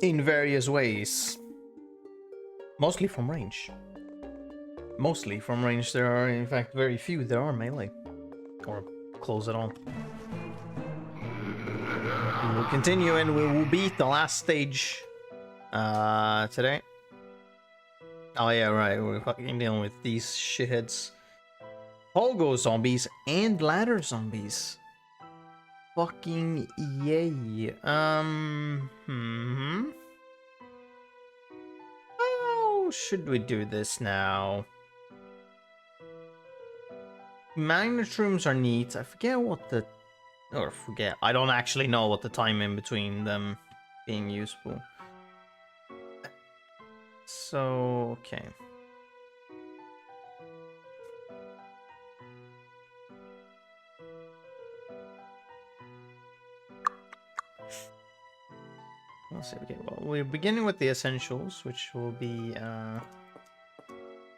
in various ways. Mostly from range. Mostly from range. There are, in fact, very few that are melee. Or close it on. We will continue and we will beat the last stage today. Oh yeah, right. We're fucking dealing with these shitheads. Pogo zombies and ladder zombies. Fucking yay. How should we do this now? Magnetrooms are neat. I forget what the... Or forget. I don't actually know what the time in between them being useful. So, okay. Let's see. Okay, well, we're beginning with the essentials, which will be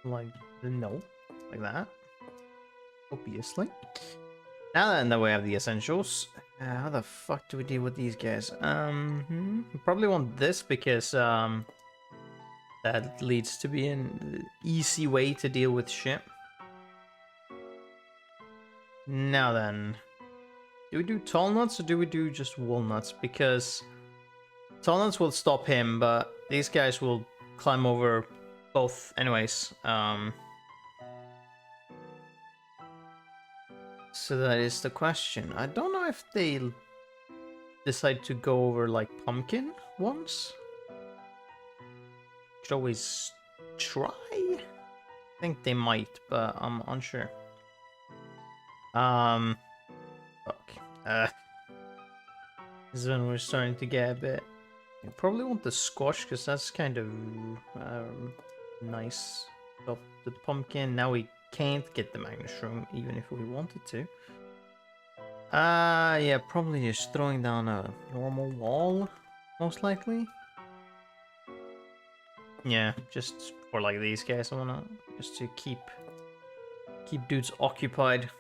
like the note, like that. Obviously. Now that we have the essentials, how the fuck do we deal with these guys? We probably want this because that leads to be an easy way to deal with shit. Now then, do we do tall nuts or do we do just walnuts? Because tall nuts will stop him, but these guys will climb over both anyways. So that is the question. I don't know if they decide to go over like pumpkin ones. Should always try. I think they might, but I'm unsure. Fuck. This is when we're starting to get a bit. You probably want the squash because that's kind of nice. But the pumpkin, now we can't get the Magnusroom even if we wanted to. Yeah, probably just throwing down a normal wall, most likely. Yeah, just for like these guys, I wanna just to keep dudes occupied.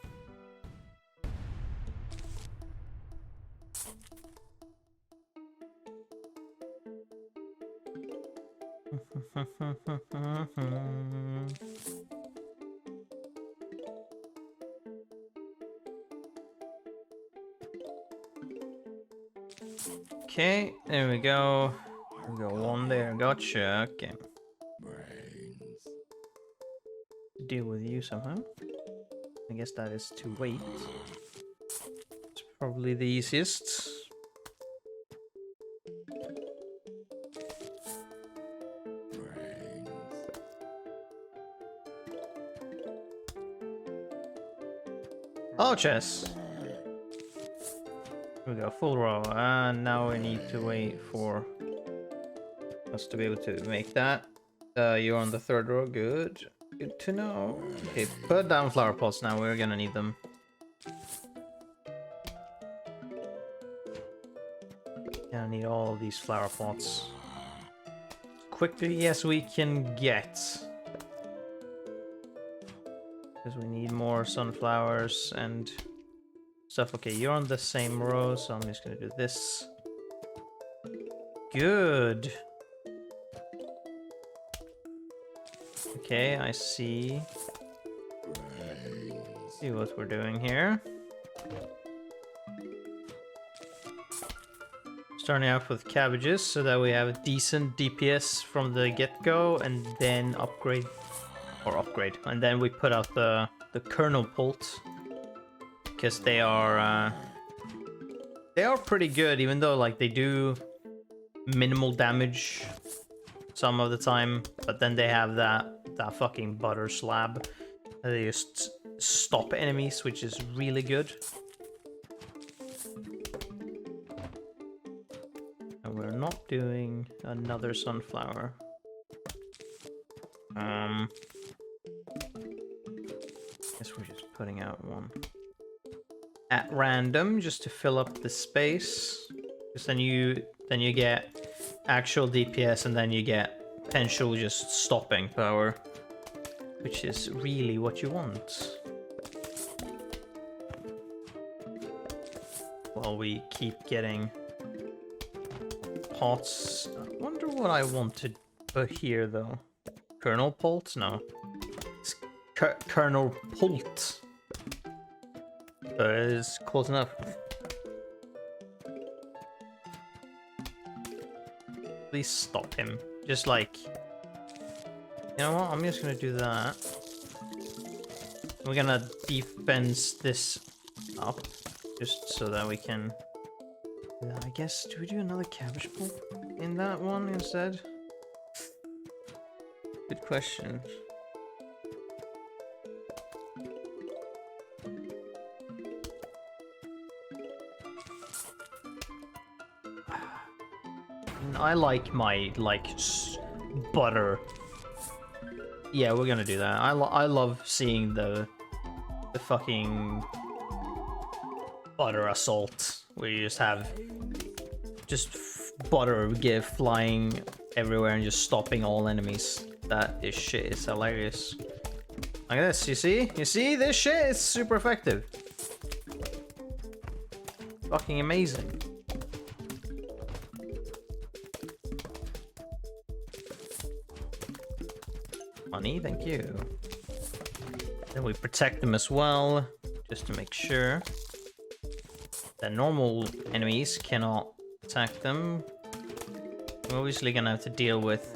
Okay, there we go. We got one there. Gotcha. Okay. Deal with you somehow. I guess that is to wait. It's probably the easiest. Oh, chess. We got full row, and now we need to wait for us to be able to make that. You're on the third row. Good. Good to know. Okay, put down flower pots now. We're gonna need them. Gonna need all of these flower pots quickly as we can get. Because we need more sunflowers and stuff. Okay, you're on the same row, so I'm just gonna do this. Good. Okay, I see. See what we're doing here. Starting off with cabbages so that we have a decent DPS from the get-go, and then upgrade, and then we put out the kernel pult. Because they are pretty good, even though like they do minimal damage some of the time, but then they have that fucking butter slab. They just stop enemies, which is really good. And we're not doing another sunflower. Guess we're just putting out one at random just to fill up the space, because then you get actual DPS and then you get potential just stopping power, which is really what you want. While we keep getting pots. I wonder what I want to put here, though. Kernel pults? No. It's kernel pult. It's close enough. Please stop him. Just like... You know what? I'm just gonna do that. We're gonna defense this up. Just so that we can... I guess, do we do another cabbage pole in that one instead? Good question. I like my, butter. Yeah, we're gonna do that. I love seeing the fucking butter assault, where you just have butter flying everywhere and just stopping all enemies. That shit is hilarious. Look at this, you see? You see? This shit is super effective. Fucking amazing. Money, thank you. Then we protect them as well, just to make sure that normal enemies cannot attack them. We're obviously gonna have to deal with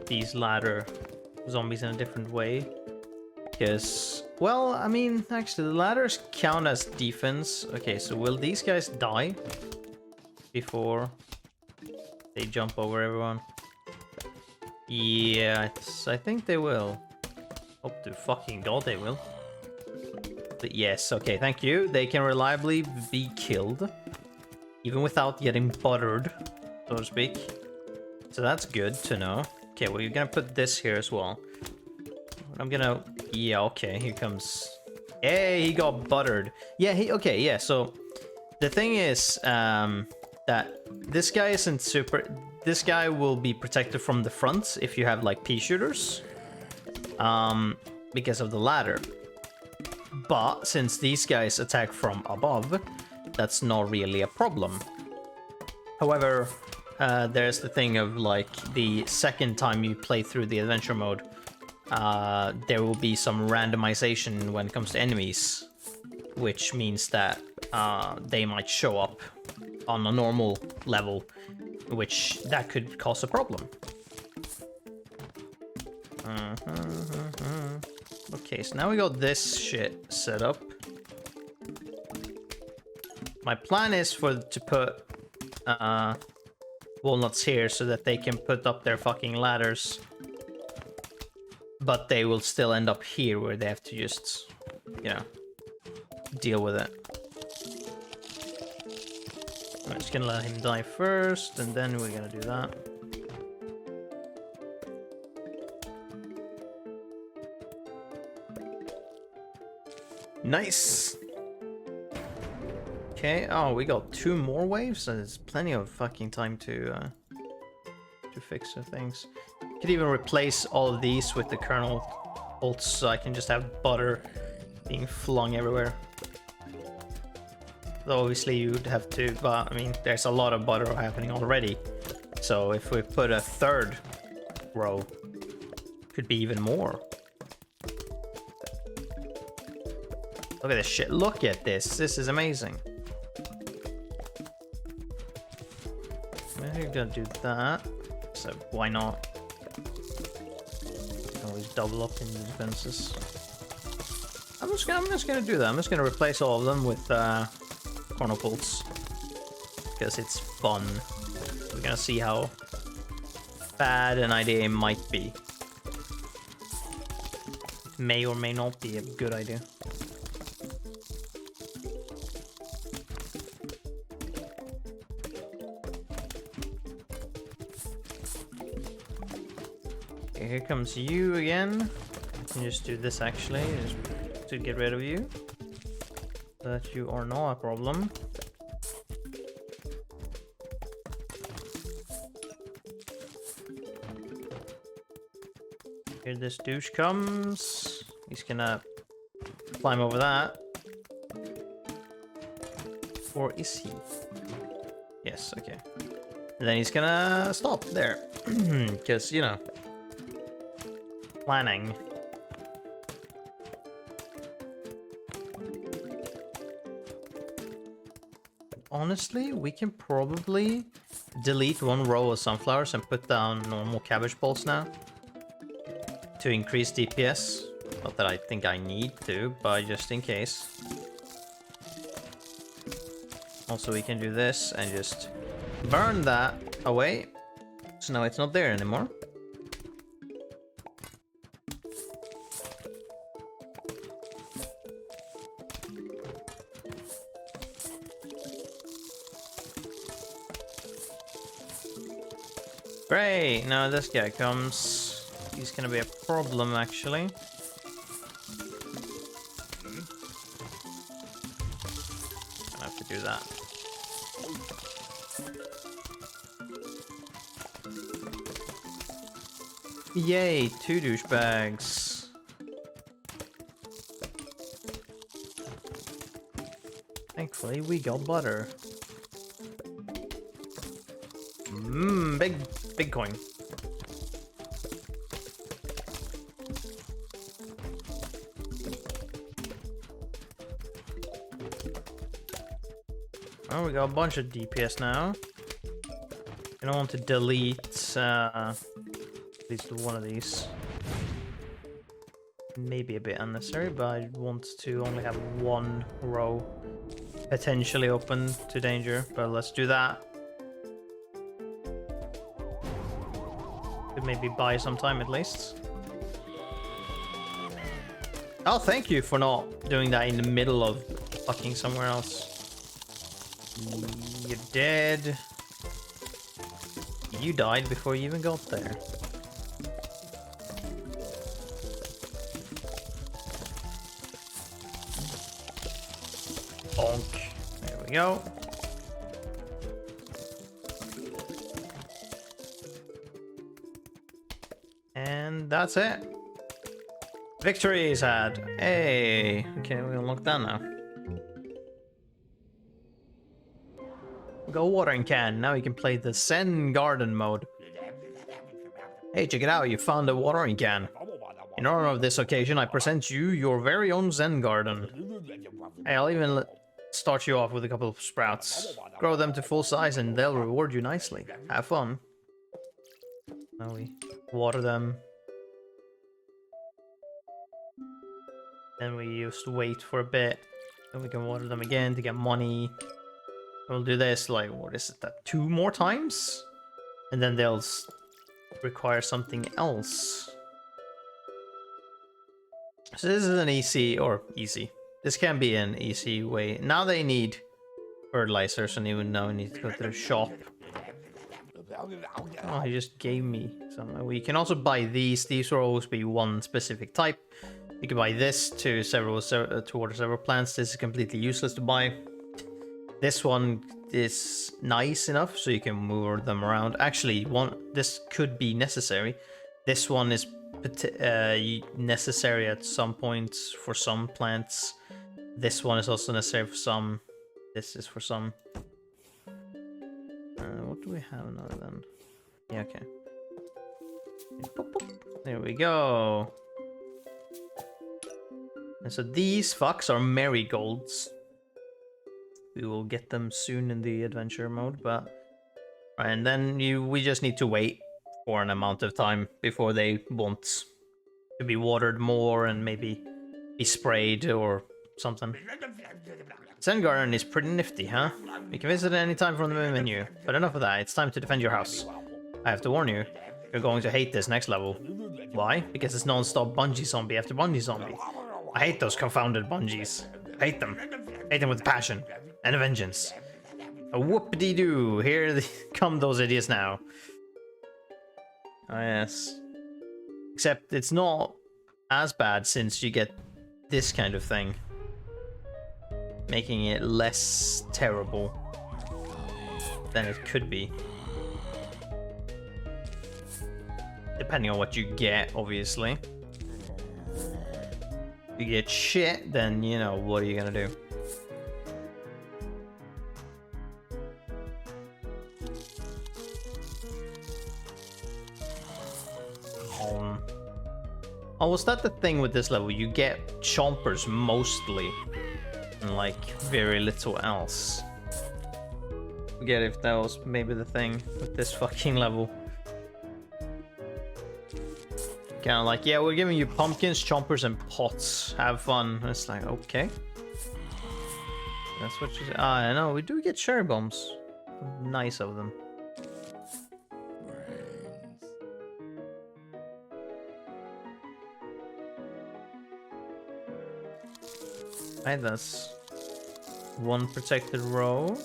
these ladder zombies in a different way. Because, well, I mean, actually, the ladders count as defense. Okay, so will these guys die before they jump over everyone? Yeah, I think they will. Hope to fucking god they will. But yes, okay, thank you. They can reliably be killed, even without getting buttered, so to speak. So that's good to know. Okay, well, you're gonna put this here as well. I'm gonna... Yeah, okay, here comes... Hey, he got buttered. Yeah, okay, yeah, so... The thing is, that this guy isn't super... This guy will be protected from the front if you have, like, Pea Shooters. Because of the ladder. But, since these guys attack from above, that's not really a problem. However, there's the thing of, like, the second time you play through the adventure mode, there will be some randomization when it comes to enemies, which means that they might show up on a normal level, which that could cause a problem. Okay, so now we got this shit set up. My plan is to put walnuts here so that they can put up their fucking ladders. But they will still end up here where they have to just, you know, deal with it. I'm just gonna let him die first, and then we're gonna do that. Nice! Okay, oh, we got 2 more waves, so there's plenty of fucking time to fix the things. Could even replace all of these with the kernel bolts, so I can just have butter being flung everywhere. Though obviously you'd have to, but I mean, there's a lot of butter happening already. So if we put a 3rd row, could be even more. Look at this shit. Look at this. This is amazing. We're gonna do that. So why not? Always double up in the defenses. I'm just gonna do that. I'm just gonna replace all of them with cornopults because it's fun. We're gonna see how bad an idea it might be. It may or may not be a good idea. Okay, here comes you again. I can just do this actually, just to get rid of you. That you are not a problem. Here this douche comes. He's gonna climb over that. Or is he? Yes, okay. And then he's gonna stop there. Because, you know, planning. Honestly, we can probably delete one row of sunflowers and put down normal cabbage bolts now to increase DPS. Not that I think I need to, but just in case. Also, we can do this and just burn that away. So now it's not there anymore. Great, now this guy comes. He's gonna be a problem, actually. Gonna have to do that. Yay, 2 douchebags. Thankfully, we got butter. Big coin. Oh, we got a bunch of DPS now. I don't want to delete at least one of these. Maybe a bit unnecessary, but I want to only have one row potentially open to danger. But let's do that. Could maybe buy some time at least. Oh, thank you for not doing that in the middle of fucking somewhere else. You're dead. You died before you even got there. Bonk. There we go. And that's it. Victory is had. Hey. Okay, we unlock that now. Go watering can. Now you can play the Zen Garden mode. Hey, check it out. You found a watering can. In honor of this occasion, I present you your very own Zen garden. Hey, I'll even start you off with a couple of sprouts. Grow them to full size and they'll reward you nicely. Have fun. Now we water them. Then we just wait for a bit. Then we can water them again to get money. We'll do this like, what is it, that 2 more times? And then they'll require something else. So this is an easy. This can be an easy way. Now they need fertilizers and even now we need to go to the shop. Oh, he just gave me some. We can also buy these. These will always be one specific type. You can buy this to towards several plants. This is completely useless to buy. This one is nice enough so you can move them around. Actually, this could be necessary. This one is necessary at some points for some plants. This one is also necessary for some. This is for some. What do we have now then? Yeah, okay. There we go. And so these fucks are marigolds. We will get them soon in the adventure mode, but and then we just need to wait for an amount of time before they want to be watered more and maybe be sprayed or something. Zen Garden is pretty nifty, huh? You can visit it anytime from the main menu. But enough of that, it's time to defend your house. I have to warn you, you're going to hate this next level. Why? Because it's non-stop bungee zombie after bungee zombie. I hate those confounded bungees. I hate them. I hate them with passion and a vengeance. A whoop-de-doo. Here come those idiots now. Oh, yes. Except it's not as bad since you get this kind of thing. Making it less terrible than it could be. Depending on what you get, obviously. If you get shit, then, you know, what are you gonna do? Oh, was that the thing with this level? You get chompers mostly, and like very little else. Forget if that was maybe the thing with this fucking level. Kind of like, yeah, we're giving you pumpkins, chompers, and pots. Have fun. And it's like, okay. That's what you say. Ah, I know, we do get cherry bombs. Nice of them. Right, that's one protected row.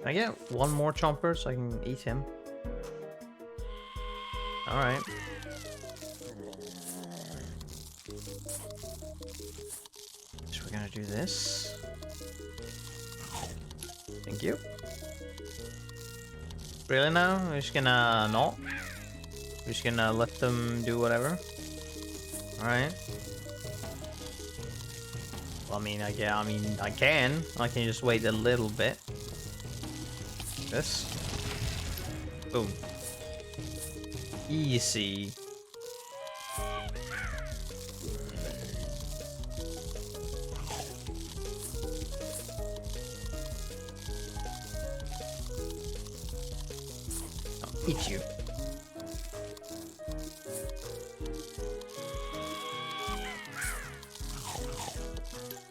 I get one more chomper so I can eat him. Alright. So we're gonna do this. Thank you. Really now? We're just gonna not? We're just gonna let them do whatever? Alright. Well, I mean, I can. I can just wait a little bit. This. Boom. Easy. I'll eat you.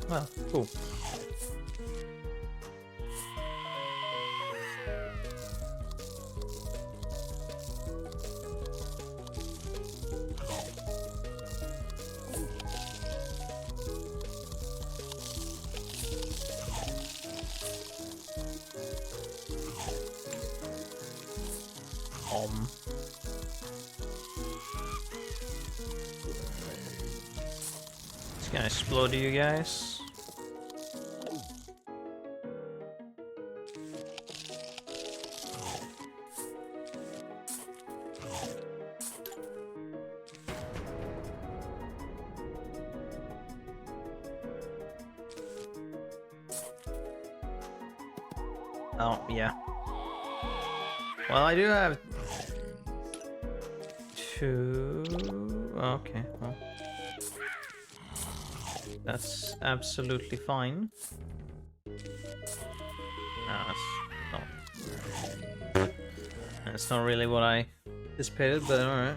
Well, cool. It's gonna explode you guys. Oh, yeah. Well, I do have two. Okay, well. That's absolutely fine. That's not really what I anticipated, but alright.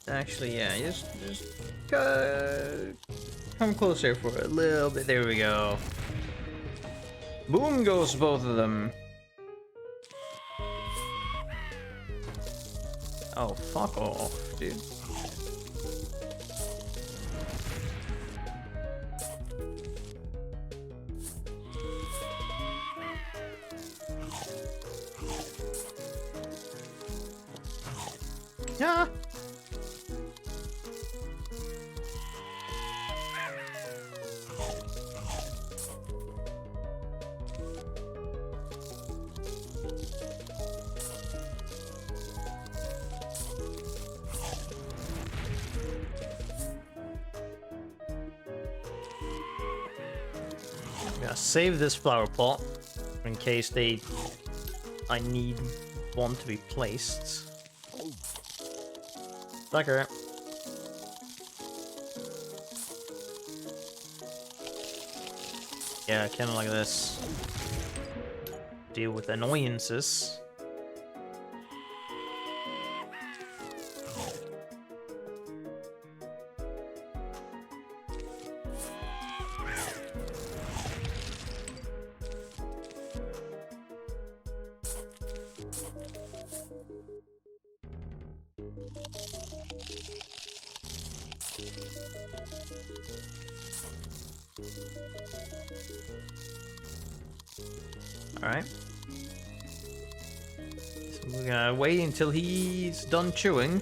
Actually, yeah, just come closer for a little bit. There we go. Boom goes both of them. Oh, fuck off, dude. Yeah. I'm gonna save this flower pot in case I need one to be placed. Sucker. Yeah, kind of like this. Deal with annoyances. Alright. So we're gonna wait until he's done chewing.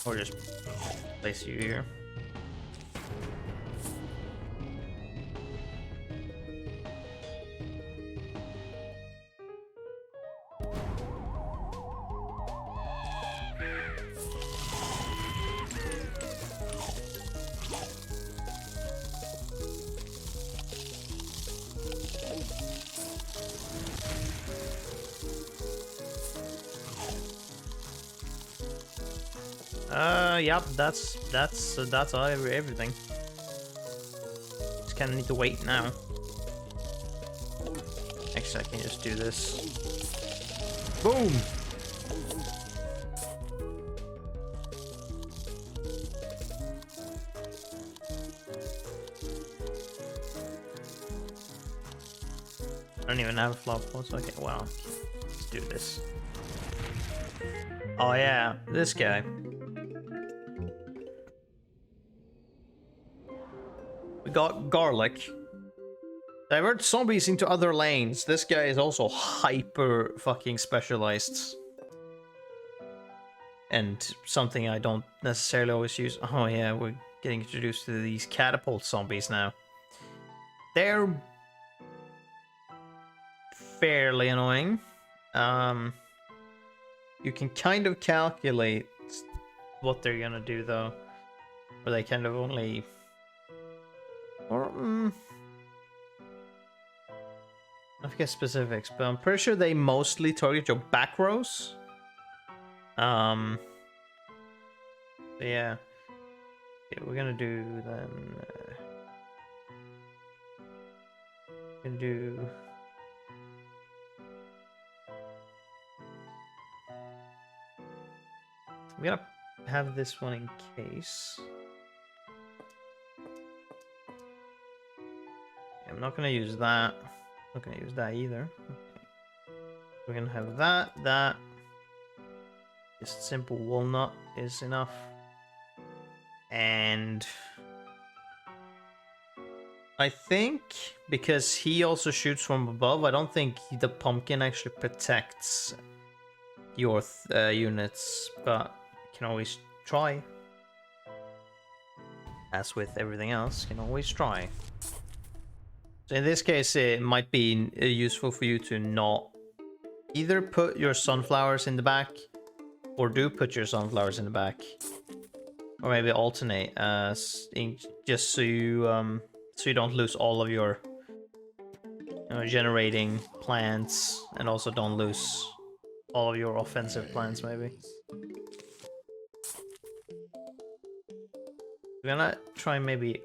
Or just place you here. Yep, that's everything. Just kind of need to wait now. Actually, I can just do this. Boom! I don't even have a flower pot, okay, well, let's do this. Oh yeah, this guy. We got garlic. Divert zombies into other lanes. This guy is also hyper fucking specialized. And something I don't necessarily always use. Oh yeah, we're getting introduced to these catapult zombies now. They're fairly annoying. You can kind of calculate what they're gonna do though. Or they kind of only... Or... I forget specifics, but I'm pretty sure they mostly target your back rows. But yeah. Okay, we're gonna do then... we're gonna do... I'm gonna have this one in case. I'm not gonna use that. Not gonna use that either. Okay. We're gonna have that. Just simple walnut is enough. And I think because he also shoots from above, I don't think the pumpkin actually protects your units, but you can always try. As with everything else, you can always try. So in this case, it might be useful for you to not either put your sunflowers in the back, or do put your sunflowers in the back, or maybe alternate, just so you don't lose all of your generating plants, and also don't lose all of your offensive plants. Maybe we're gonna try maybe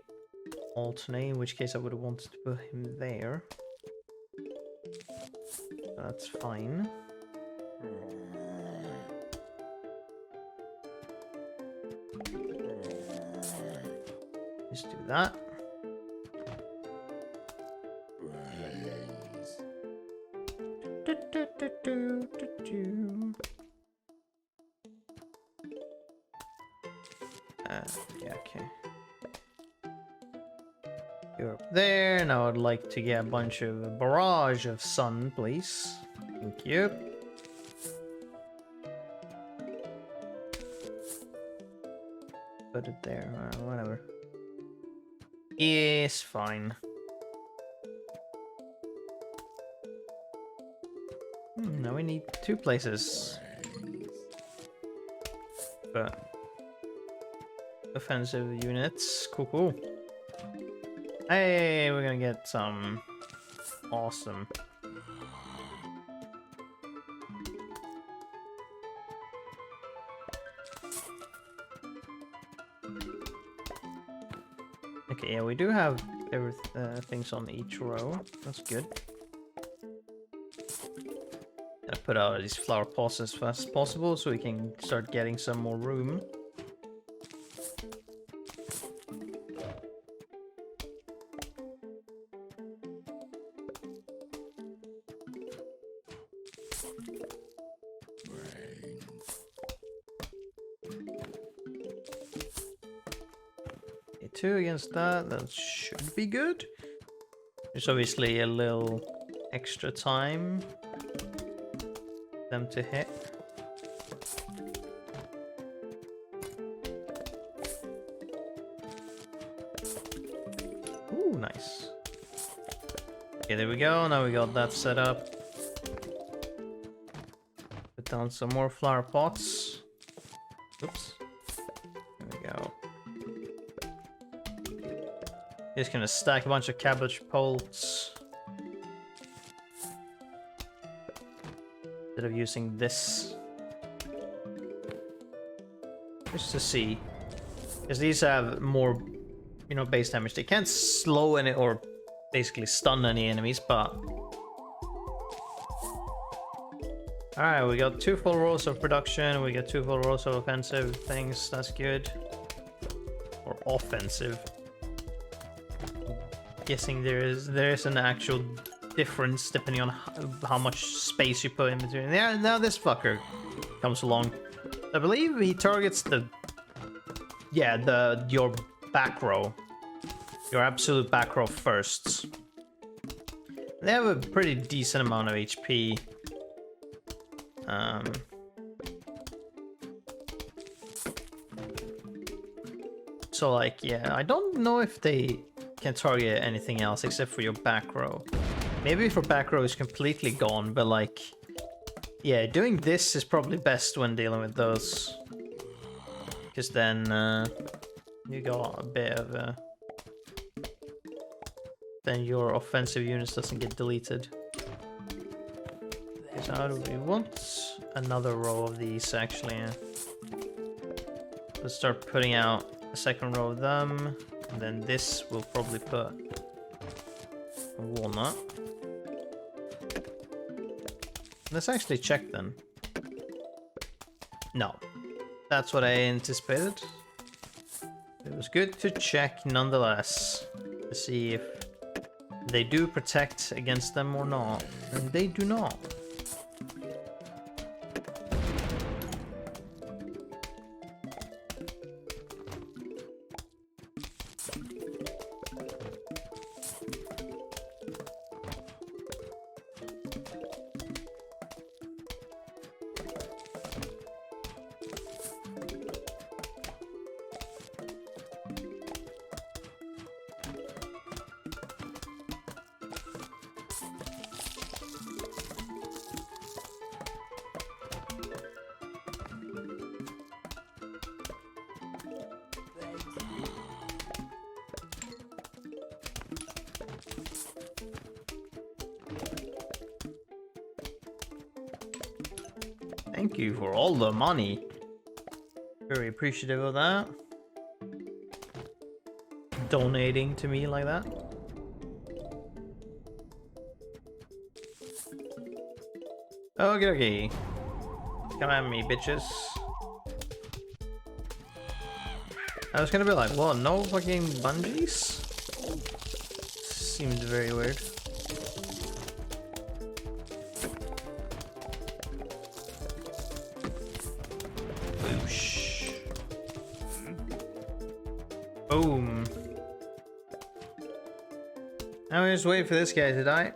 alternate, in which case I would have wanted to put him there. That's fine. Just do that. Yeah, okay. You're up there. Now I'd like to get a bunch of a barrage of sun, please. Thank you. Put it there, whatever. Yes, fine. Now we need 2 places. But offensive units, cool. Hey, we're gonna get some awesome. Okay, yeah, we do have things on each row. That's good. Gotta put out these flower pots as fast as possible so we can start getting some more room. Okay, 2 against that should be good. There's obviously a little extra time for them to hit. Ooh, nice. Okay, there we go. Now we got that set up. Put down some more flower pots. Oops. There we go. Just gonna stack a bunch of cabbage bolts. Instead of using this. just to see. Because these have more, you know, base damage. They can't slow any or basically stun any enemies, but... Alright, we got 2 full rows of production, we got 2 full rows of offensive things, that's good. Or offensive. Guessing there is an actual difference depending on how much space you put in between. Yeah, now this fucker comes along. I believe he targets the... Yeah, your back row. Your absolute back row first. They have a pretty decent amount of HP. So like, yeah, I don't know if they can target anything else except for your back row. Maybe if your back row is completely gone, but like, yeah, doing this is probably best when dealing with those. Because then you got a bit of a... Then your offensive units doesn't get deleted. So how do we want another row of these actually? Let's start putting out a second row of them, and then this will probably put a walnut. Let's actually check then. No, that's what I anticipated. It was good to check nonetheless to see if they do protect against them or not, and they do not. Thank you for all the money. Very appreciative of that. Donating to me like that. Okay, okay. Come at me, bitches. I was gonna be like, what? No fucking bungees? Seemed very weird. Whoosh. Boom. Now we just wait for this guy to die.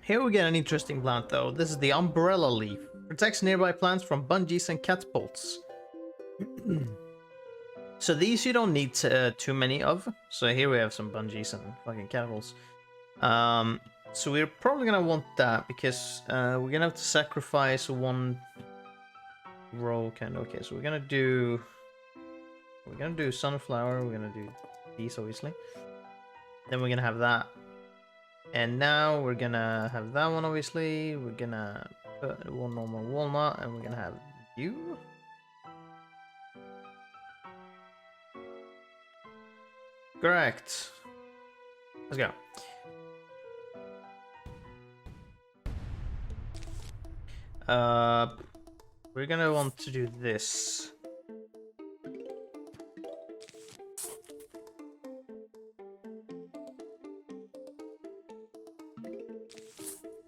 Here we get an interesting plant though. This is the umbrella leaf. Protects nearby plants from bungees and catapults. So these you don't need too many of. So here we have some bungees and fucking catapults. So we're probably gonna want that because we're gonna have to sacrifice one row kind of. Okay, so we're gonna do sunflower. We're gonna do these obviously. Then we're gonna have that. And now we're gonna have that one obviously. We're gonna put one normal walnut and we're gonna have you. Correct. Let's go. We're gonna want to do this.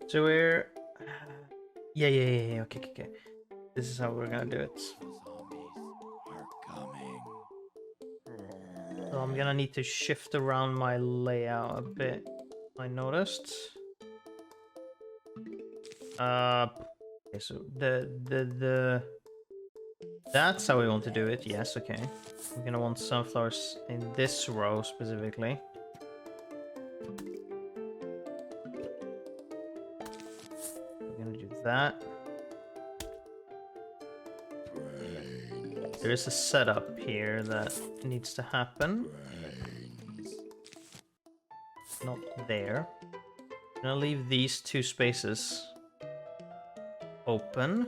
So we're... Yeah, okay. This is how we're gonna do it. So I'm gonna need to shift around my layout a bit, I noticed. Okay, so that's how we want to do it, yes, okay. We're gonna want sunflowers in this row specifically. That. There is a setup here that needs to happen. not there. I'm gonna leave these two spaces open.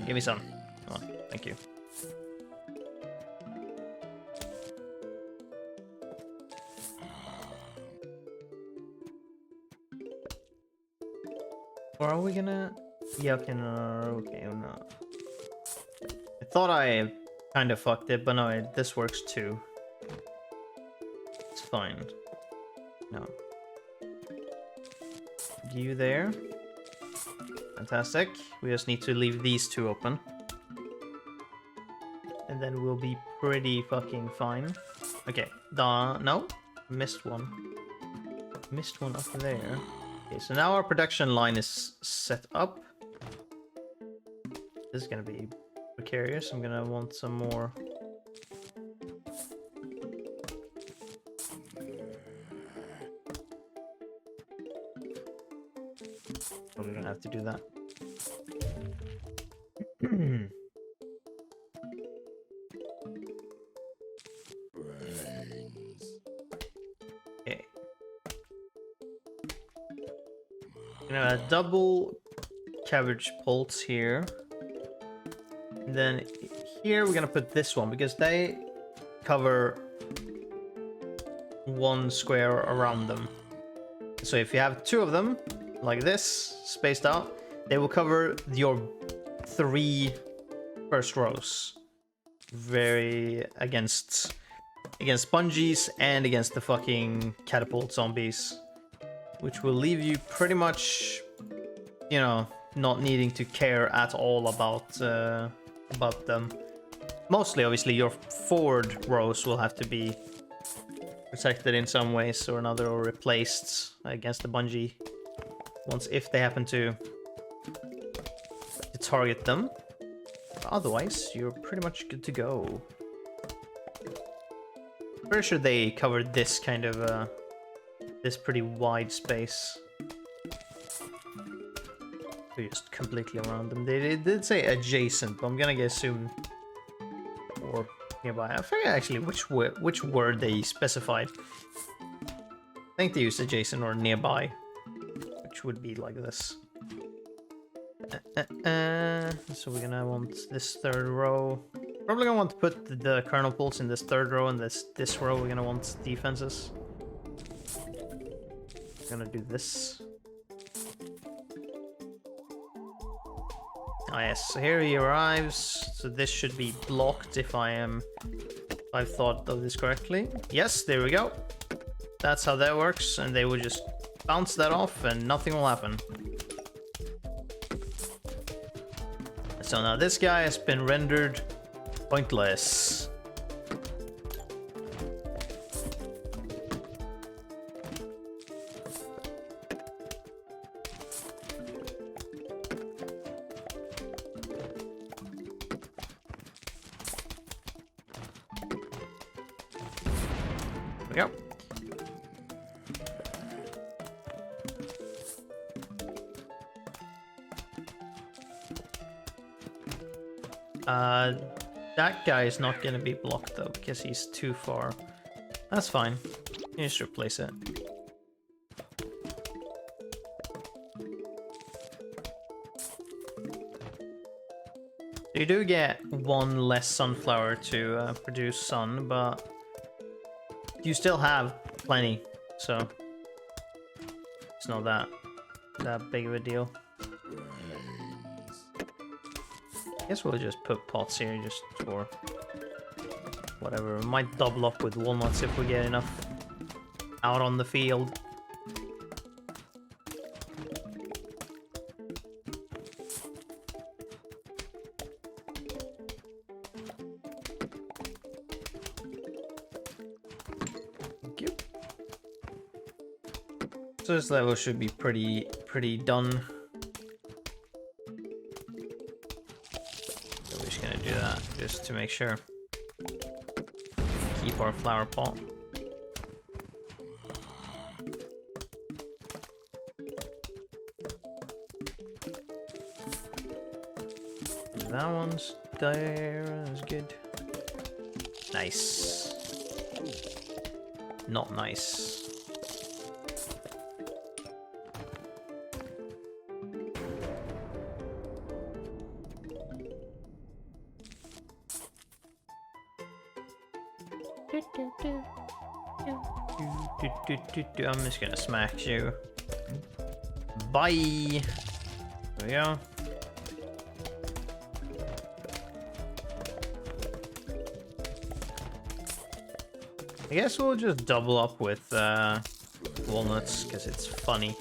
Give me some. Come on, thank you. Or are we gonna... Yeah, okay, no, okay, no. I thought I kind of fucked it, but no, this works too. It's fine. No. You there. Fantastic. We just need to leave these two open. And then we'll be pretty fucking fine. Okay, no, missed one. Missed one up there. Okay, so now our production line is set up. This is gonna be precarious. I'm gonna want some more. We're gonna have to do that. Okay. Double cabbage pults here. And then here we're gonna put this one because they cover one square around them. So if you have two of them, like this, spaced out, they will cover your 3 first rows. Very against bungees and against the fucking catapult zombies. Which will leave you pretty much, you know, not needing to care at all about them. Mostly, obviously, your forward rows will have to be protected in some ways or another, or replaced against the bungee once if they happen to target them. But otherwise, you're pretty much good to go. Pretty sure they covered this kind of this pretty wide space. So just completely around them. They did say adjacent, but I'm gonna assume or nearby. I forget actually which word they specified. I think they used adjacent or nearby, which would be like this. So we're gonna want this third row. Probably gonna want to put the kernel pulse in this third row, and this row we're gonna want defenses. Gonna do this. Ah yes, so here he arrives. So this should be blocked if I've thought of this correctly. Yes, there we go. That's how that works, and they will just bounce that off and nothing will happen. So now this guy has been rendered pointless. There we go. That guy is not gonna be blocked though, because he's too far. That's fine. You just replace it. You do get one less sunflower to produce sun, but you still have plenty, so it's not that big of a deal. I guess we'll just put pots here just for whatever. We might double up with walnuts if we get enough out on the field. Thank you. So this level should be pretty done. Just to make sure. Keep our flower pot. That one's there. That's good. Nice. Not nice. I'm just gonna smack you. Bye! There we go. I guess we'll just double up with walnuts, because it's funny.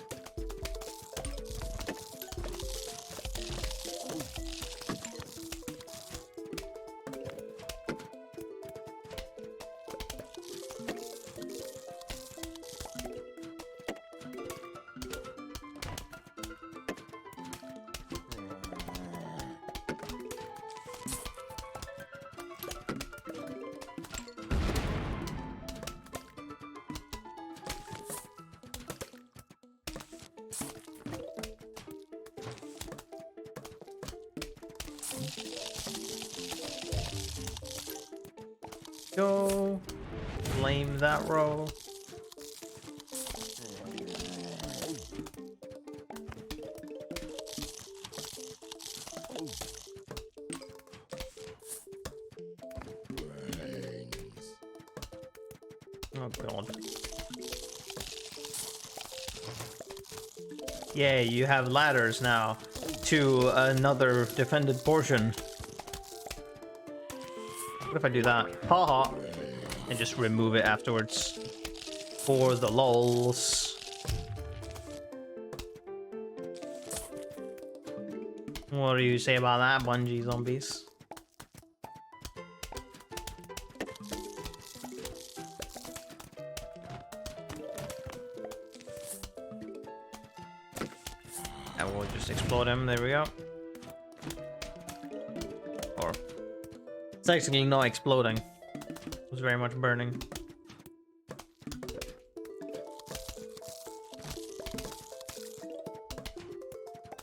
Go. Blame that row. Oh god. Yeah, you have ladders now to another defended portion. What if I do that? Haha. And just remove it afterwards. For the lols. What do you say about that, Bungie Zombies? And we'll just explode him. There we go. Or it's actually not exploding. It was very much burning.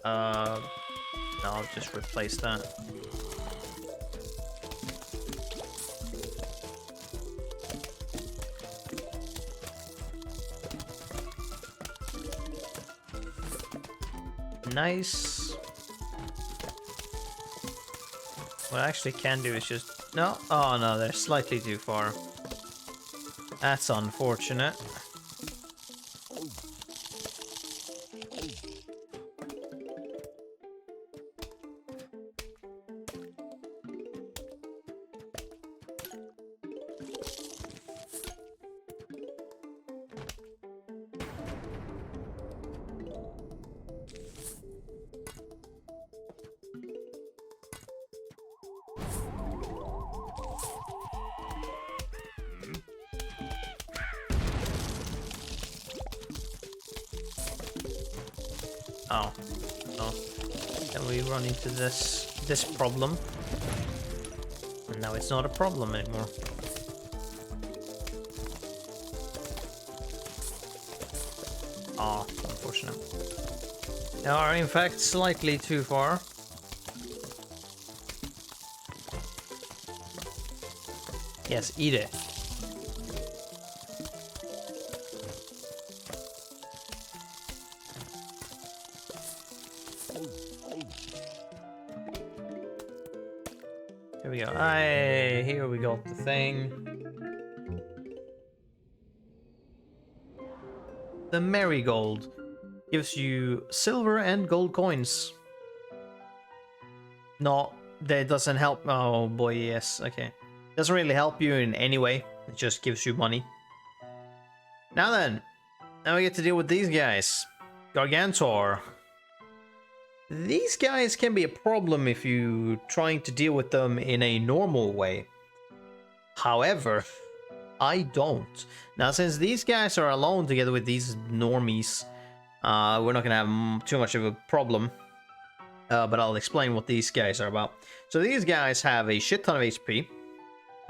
No, I'll just replace that. Nice. What I actually can do is just... No. Oh no, they're slightly too far. That's unfortunate. Oh, no. Then we run into this problem. And now it's not a problem anymore. Ah, unfortunate. They are in fact slightly too far. Yes, eat it. Here we go. Aye, here we got the thing. The Marigold gives you silver and gold coins. No, that doesn't help. Oh boy, yes, okay. Doesn't really help you in any way. It just gives you money. Now then, now we get to deal with these guys. Gargantuar. These guys can be a problem if you're trying to deal with them in a normal way. However, I don't. Now, since these guys are alone together with these normies, we're not gonna have too much of a problem. But I'll explain what these guys are about. So these guys have a shit ton of HP.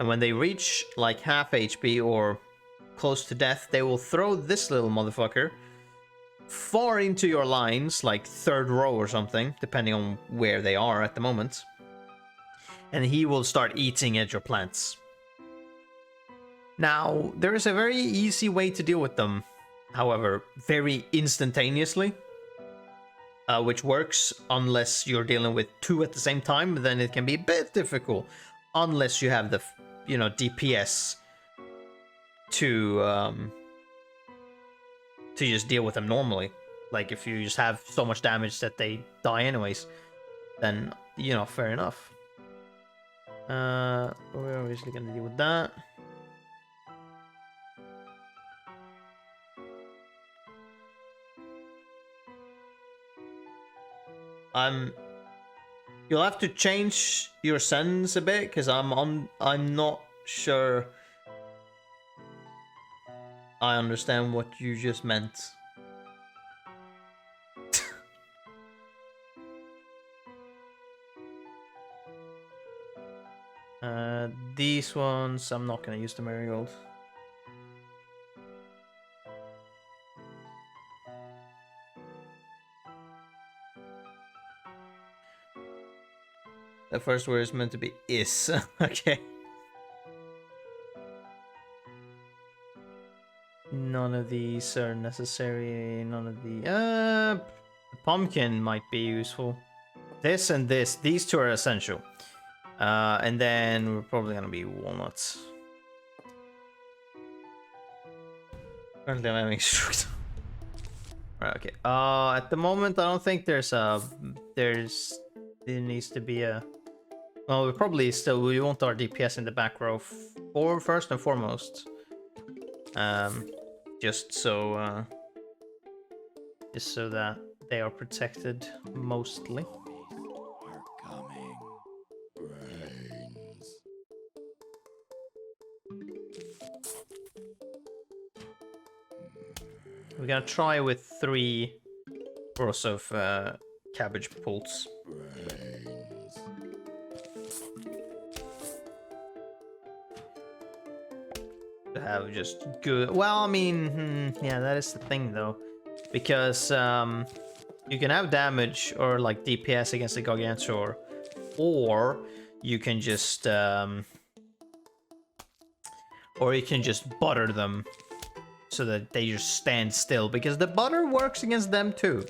And when they reach like half HP or close to death, they will throw this little motherfucker far into your lines, like third row or something, depending on where they are at the moment. And he will start eating at your plants. Now, there is a very easy way to deal with them, however, very instantaneously. Which works unless you're dealing with two at the same time, then it can be a bit difficult. Unless you have the, DPS to just deal with them normally. Like if you just have so much damage that they die anyways, then, fair enough. We're obviously gonna deal with that. You'll have to change your sentence a bit, because I'm not sure I understand what you just meant. These ones, I'm not gonna use the Marigold. The first word is meant to be is. Okay. None of these are necessary. None of the pumpkin might be useful. This and this. These two are essential. And then we're probably gonna be walnuts. Currently I'm having strict. Right, okay. At the moment I don't think there needs to be a. Well, we probably still want our DPS in the back row for first and foremost. Just so that they are protected mostly. We're gonna try with 3 rows of cabbage pults. To have just good. Well, I mean, yeah, that is the thing though, because you can have damage or like DPS against the Gargantuar, or you can just butter them so that they just stand still, because the butter works against them too.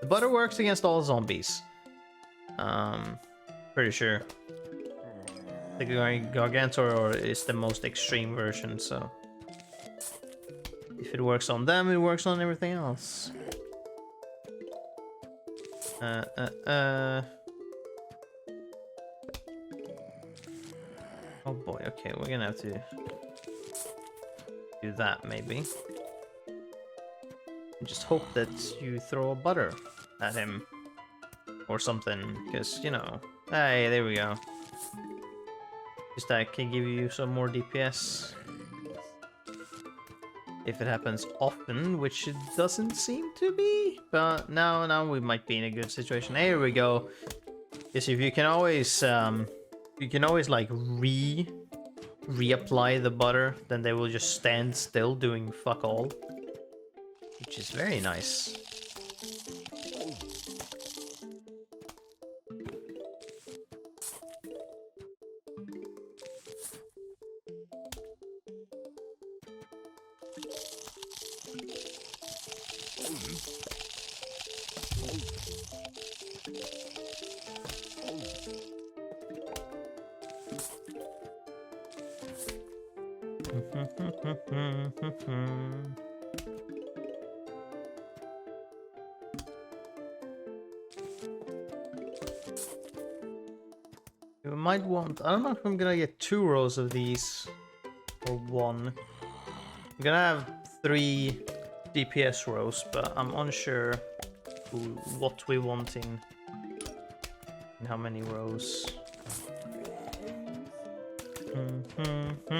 The butter works against all zombies. Pretty sure. The Gargantuar is the most extreme version, so if it works on them, it works on everything else. Oh boy, okay, we're gonna have to do that maybe. And just hope that you throw a butter at him or something, because, hey, there we go. Just that can give you some more DPS. If it happens often, which it doesn't seem to be, but now we might be in a good situation. Here we go. Yes, if you can always like reapply the butter, then they will just stand still doing fuck all, which is very nice. You might want. I don't know if I'm gonna get 2 rows of these or 1. I'm gonna have 3 DPS rows, but I'm unsure what we want in how many rows. Oops.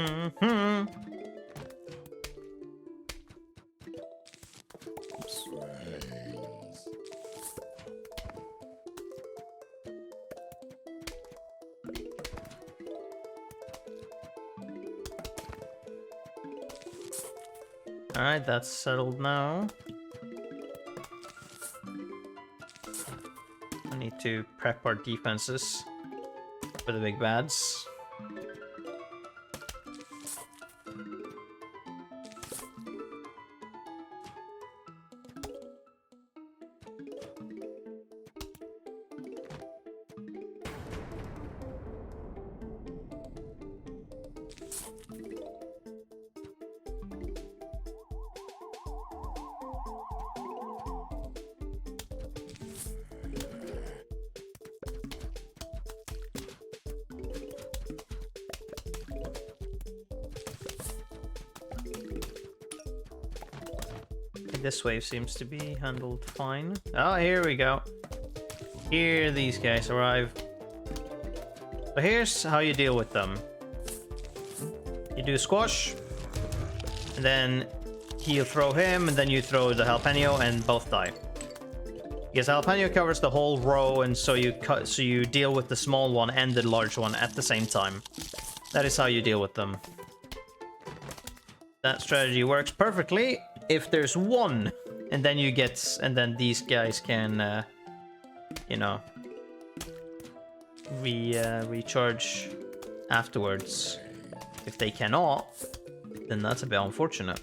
Alright, that's settled now. I need to prep our defenses for the big bads. this wave seems to be handled fine. Oh, here we go. Here these guys arrive. So here's how you deal with them. You do squash, and then he'll throw him, and then you throw the jalapeno, and both die. Because jalapeno covers the whole row, and so you deal with the small one and the large one at the same time. That is how you deal with them. That strategy works perfectly if there's one, and then these guys can, you know, recharge afterwards. If they cannot, then that's a bit unfortunate.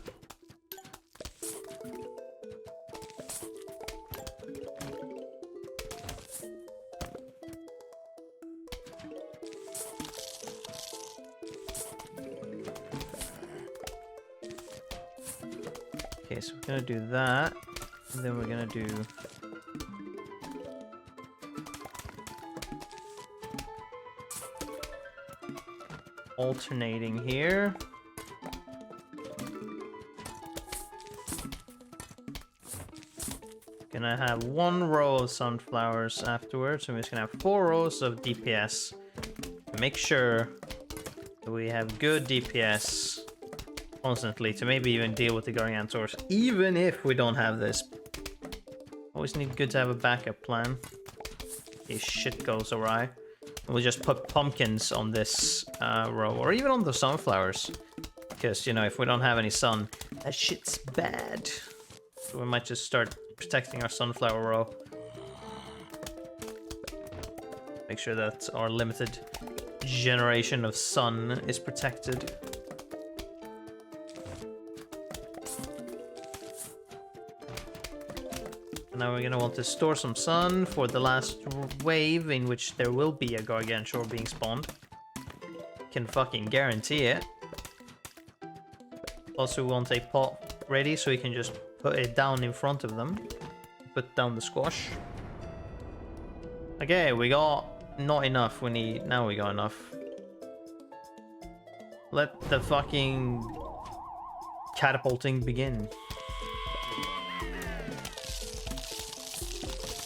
Okay, so we're gonna do that, and then we're gonna do alternating here. Gonna have one row of sunflowers afterwards, and we're just gonna have 4 rows of DPS to make sure that we have good DPS constantly to maybe even deal with the Gargantuars, even if we don't have this. Always good to have a backup plan if shit goes awry. And we'll just put pumpkins on this row, or even on the sunflowers, because, you know, if we don't have any sun, that shit's bad. So we might just start protecting our sunflower row. Make sure that our limited generation of sun is protected. Now we're gonna want to store some sun for the last wave, in which there will be a Gargantuar being spawned. Can fucking guarantee it. Also, we want a pot ready so we can just put it down in front of them. Put down the squash. Okay, we got not enough. Now we got enough. Let the fucking catapulting begin.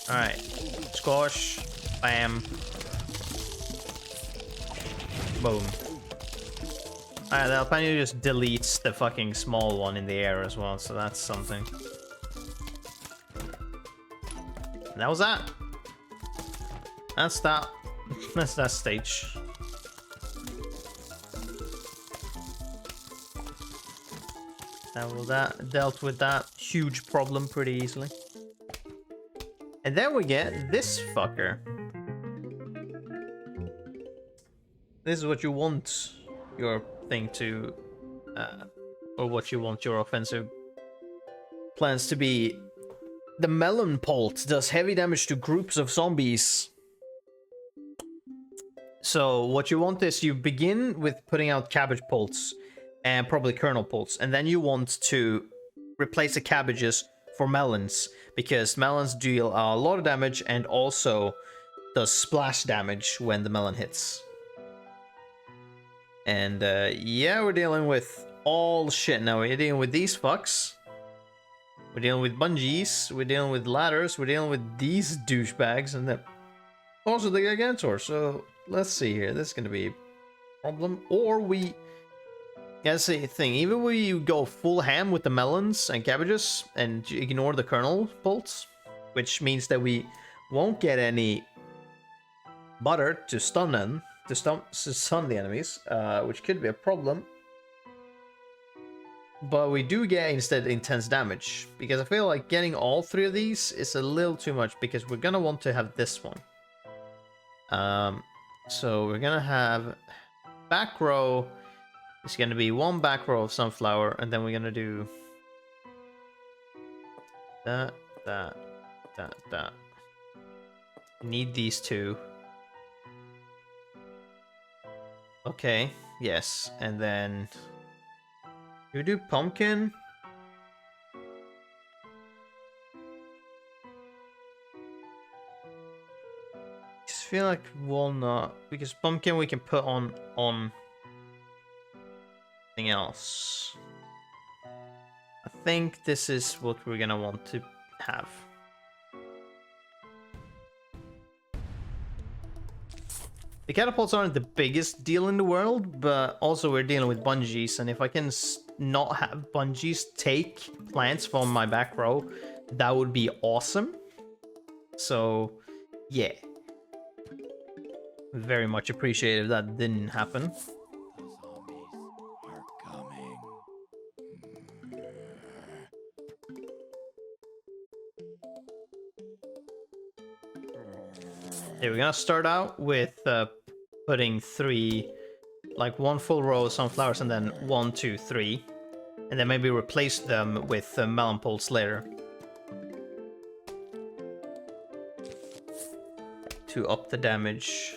Alright, squash, bam, boom. Alright, the jalapeno just deletes the fucking small one in the air as well, so that's something. And that was that. That's that. That's that stage. That dealt with that huge problem pretty easily. And then we get this fucker. This is what you want your thing to, or what you want your offensive plans to be. The melon pult does heavy damage to groups of zombies. So what you want is, you begin with putting out cabbage pults and probably kernel pults, and then you want to replace the cabbages for melons, because melons deal a lot of damage and also does splash damage when the melon hits. And yeah, we're dealing with all shit now. We're dealing with these fucks. We're dealing with bungees. We're dealing with ladders. We're dealing with these douchebags, and then also the Gargantuar. So let's see here. This is going to be a problem. Or we... That's the thing, even when you go full ham with the melons and cabbages and ignore the kernel bolts, which means that we won't get any butter to stun them, to stun the enemies, which could be a problem. But we do get instead intense damage, because I feel like getting all 3 of these is a little too much, because we're gonna want to have this one. So we're gonna have back row. It's gonna be 1 back row of sunflower, and then we're gonna do that. Need these 2. Okay, yes, and then you do pumpkin. I just feel like walnut, because pumpkin we can put on else. I think this is what we're gonna want to have. The catapults aren't the biggest deal in the world, but also we're dealing with bungees, and if I can not have bungees take plants from my back row, that would be awesome. So, yeah. Very much appreciate if that didn't happen. The zombies are coming. Okay, we're gonna start out with putting 3, like 1 full row of sunflowers and then 1, 2, 3. And then maybe replace them with melon pulse later. To up the damage.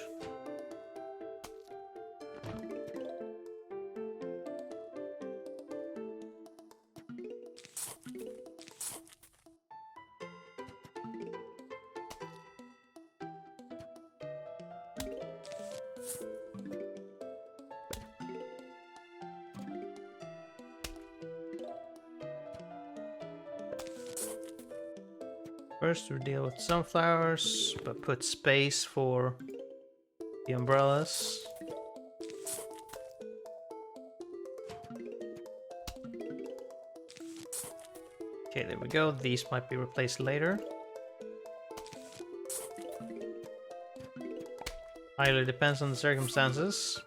First we deal with sunflowers, but put space for the umbrellas. Okay, there we go. These might be replaced later. Highly depends on the circumstances.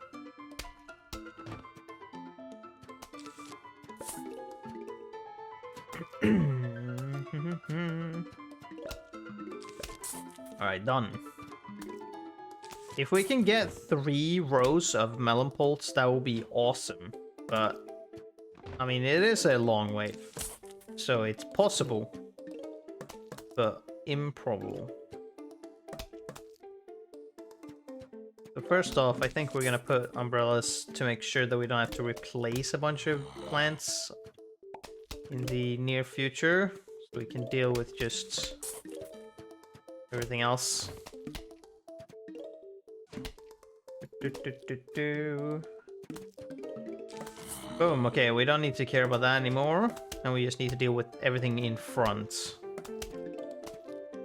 Alright, done. If we can get 3 rows of melon pulse, that will be awesome. But, I mean, it is a long wave. So it's possible. But improbable. So first off, I think we're gonna put umbrellas to make sure that we don't have to replace a bunch of plants in the near future. So we can deal with just everything else. Boom, okay, we don't need to care about that anymore. And we just need to deal with everything in front.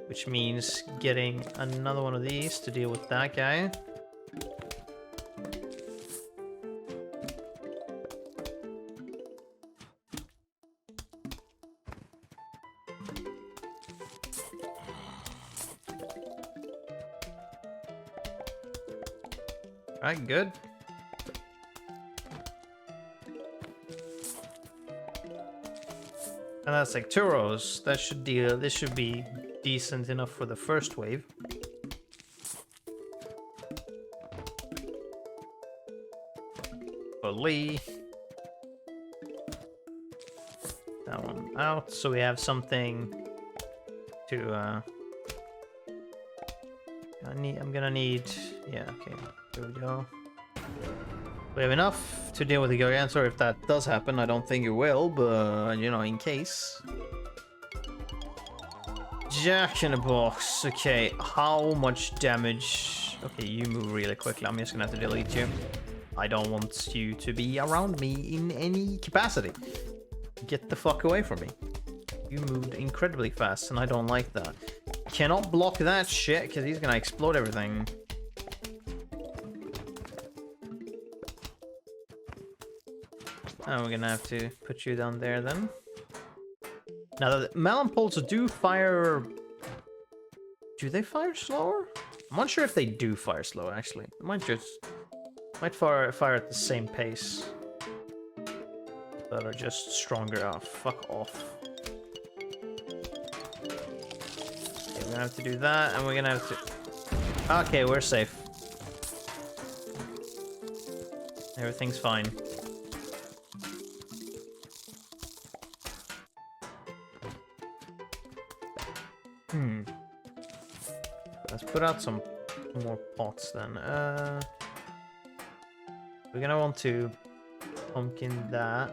Which means getting another one of these to deal with that guy. Alright, good. And that's like 2 rows. That should deal. This should be decent enough for the first wave. Fully. That one out, so we have something to I'm gonna need, yeah, okay, there we go. We have enough to deal with the Gargantuar if that does happen. I don't think it will, but, you know, in case. Jack in a box. Okay, how much damage? Okay, you move really quickly. I'm just gonna have to delete you. I don't want you to be around me in any capacity. Get the fuck away from me. You moved incredibly fast, and I don't like that. Cannot block that shit, because he's gonna explode everything. And we're gonna have to put you down there then. Now, the melon pulse do fire... Do they fire slower? I'm not sure if they do fire slower, actually. It might just... Might fire at the same pace. But are just stronger. Oh, fuck off. Okay, we're gonna have to do that, and we're gonna have to... Okay, we're safe. Everything's fine. Let's put out some more pots then. We're gonna want to pumpkin that.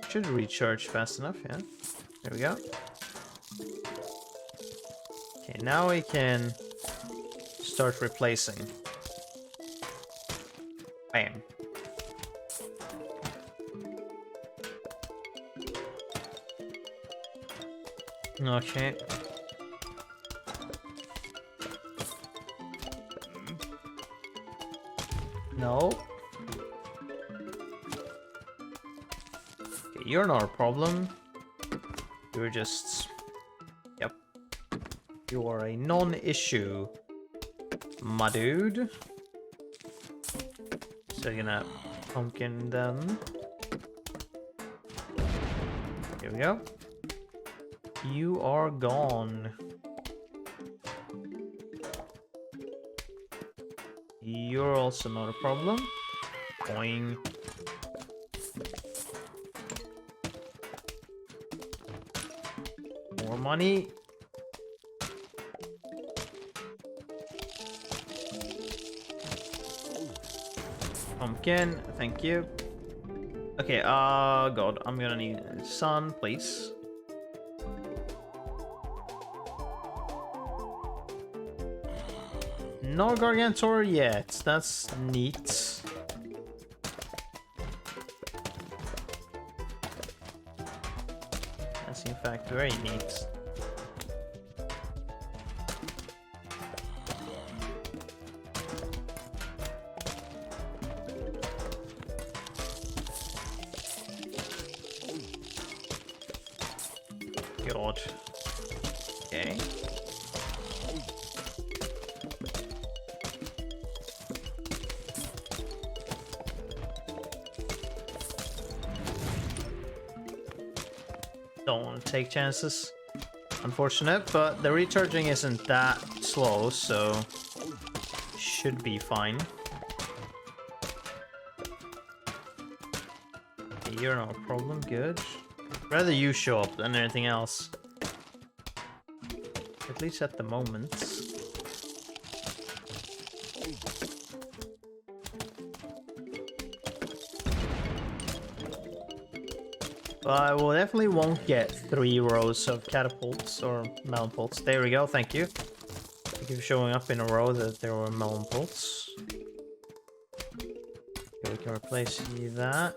Should recharge fast enough, yeah. There we go. Okay, now we can start replacing. Bam. Okay. No. Okay, you're not a problem. You're just... Yep. You are a non-issue, my dude. So you're gonna pumpkin them. Here we go. You are gone. You're also not a problem. Boing. More money. Pumpkin, thank you. Okay, God, I'm gonna need sun, please. No Gargantuar yet. That's neat. That's in fact very neat. God. Okay. Don't want to take chances. Unfortunate, but the recharging isn't that slow, so should be fine. Okay, you're not a problem, good. Rather you show up than anything else. At least at the moment. But we definitely won't get 3 rows of catapults or melon pults. There we go, thank you. Thank you for showing up in a row that there were melon pults. Okay, we can replace that.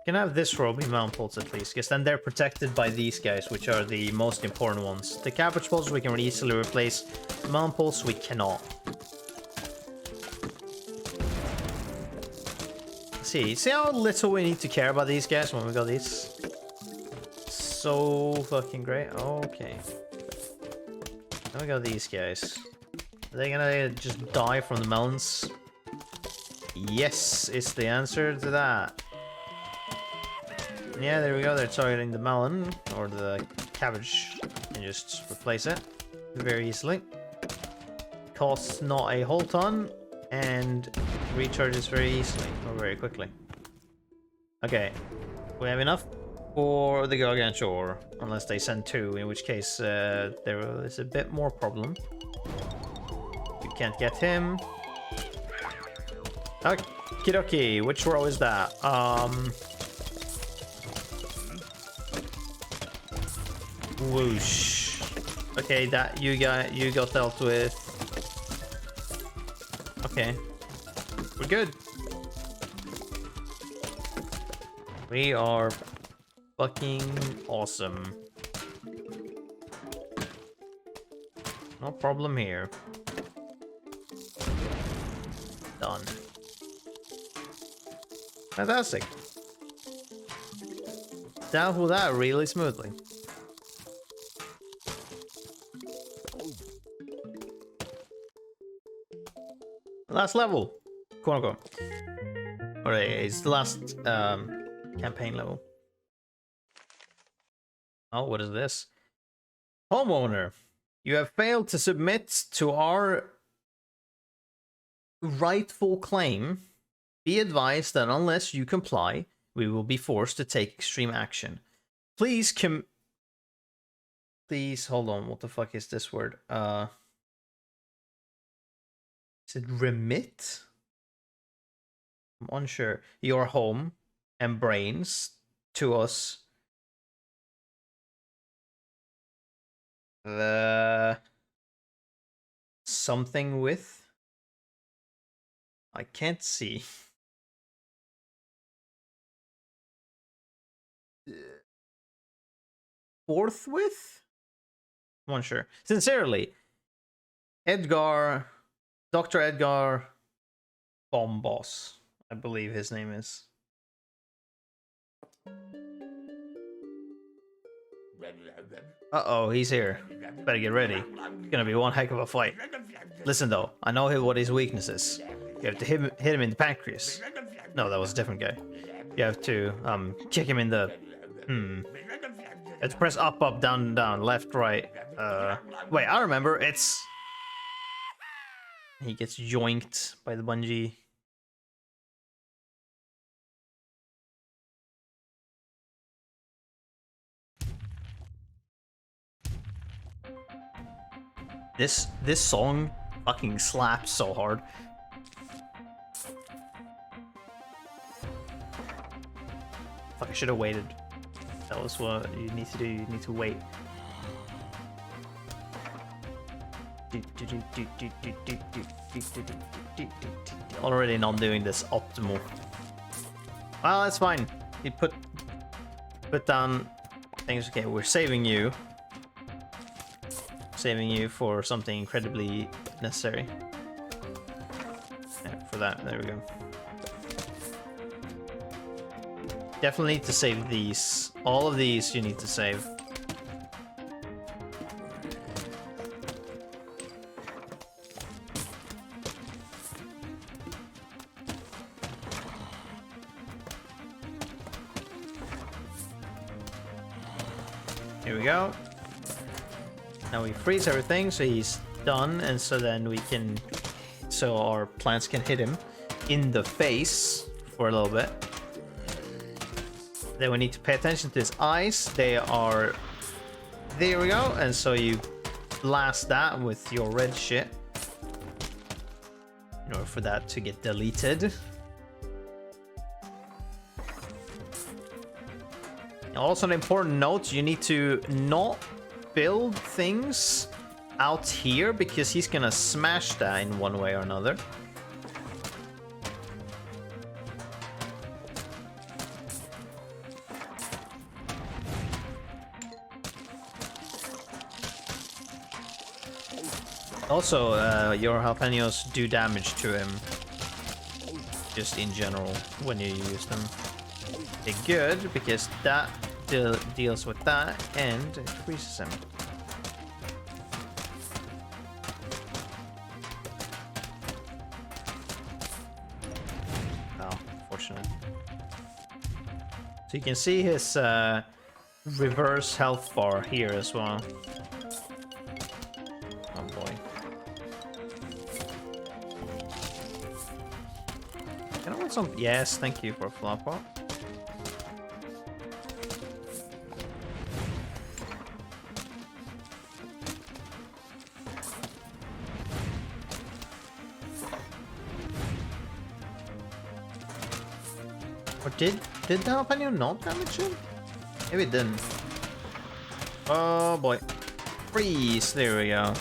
Can have this row be melon pults at least, because then they're protected by these guys, which are the most important ones. The cabbage pults we can easily replace. Melon pults we cannot. See how little we need to care about these guys when we got these? So fucking great. Okay. Now we got these guys. Are they gonna just die from the melons? Yes, is the answer to that. Yeah, there we go. They're targeting the melon or the cabbage and just replace it very easily. Costs not a whole ton and recharges very easily or very quickly. Okay, we have enough for the Gargantuar, unless they send 2, in which case there is a bit more problem. You can't get him. Okie dokie, which row is that? Whoosh. Okay, that you got dealt with. Okay. We're good. We are fucking awesome. No problem here. Done. Fantastic. Dealt with that really smoothly. Last level, quote unquote. Alright, it's the last campaign level. Oh, what is this? Homeowner, you have failed to submit to our rightful claim. Be advised that unless you comply, we will be forced to take extreme action. Please Please hold on. What the fuck is this word? Is it remit? I'm unsure. Your home and brains to us. The something with. I can't see. forthwith? I'm unsure. Sincerely, Edgar, Dr. Edgar Boss, I believe his name is. Uh-oh, he's here. Better get ready. It's gonna be one heck of a fight. Listen though, I know what his weakness is. You have to hit him in the pancreas. No, that was a different guy. You have to kick him in the you have to press up, up, down, down, left, right. Wait, I remember. It's he gets yoinked by the bungee. This song fucking slaps so hard. Fuck, I should have waited. That was what you need to do. You need to wait. Already not doing this optimal. Well, that's fine. You put down things. Okay, we're saving you. Saving you for something incredibly necessary. Yeah, for that, there we go. Definitely need to save these. All of these you need to save. Here we go. Now we freeze everything, so he's done, and so then we can, so our plants can hit him in the face for a little bit. Then we need to pay attention to his eyes. They are, there we go, and so you blast that with your red shit in order for that to get deleted. Also, an important note, you need to not build things out here because he's gonna smash that in one way or another. Also, your jalapenos do damage to him, just in general, when you use them. They're good because that deals with that and it freezes him. Oh, fortunate. So you can see his reverse health bar here as well. Oh boy. Can I want some? Yes, thank you for a flower pot. Or did the jalapeno not damage him? Maybe it didn't. Oh boy. Freeze! There we go.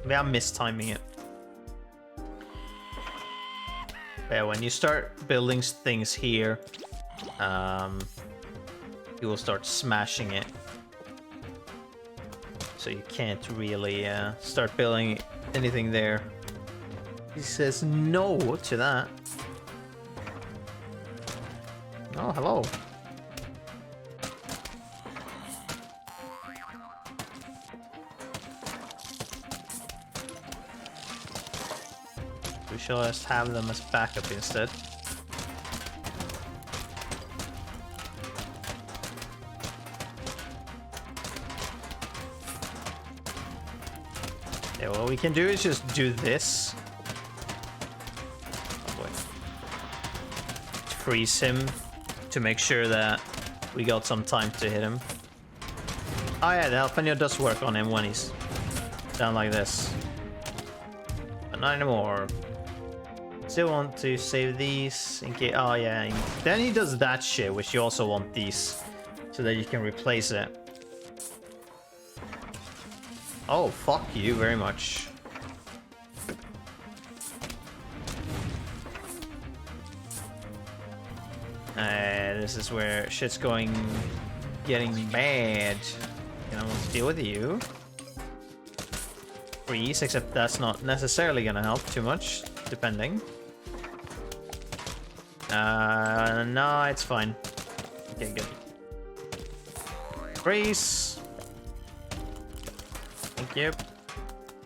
Maybe I'm mistiming it. Yeah, when you start building things here, you will start smashing it. So you can't really start building anything there. He says no to that. Oh, hello. We shall just have them as backup instead. Yeah, what we can do is just do this. Oh boy. Freeze him to make sure that we got some time to hit him. Oh yeah, the jalapeno does work on him when he's down like this. But not anymore. Still want to save these in case. Oh yeah, then he does that shit, which you also want these so that you can replace it. Oh, fuck you very much. This is where shit's getting bad. And I want to deal with you. Freeze, except that's not necessarily gonna help too much, depending. No, it's fine. Okay, good. Freeze. Thank you.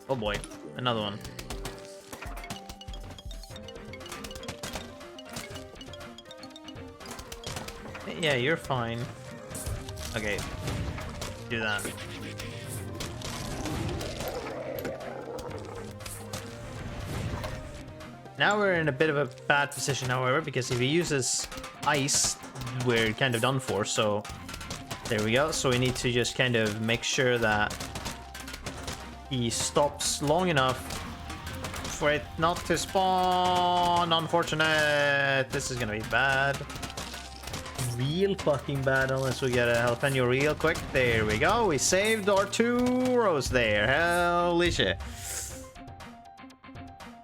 Oh boy, another one. Yeah, you're fine. Okay, do that. Now we're in a bit of a bad position, however, because if he uses ice, we're kind of done for, so there we go. So we need to just kind of make sure that he stops long enough for it not to spawn. Unfortunate. This is gonna be bad. Real fucking bad unless we get a jalapeno real quick. There we go. We saved our 2 rows there. Holy shit.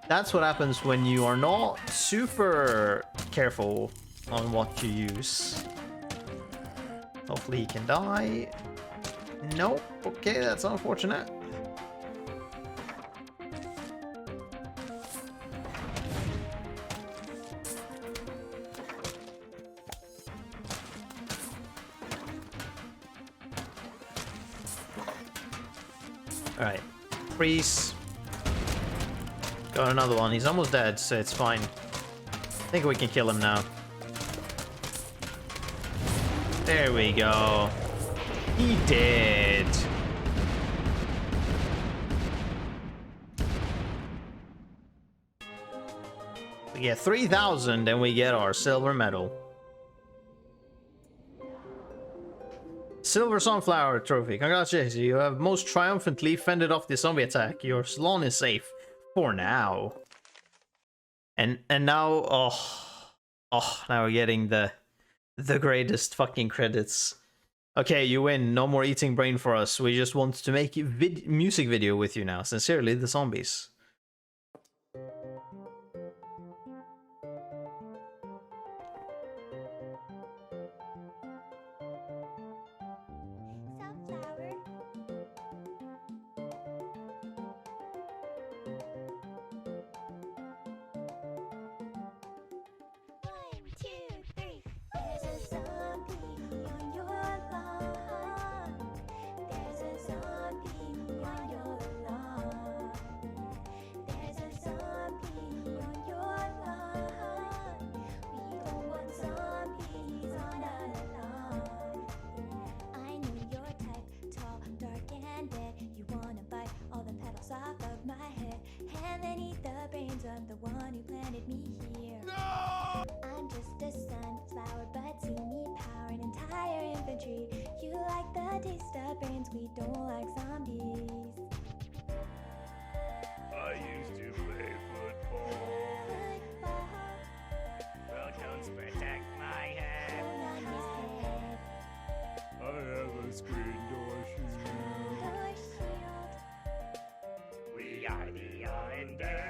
That's what happens when you are not super careful on what you use. Hopefully he can die. Nope. Okay, that's unfortunate. Alright. Freeze. Got another one. He's almost dead, so it's fine. I think we can kill him now. There we go. He did. We get 3,000 and we get our silver medal. Silver Sunflower Trophy. Congratulations, you have most triumphantly fended off the zombie attack. Your salon is safe. For now. And now, now we're getting the greatest fucking credits. Okay, you win. No more eating brain for us. We just want to make a music video with you now. Sincerely, the zombies. I'm the one who planted me here. No! I'm just a sunflower, but see me power an entire infantry. You like the taste of brains, we don't like zombies. I used to play football. Well, don't protect my head. I have a screen door shield. We are the undead.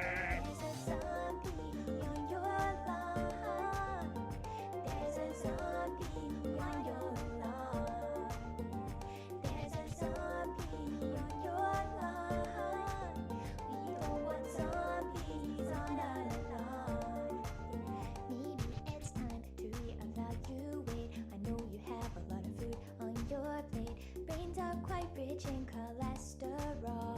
Rich in cholesterol.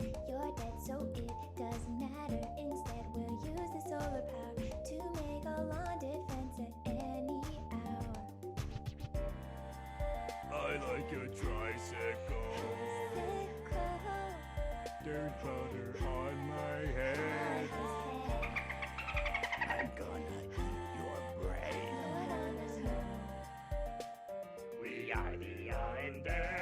You're dead, so it doesn't matter. Instead, we'll use the solar power to make a lawn defense at any hour. I like a tricycle. Dirt powder on my head. I'm gonna eat your brain. We are the undead.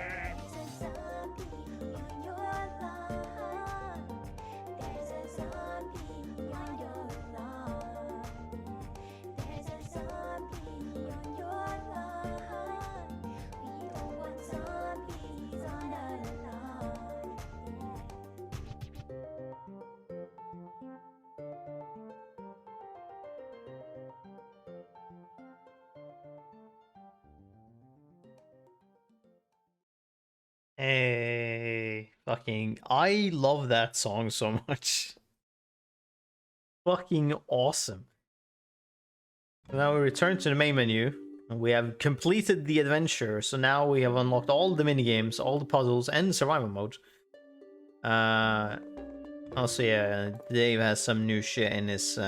Hey, fucking, I love that song so much. Fucking awesome. Now we return to the main menu, and we have completed the adventure. So now we have unlocked all the minigames, all the puzzles, and survival mode. Also, yeah, Dave has some new shit in his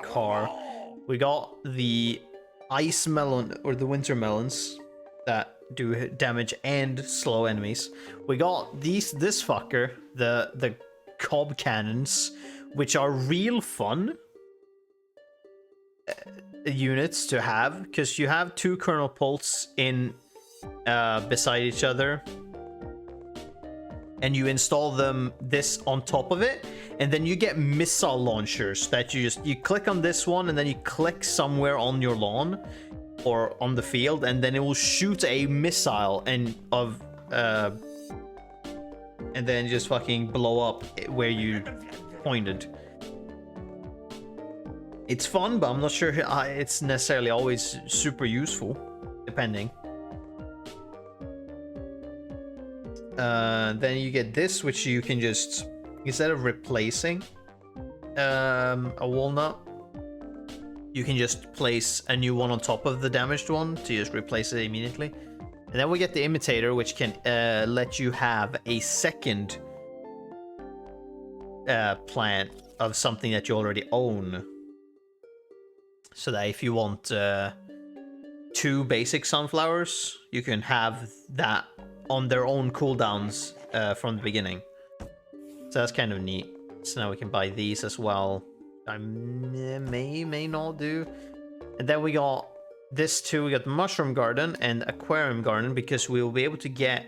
car. We got the ice melon, or the winter melons, that do damage and slow enemies. We got this fucker, the Cobb Cannons, which are real fun units to have, because you have two kernel pults in beside each other, and you install this on top of it, and then you get missile launchers that you click on this one, and then you click somewhere on your lawn or on the field, and then it will shoot a missile and then just fucking blow up where you pointed. It's fun, but I'm not sure it's necessarily always super useful, depending. Then you get this, which you can just, instead of replacing a walnut, you can just place a new one on top of the damaged one to just replace it immediately. And then we get the imitator, which can let you have a second plant of something that you already own. So that if you want 2 basic sunflowers, you can have that on their own cooldowns from the beginning. So that's kind of neat. So now we can buy these as well. I may not do. And then we got this too. We got the mushroom garden and aquarium garden, because we will be able to get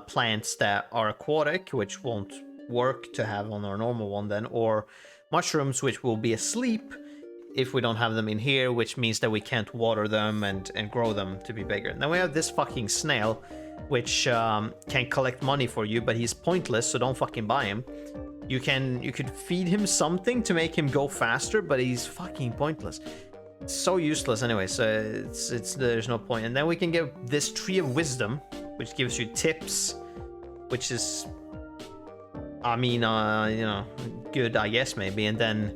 plants that are aquatic, which won't work to have on our normal one then, or mushrooms which will be asleep if we don't have them in here, which means that we can't water them and grow them to be bigger. And then we have this fucking snail, which can collect money for you, but he's pointless, so don't fucking buy him. You could feed him something to make him go faster, but he's fucking pointless. It's so useless anyway, so there's no point. And then we can get this tree of wisdom, which gives you tips, which is, I mean, you know, good, I guess, maybe. And then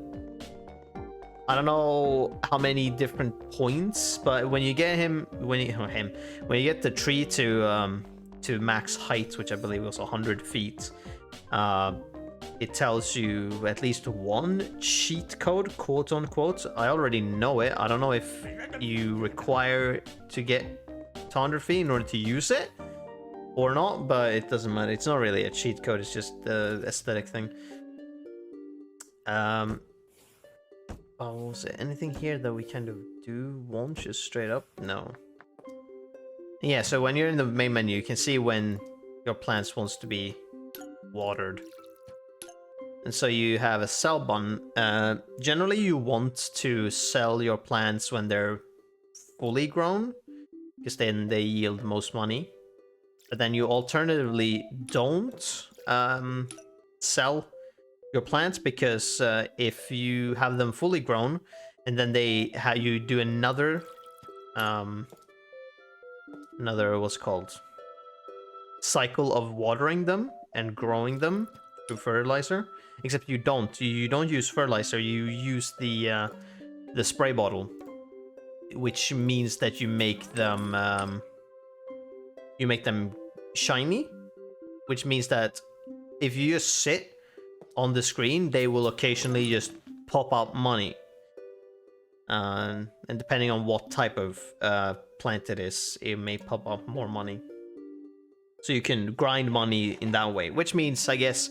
I don't know how many different points, but when you get when you get the tree to max height, which I believe was 100 feet, it tells you at least one cheat code, quote unquote. I already know it. I don't know if you require to get to 100 feet in order to use it or not, but it doesn't matter. It's not really a cheat code. It's just the aesthetic thing. Oh, was there anything here that we kind of want just straight up? No. Yeah, so when you're in the main menu, you can see when your plants wants to be watered. And so you have a sell button. Generally, you want to sell your plants when they're fully grown, because then they yield most money. But then you alternatively don't sell your plants, because if you have them fully grown and then you do another what's called cycle of watering them and growing them through fertilizer, except you don't use fertilizer, you use the spray bottle, which means that you make them shiny, which means that if you just sit on the screen, they will occasionally just pop out money. And depending on what type of plant it is, it may pop up more money. So you can grind money in that way, which means, I guess,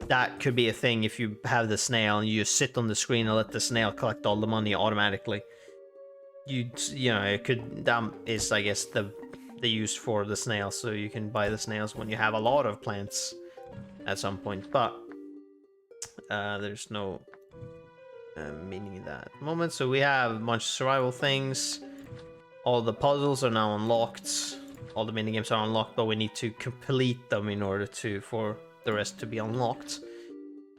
that could be a thing if you have the snail and you just sit on the screen and let the snail collect all the money automatically. You know, it could, that is, I guess, the use for the snail, so you can buy the snails when you have a lot of plants at some point, but there's no meaning in that at the moment. So we have a bunch of survival things. All the puzzles are now unlocked. All the minigames are unlocked, but we need to complete them in order for the rest to be unlocked.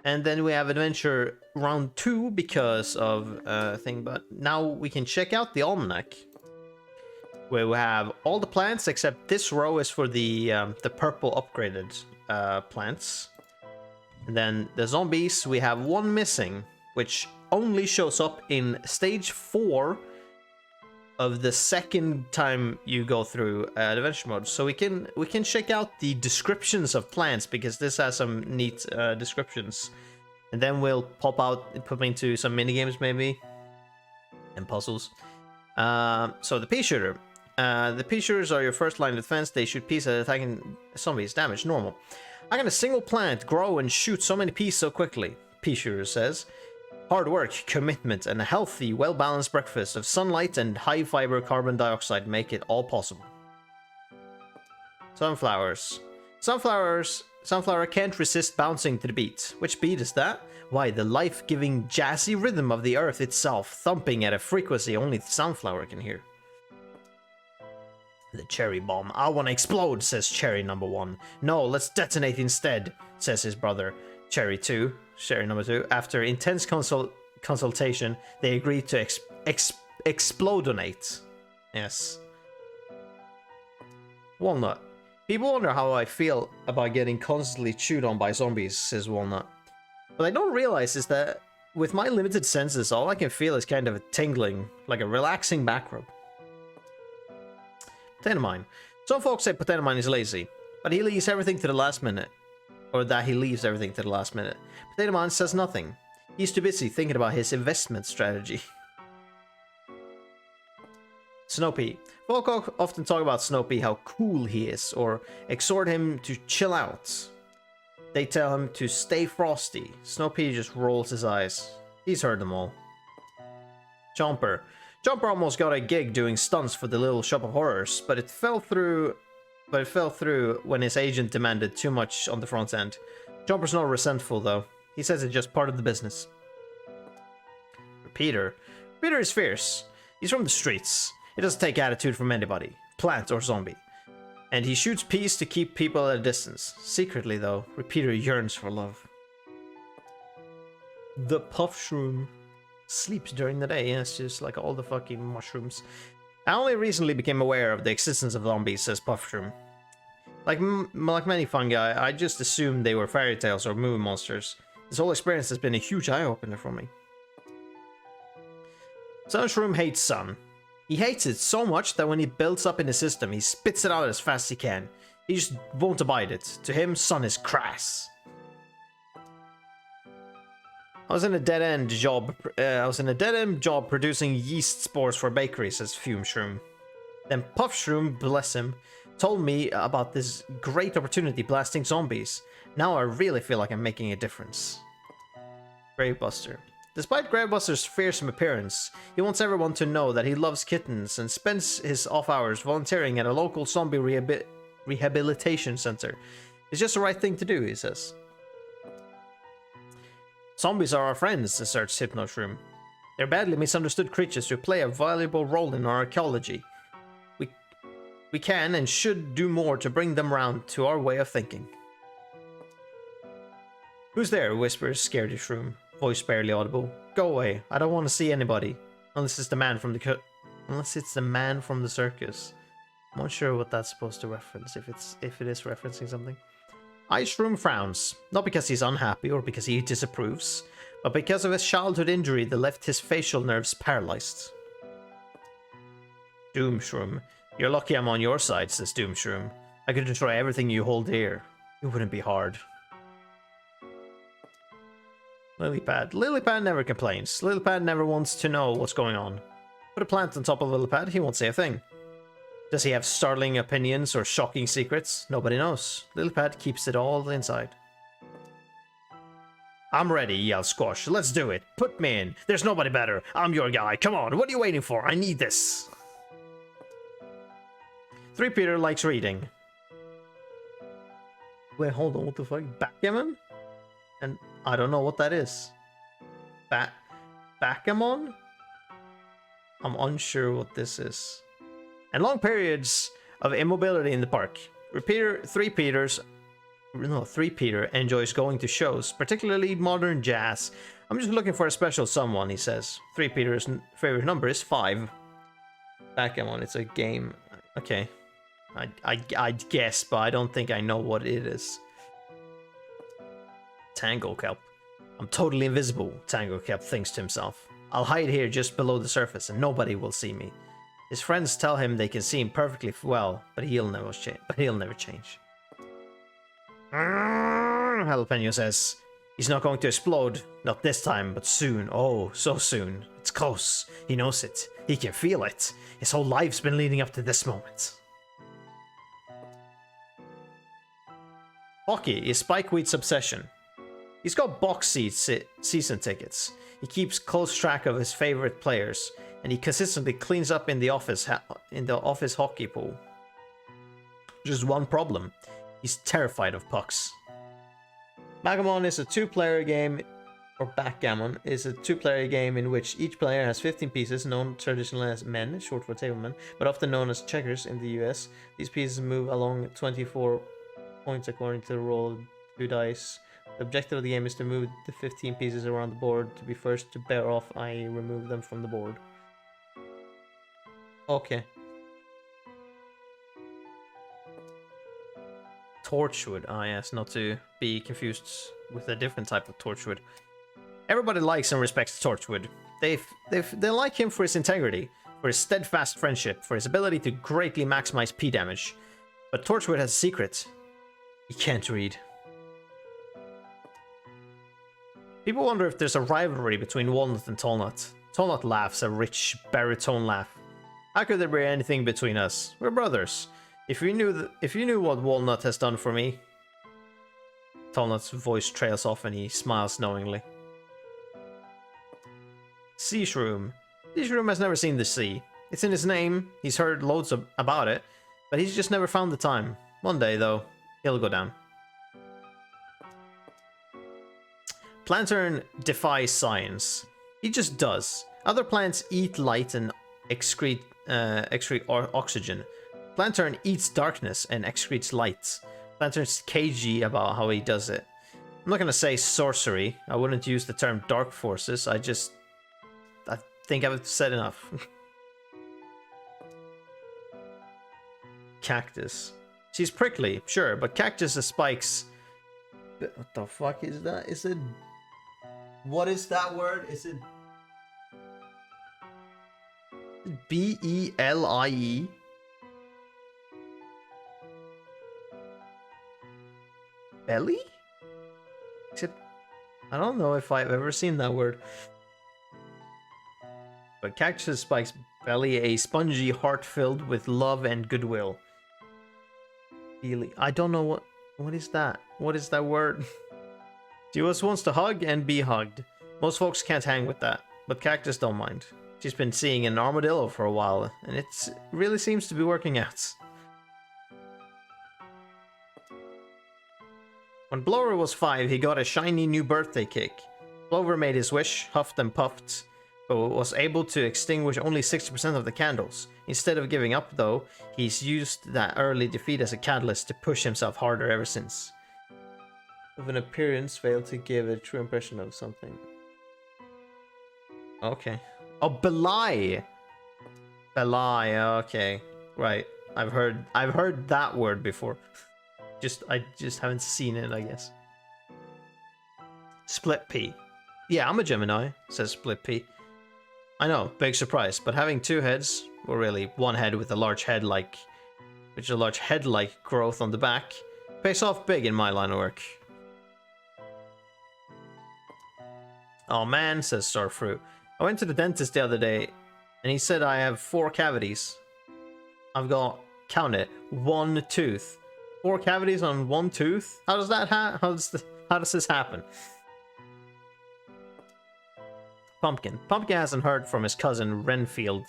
And then we have adventure round 2 because of thing, but now we can check out the almanac. where we have all the plants except this row is for the purple upgraded plants. And then the zombies, we have one missing, which only shows up in stage 4 of the second time you go through adventure mode. So we can check out the descriptions of plants, because this has some neat descriptions. And then we'll put into some mini games maybe, and puzzles. So the Pea Shooter. The Pea Shooters are your first line of defense. They shoot peas at attacking zombies. Damage normal. How can a single plant grow and shoot so many peas so quickly? Pea Shooter says. Hard work, commitment, and a healthy, well-balanced breakfast of sunlight and high-fiber carbon dioxide make it all possible. Sunflowers. Sunflower can't resist bouncing to the beat. Which beat is that? Why, the life-giving, jazzy rhythm of the earth itself, thumping at a frequency only the sunflower can hear. The cherry bomb. I want to explode, says cherry number 1. No, let's detonate instead, says his brother, cherry number 2. After intense consultation, they agreed to explodonate. Yes. Walnut. People wonder how I feel about getting constantly chewed on by zombies, says Walnut. What I don't realize is that with my limited senses, all I can feel is kind of a tingling, like a relaxing back rub. Potato Mine. Some folks say Potato Mine is lazy, but he leaves everything to the last minute. Or that he leaves everything to the last minute. Potato Mine says nothing. He's too busy thinking about his investment strategy. Snowpea. Folk often talk about Snowpea, how cool he is, or exhort him to chill out. They tell him to stay frosty. Snowpea just rolls his eyes. He's heard them all. Chomper. Chomper almost got a gig doing stunts for the Little Shop of Horrors, but it fell through when his agent demanded too much on the front end. Chomper's not resentful though. He says it's just part of the business. Peter is fierce. He's from the streets. He doesn't take attitude from anybody, plant or zombie. And he shoots peas to keep people at a distance. Secretly though, Repeater yearns for love. The Puff Shroom sleeps during the day. Yeah, it's just like all the fucking mushrooms. I only recently became aware of the existence of zombies, says Puff Shroom. Like many fungi, I just assumed they were fairy tales or movie monsters. This whole experience has been a huge eye-opener for me. Sunshroom hates sun. He hates it so much that when it builds up in his system, he spits it out as fast as he can. He just won't abide it. To him, sun is crass. I was in a dead-end job producing yeast spores for bakeries, says Fume Shroom. Then Puff Shroom, bless him, told me about this great opportunity blasting zombies. Now I really feel like I'm making a difference. Gravebuster. Despite Gravebuster's fearsome appearance, he wants everyone to know that he loves kittens and spends his off hours volunteering at a local zombie rehabilitation center. It's just the right thing to do, he says. Zombies are our friends, asserts Hypnoshroom. They're badly misunderstood creatures who play a valuable role in our ecology. We can and should do more to bring them round to our way of thinking. Who's there? Whispers Scaredy Shroom, voice barely audible. Go away. I don't want to see anybody. Unless it's the man from the circus. I'm not sure what that's supposed to reference, if it is referencing something. Ice Shroom frowns, not because he's unhappy or because he disapproves, but because of his childhood injury that left his facial nerves paralyzed. Doom Shroom. You're lucky I'm on your side, says Doom Shroom. I could destroy everything you hold dear. It wouldn't be hard. Lilypad. Lilypad never complains. Lilypad never wants to know what's going on. Put a plant on top of Lilypad, he won't say a thing. Does he have startling opinions or shocking secrets? Nobody knows. Lilypad keeps it all inside. I'm ready, yells Squash. Let's do it. Put me in. There's nobody better. I'm your guy. Come on, what are you waiting for? I need this. 3 Peter likes reading. Wait, hold on, what the fuck? Backgammon? And I don't know what that is. Backgammon? I'm unsure what this is. And long periods of immobility in the park. 3 Peter enjoys going to shows, particularly modern jazz. I'm just looking for a special someone, he says. 3 Peter's favorite number is 5. Backgammon, it's a game. Okay. I'd guess, but I don't think I know what it is. Tango Kelp. I'm totally invisible, Tango Kelp thinks to himself. I'll hide here just below the surface and nobody will see me. His friends tell him they can see him perfectly well, but he'll never change. Jalapeno says, he's not going to explode. Not this time, but soon. Oh, so soon. It's close. He knows it. He can feel it. His whole life's been leading up to this moment. Hockey is Spikeweed's obsession. He's got box seats, season tickets. He keeps close track of his favorite players, and he consistently cleans up in the office hockey pool. Just one problem: he's terrified of pucks. Backgammon is a two-player game, or backgammon is a two-player game in which each player has 15 pieces, known traditionally as men, short for tablemen, but often known as checkers in the US. These pieces move along 24 points according to the roll of 2 dice. The objective of the game is to move the 15 pieces around the board to be first to bear off, i.e. remove them from the board. Okay. Torchwood. Ah yes, not to be confused with a different type of Torchwood. Everybody likes and respects Torchwood. They like him for his integrity, for his steadfast friendship, for his ability to greatly maximize P damage. But Torchwood has a secret. He can't read. People wonder if there's a rivalry between Walnut and Tallnut. Tallnut laughs a rich baritone laugh. How could there be anything between us? We're brothers. If you knew what Walnut has done for me. Tallnut's voice trails off and he smiles knowingly. Sea Shroom. Sea Shroom has never seen the sea. It's in his name. He's heard loads about it, but he's just never found the time. One day, though, he'll go down. Planturn defies science. He just does. Other plants eat light and excrete oxygen. Planturn eats darkness and excretes light. Planturn's cagey about how he does it. I'm not gonna say sorcery. I wouldn't use the term dark forces. I think I've said enough. Cactus. She's prickly, sure, but cactus has spikes. What the fuck is that? Is it... What is that word? Is it... B-E-L-I-E? Belly? Is it... I don't know if I've ever seen that word. But cactus spikes belly, a spongy heart filled with love and goodwill. I don't know what is that? What is that word? She just wants to hug and be hugged. Most folks can't hang with that, but Cactus don't mind. She's been seeing an armadillo for a while, and it really seems to be working out. When Blower was 5, he got a shiny new birthday cake. Blower made his wish, huffed and puffed, but was able to extinguish only 60% of the candles. Instead of giving up, though, he's used that early defeat as a catalyst to push himself harder ever since. Of an appearance, failed to give a true impression of something. Okay. Oh, belie! Belie, okay. Right. I've heard that word before. I just haven't seen it, I guess. Split P. Yeah, I'm a Gemini, says Split P. I know, big surprise, but having 2 heads, or really one head with a large head-like growth on the back, pays off big in my line of work. Oh man, says Starfruit. I went to the dentist the other day, and he said I have 4 cavities. I've got, count it, 1 tooth. 4 cavities on 1 tooth? How does that how does this happen? Pumpkin. Pumpkin hasn't heard from his cousin Renfield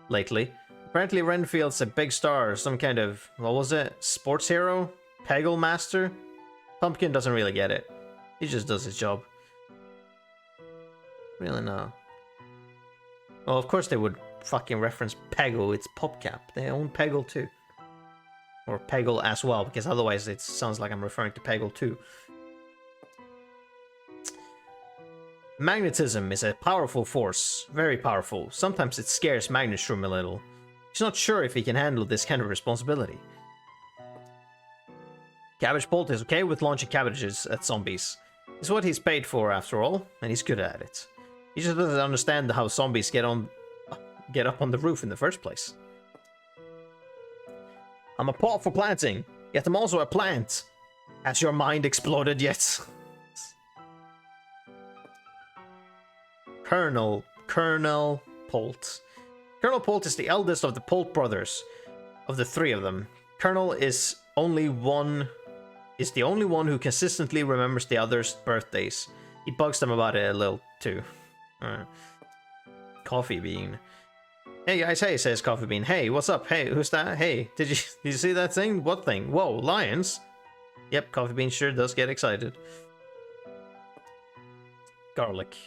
lately. Apparently Renfield's a big star, some kind of, what was it? Sports hero? Peggle master? Pumpkin doesn't really get it. He just does his job. Really no. Well, of course they would fucking reference Peggle. It's PopCap. They own Peggle too. Or Peggle as well, because otherwise it sounds like I'm referring to Peggle too. Magnetism is a powerful force. Very powerful. Sometimes it scares Magnusshroom a little. He's not sure if he can handle this kind of responsibility. Cabbage Bolt is okay with launching cabbages at zombies. It's what he's paid for after all, and he's good at it. He just doesn't understand how zombies get up on the roof in the first place. I'm a pot for planting, yet I'm also a plant. Has your mind exploded yet? Colonel Polt. Colonel Polt is the eldest of the Polt brothers, of the three of them. Colonel is the only one who consistently remembers the others' birthdays. He bugs them about it a little too. Coffee Bean. Hey guys, hey, says Coffee Bean. Hey, what's up? Hey, who's that? Hey, did you see that thing? What thing? Whoa, lions? Yep, Coffee Bean sure does get excited. Garlic.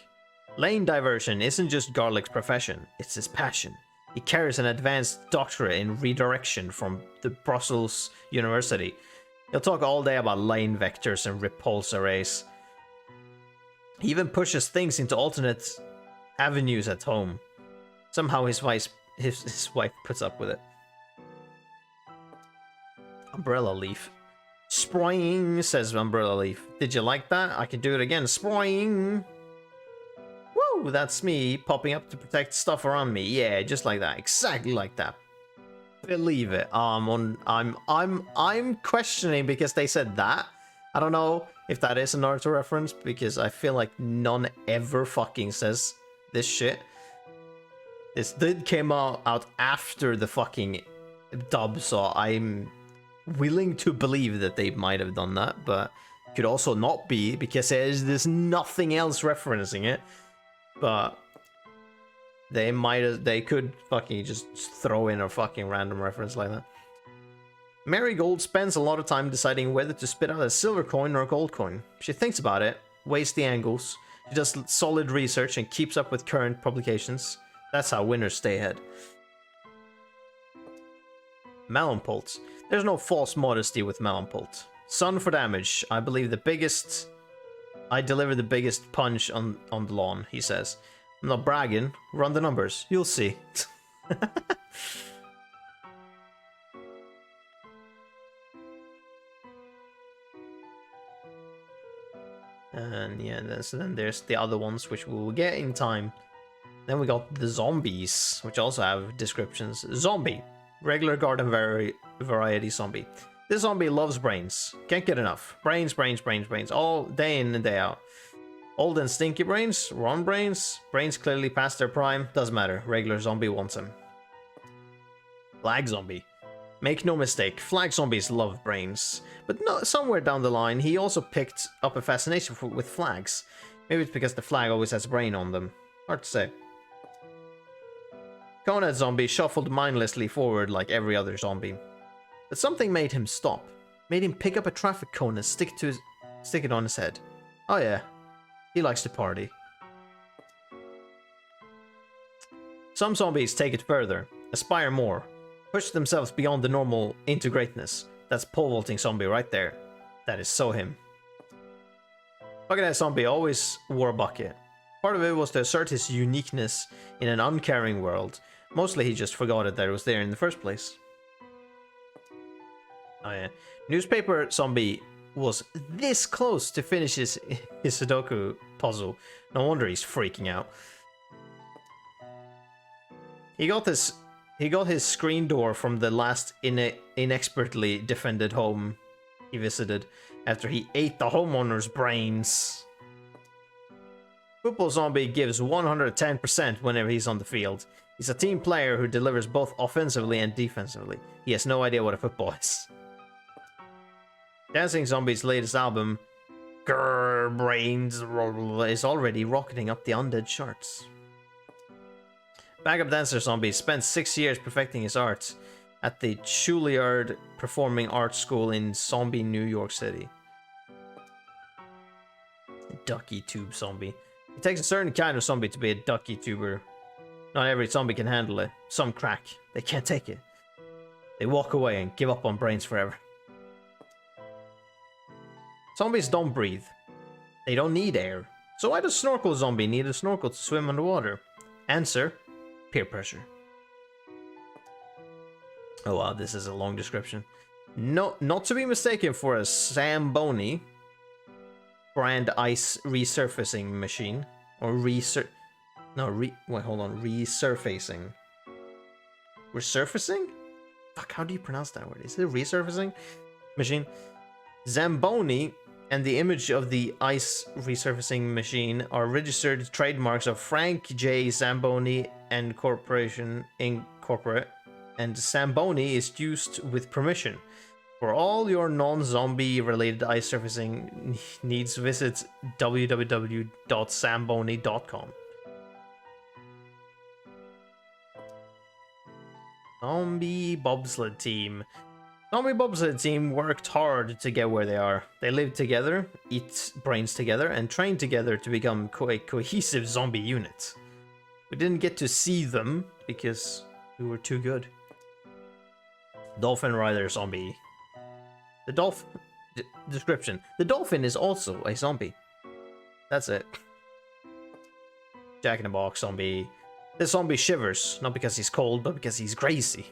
Lane diversion isn't just Garlic's profession, it's his passion. He carries an advanced doctorate in redirection from the Brussels University. He'll talk all day about lane vectors and repulse arrays. He even pushes things into alternate avenues at home. Somehow his wife puts up with it. Umbrella Leaf. Sproing, says Umbrella Leaf. Did you like that? I can do it again. Sproing. Woo, that's me popping up to protect stuff around me. Yeah, just like that. Exactly like that. Believe it. I'm questioning because they said that. I don't know if that is a Naruto reference because I feel like none ever fucking says this shit. This did came out after the fucking dub, so I'm willing to believe that they might have done that, but could also not be because there's nothing else referencing it. But they could fucking just throw in a fucking random reference like that. Marigold spends a lot of time deciding whether to spit out a silver coin or a gold coin. She thinks about it, weighs the angles, she does solid research and keeps up with current publications. That's how winners stay ahead. Melonpult. There's no false modesty with Melonpult. Sun for damage. I deliver the biggest punch on the lawn, he says. I'm not bragging. Run the numbers. You'll see. And yeah, so then there's the other ones which we will get in time. Then we got the zombies, which also have descriptions. Zombie. Regular garden variety zombie. This zombie loves brains. Can't get enough. Brains, brains, brains, brains. All day in and day out. Old and stinky brains. Wrong brains. Brains clearly past their prime. Doesn't matter. Regular zombie wants them. Flag zombie. Make no mistake, flag zombies love brains. But no, somewhere down the line, he also picked up a fascination with flags. Maybe it's because the flag always has a brain on them. Hard to say. Conehead zombie shuffled mindlessly forward like every other zombie. But something made him stop. Made him pick up a traffic cone and stick it on his head. Oh yeah, he likes to party. Some zombies take it further, aspire more, push themselves beyond the normal into greatness. That's pole vaulting zombie right there. That is so him. Buckethead zombie always wore a bucket. Part of it was to assert his uniqueness in an uncaring world. Mostly he just forgot that it was there in the first place. Oh yeah. Newspaper zombie was this close to finish his Sudoku puzzle. No wonder he's freaking out. He got his screen door from the last inexpertly defended home he visited after he ate the homeowner's brains. Football zombie gives 110% whenever he's on the field. He's a team player who delivers both offensively and defensively. He has no idea what a football is. Dancing Zombie's latest album, Grrr Brains, is already rocketing up the undead charts. Backup dancer zombie spent 6 years perfecting his art at the Juilliard Performing Arts School in Zombie, New York City. Ducky tube zombie. It takes a certain kind of zombie to be a ducky tuber. Not every zombie can handle it. Some crack. They can't take it. They walk away and give up on brains forever. Zombies don't breathe. They don't need air. So why does Snorkel Zombie need a snorkel to swim underwater? Answer: peer pressure. Oh wow, this is a long description. No, not to be mistaken for a Zamboni brand ice resurfacing machine. Or wait, hold on. Resurfacing. Resurfacing? Fuck, how do you pronounce that word? Is it resurfacing machine? Zamboni and the image of the ice resurfacing machine are registered trademarks of Frank J. Zamboni and Corporation Incorporate, and Zamboni is used with permission. For all your non-zombie related ice surfacing needs, visit www.zamboni.com. Zombie Bobsled Team. Zombie Bobsled Team worked hard to get where they are. They lived together, eat brains together, and trained together to become a cohesive zombie unit. We didn't get to see them because we were too good. Dolphin Rider Zombie. The dolphin... description. The dolphin is also a zombie. That's it. Jack in the Box Zombie. This zombie shivers, not because he's cold, but because he's crazy.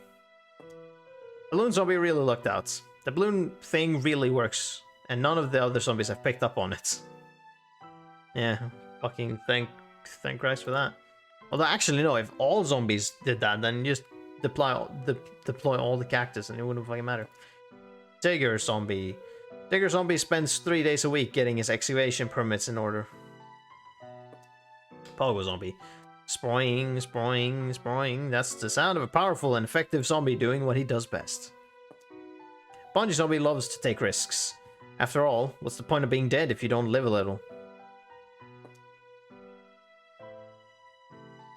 Balloon Zombie really lucked out. The balloon thing really works, and none of the other zombies have picked up on it. Yeah, fucking thank Christ for that. Although, actually, no, if all zombies did that, then you just deploy all the cactus and it wouldn't fucking matter. Digger Zombie. Digger Zombie spends 3 days a week getting his excavation permits in order. Pogo Zombie. Sproing, sproing, sproing. That's the sound of a powerful and effective zombie doing what he does best. Bungee Zombie loves to take risks. After all, what's the point of being dead if you don't live a little?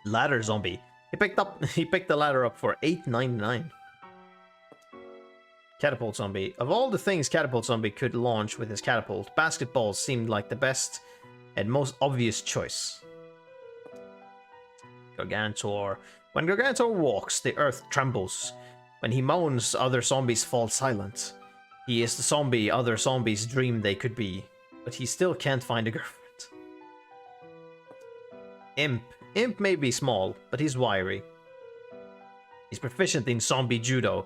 Ladder Zombie. He picked the ladder up for $8.99. Catapult Zombie. Of all the things Catapult Zombie could launch with his catapult, basketballs seemed like the best and most obvious choice. Gargantuar. When Gargantuar walks, the earth trembles. When he moans, other zombies fall silent. He is the zombie other zombies dream they could be, but he still can't find a girlfriend. Imp. Imp may be small, but he's wiry. He's proficient in zombie judo,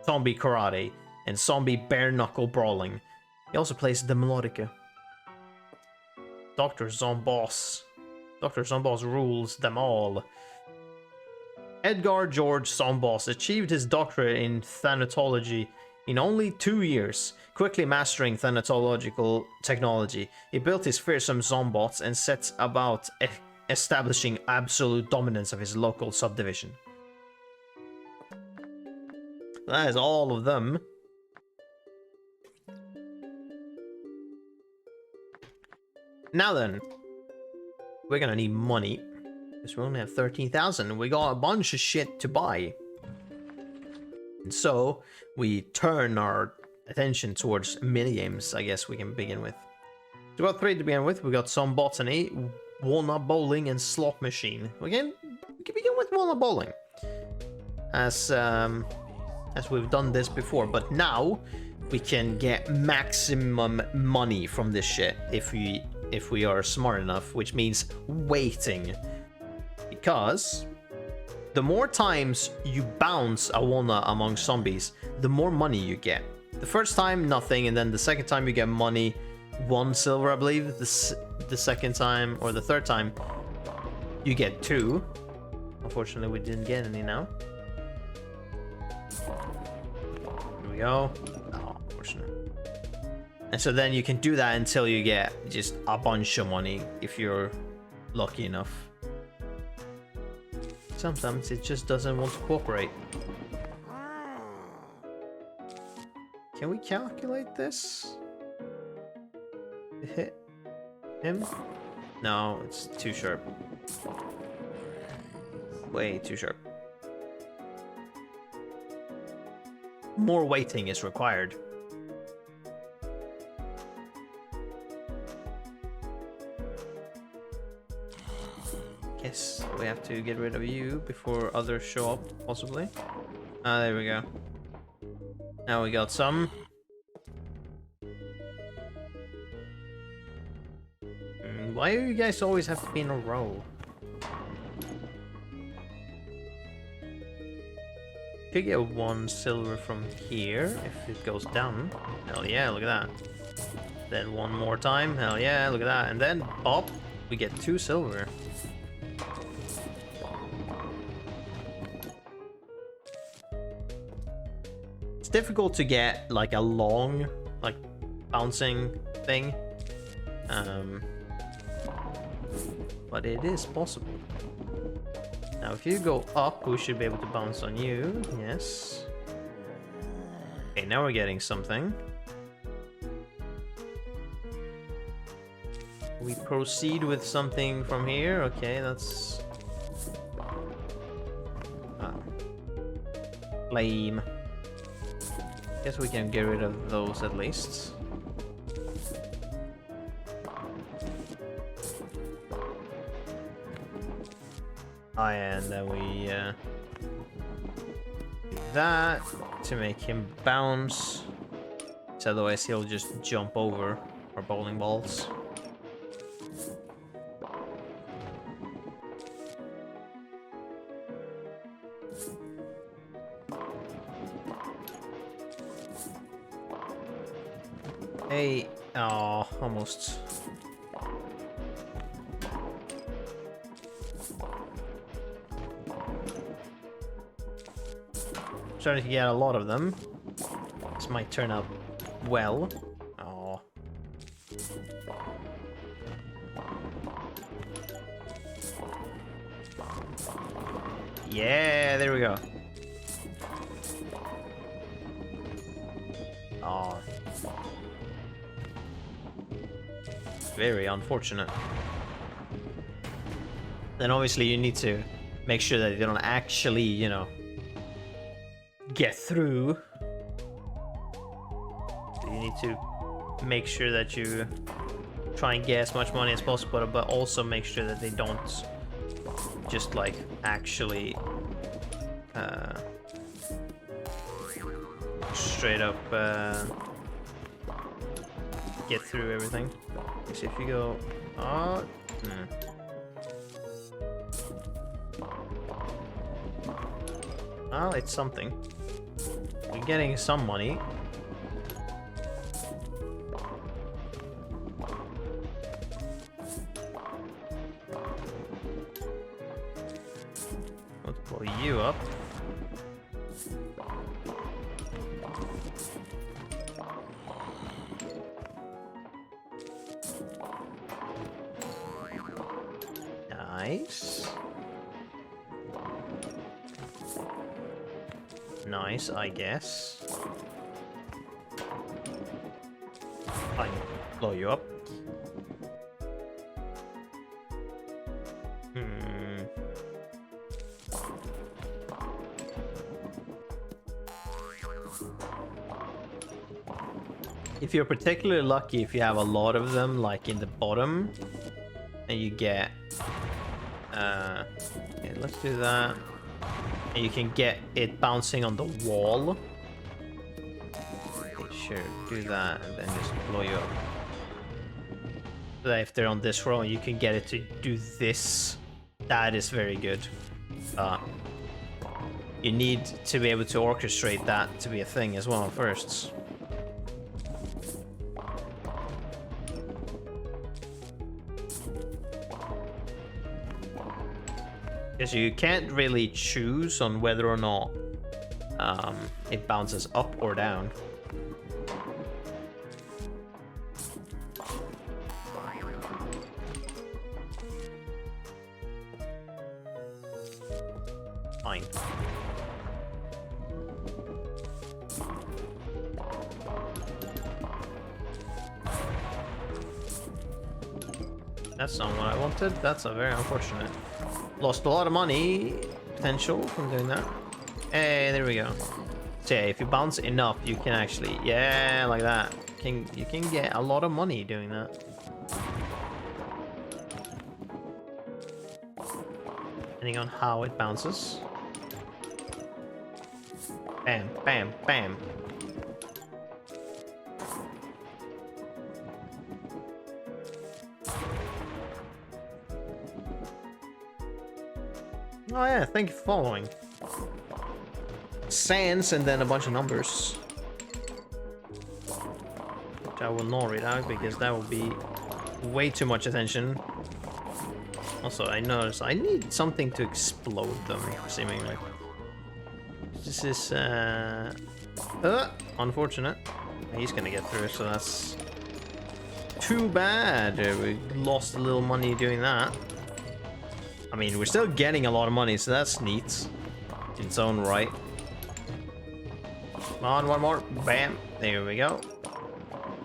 zombie karate, and zombie bare-knuckle brawling. He also plays the melodica. Dr. Zomboss. Dr. Zomboss rules them all. Edgar George Zomboss achieved his doctorate in thanatology in only 2 years, quickly mastering thanatological technology. He built his fearsome Zombots and set about establishing absolute dominance of his local subdivision. That is all of them. Now then, we're gonna need money, because we only have 13,000. We got a bunch of shit to buy. And so, we turn our attention towards minigames, I guess we can begin with. So we got 3 to begin with. We got some bots and 8, walnut bowling, and slot machine. We can begin with walnut bowling. As we've done this before, but now we can get maximum money from this shit if we are smart enough, which means waiting. Because the more times you bounce a walnut among zombies, the more money you get. The first time, nothing, and then the second time you get money, 1 silver, I believe. The second time, or the third time, you get 2. Unfortunately, we didn't get any now. Here we go. Oh, unfortunate. And so then you can do that until you get just a bunch of money, if you're lucky enough. Sometimes it just doesn't want to cooperate. Can we calculate this? Hit him? No, it's too sharp. Way too sharp. More waiting is required. Guess we have to get rid of you before others show up, possibly. Ah, there we go. Now we got some. Why do you guys always have to be in a row? Could get 1 silver from here if it goes down. Hell yeah, look at that. Then 1 more time. Hell yeah, look at that. And then pop, we get 2 silver. It's difficult to get like a long, like bouncing thing. But it is possible. Now if you go up, we should be able to bounce on you. Yes. Okay, now we're getting something. We proceed with something from here. Okay, that's... lame. Guess we can get rid of those at least. Oh, and then we do that to make him bounce. So otherwise he'll just jump over our bowling balls. Hey, oh, almost. Starting to get a lot of them. This might turn out well. Oh. Yeah, there we go. Oh. Very unfortunate. Then obviously you need to make sure that you don't actually, you know, get through. So you need to make sure that you try and get as much money as possible, but also make sure that they don't just like actually straight up get through everything. So if you go, well, it's something. We're getting some money. Let's blow you up. Nice. Nice, I guess. I can blow you up. If you're particularly lucky, if you have a lot of them, like in the bottom, and you get... okay, let's do that. And you can get it bouncing on the wall. Okay, sure, do that, and then just blow you up. So that if they're on this row, you can get it to do this. That is very good. You need to be able to orchestrate that to be a thing as well first. Because you can't really choose on whether or not it bounces up or down. Fine. That's not what I wanted. That's a very unfortunate. Lost a lot of money potential from doing that. Hey, there we go. So yeah, if you bounce enough, you can actually, yeah, like that. You can get a lot of money doing that. Depending on how it bounces. Bam, bam, bam. Oh yeah, thank you for following. sands and then a bunch of numbers. Which I will not read out because that will be way too much attention. Also, I noticed I need something to explode them, seemingly. This is unfortunate. He's gonna get through, so that's too bad. We lost a little money doing that. I mean, we're still getting a lot of money, so that's neat in its own right. Come on, one more. Bam. There we go.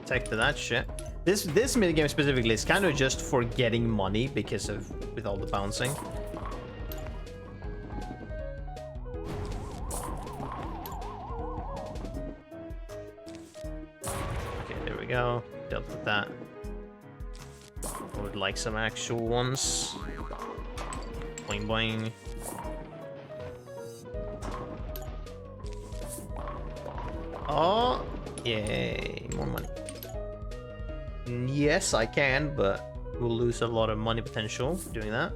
Tech to that shit. This minigame specifically is kind of just for getting money because of with all the bouncing. Okay, there we go. Dealt with that. I would like some actual ones. Boing boing. Oh, yay, more money. Yes, I can, but we'll lose a lot of money potential doing that.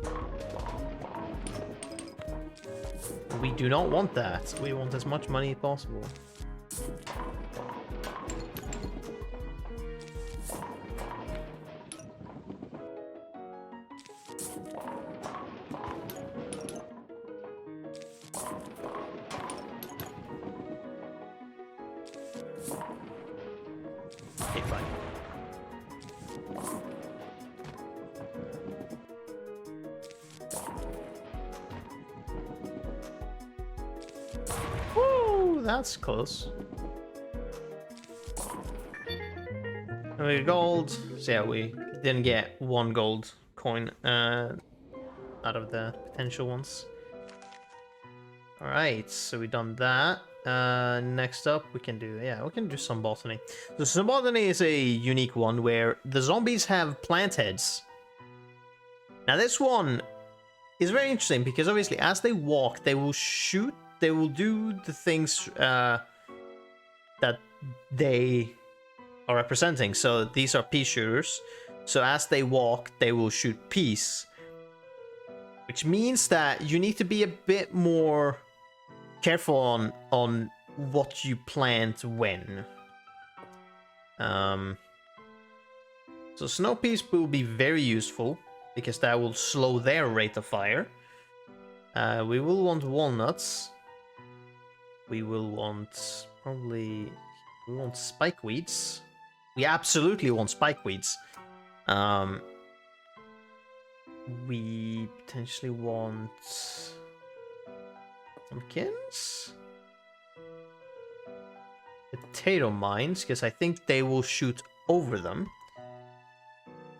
We do not want that. We want as much money as possible. Okay, fine. Woo, that's close. And we got gold. So yeah, we didn't get one gold coin out of the potential ones. Alright, so we've done that. Next up, we can do some botany. So some botany is a unique one where the zombies have plant heads. Now this one is very interesting because obviously as they walk, they will shoot, they will do the things that they are representing. So these are pea shooters. So as they walk, they will shoot peas. Which means that you need to be a bit more careful on what you plant when. So snow peas will be very useful because that will slow their rate of fire. We will want walnuts. We will want we want spikeweeds. We absolutely want spikeweeds. We potentially want pumpkins, potato mines, because I think they will shoot over them.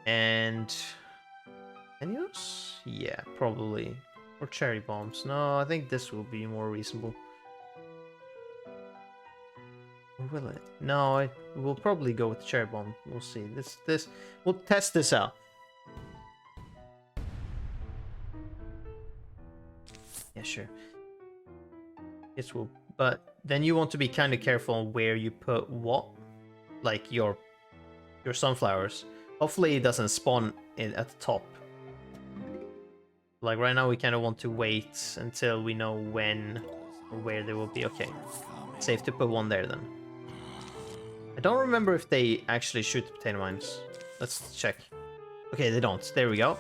And any else? Yeah, probably. Or cherry bombs. No, I think this will be more reasonable. Or will it? No, we'll probably go with cherry bomb. We'll see. We'll test this out. Yeah, sure. Yes, we'll. But then you want to be kind of careful on where you put what, like your sunflowers. Hopefully, it doesn't spawn in at the top. Like right now, we kind of want to wait until we know when or where they will be. Okay, safe to put one there then. I don't remember if they actually shoot the potato mines. Let's check. Okay, they don't. There we go.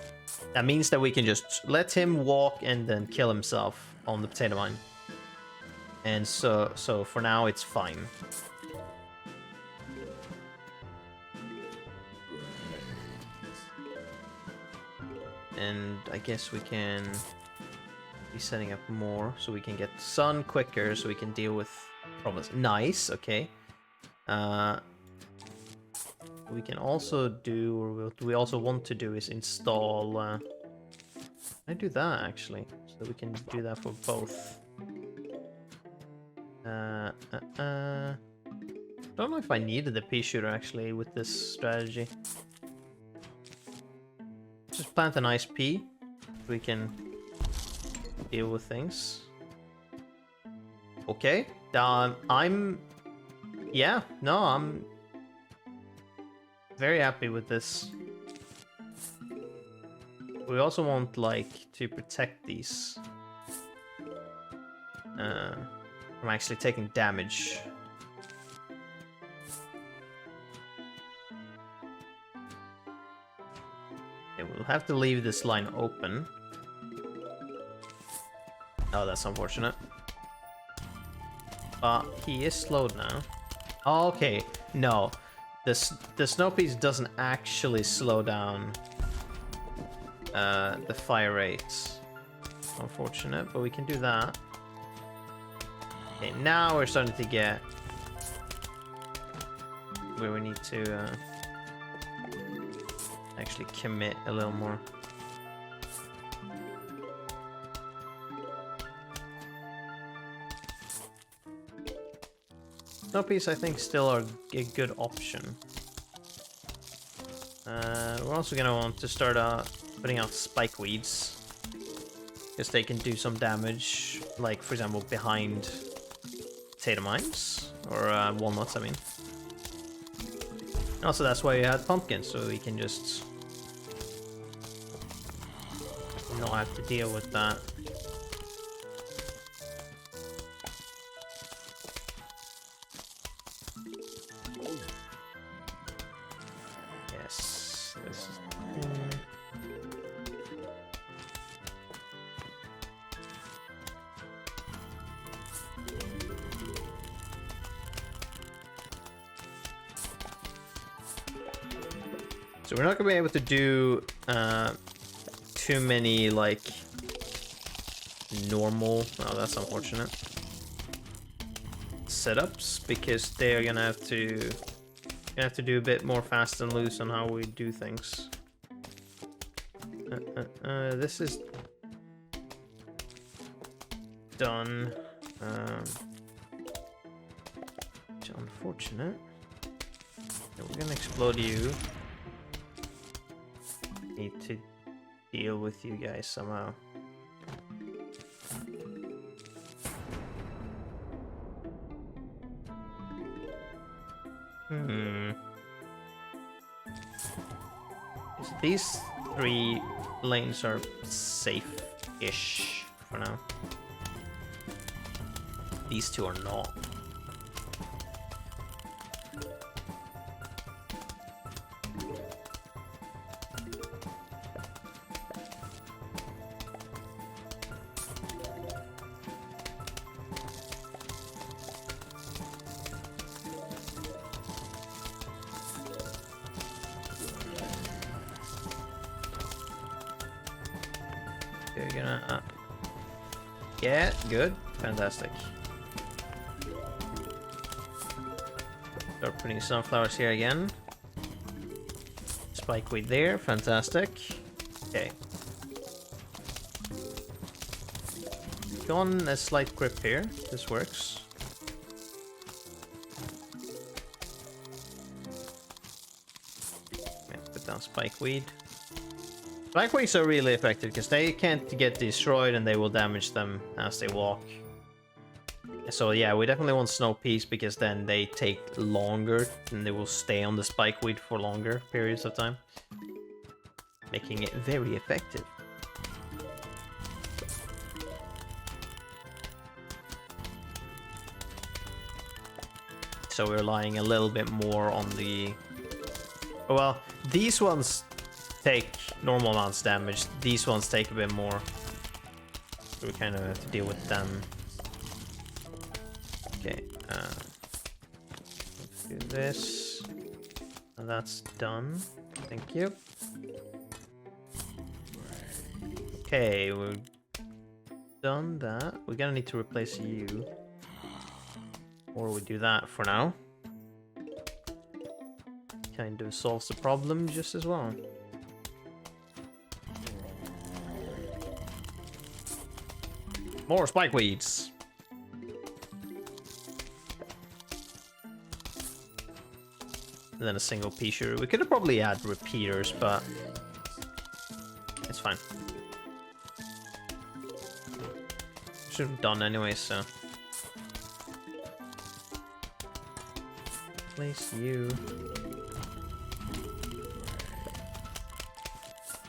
That means that we can just let him walk and then kill himself on the potato mine. And so for now, it's fine. And I guess we can be setting up more so we can get sun quicker so we can deal with problems. Nice, okay. We can also do, or what we also want to do is install... I do that actually, so we can do that for both. Don't know if I needed the Pea Shooter actually with this strategy. Just plant a nice pea, we can deal with things. Okay, I'm very happy with this. We also want like to protect these. I'm actually taking damage. Okay, we'll have to leave this line open. Oh, that's unfortunate. But he is slowed now. Oh, okay, no. The Snowpea doesn't actually slow down the fire rates. Unfortunate, but we can do that. Okay, now we're starting to get where we need to actually commit a little more. Snowpeas, I think, still are a good option. We're also gonna want to start putting out spike weeds, because they can do some damage, like for example behind potato mines or walnuts. I mean, and also that's why you had pumpkins, so we can just not have to deal with that. So we're not gonna be able to do too many like normal. Oh, that's unfortunate. Setups, because they're gonna have to do a bit more fast and loose on how we do things. This is done. Which is unfortunate. Okay, we're gonna explode you. Need to deal with you guys somehow. So these 3 lanes are safe-ish for now. These 2 are not. You're gonna yeah, good, fantastic. Start putting sunflowers here again. Spikeweed there, fantastic. Okay. Gone a slight grip here. This works. Okay, put down spikeweed. Spikeweeds are really effective because they can't get destroyed and they will damage them as they walk. So yeah, we definitely want Snowpeas because then they take longer and they will stay on the spikeweed for longer periods of time, making it very effective. So we're relying a little bit more on the... Well, these ones take normal amounts of damage. These ones take a bit more. So we kind of have to deal with them. Okay, let's do this. And that's done. Thank you. Okay, we've done that. We're gonna need to replace you. Or we do that for now. Kind of solves the problem just as well. More spikeweeds. And then a single Pea Shooter. We could have probably had repeaters, but it's fine. Should have done anyway, so. Place you.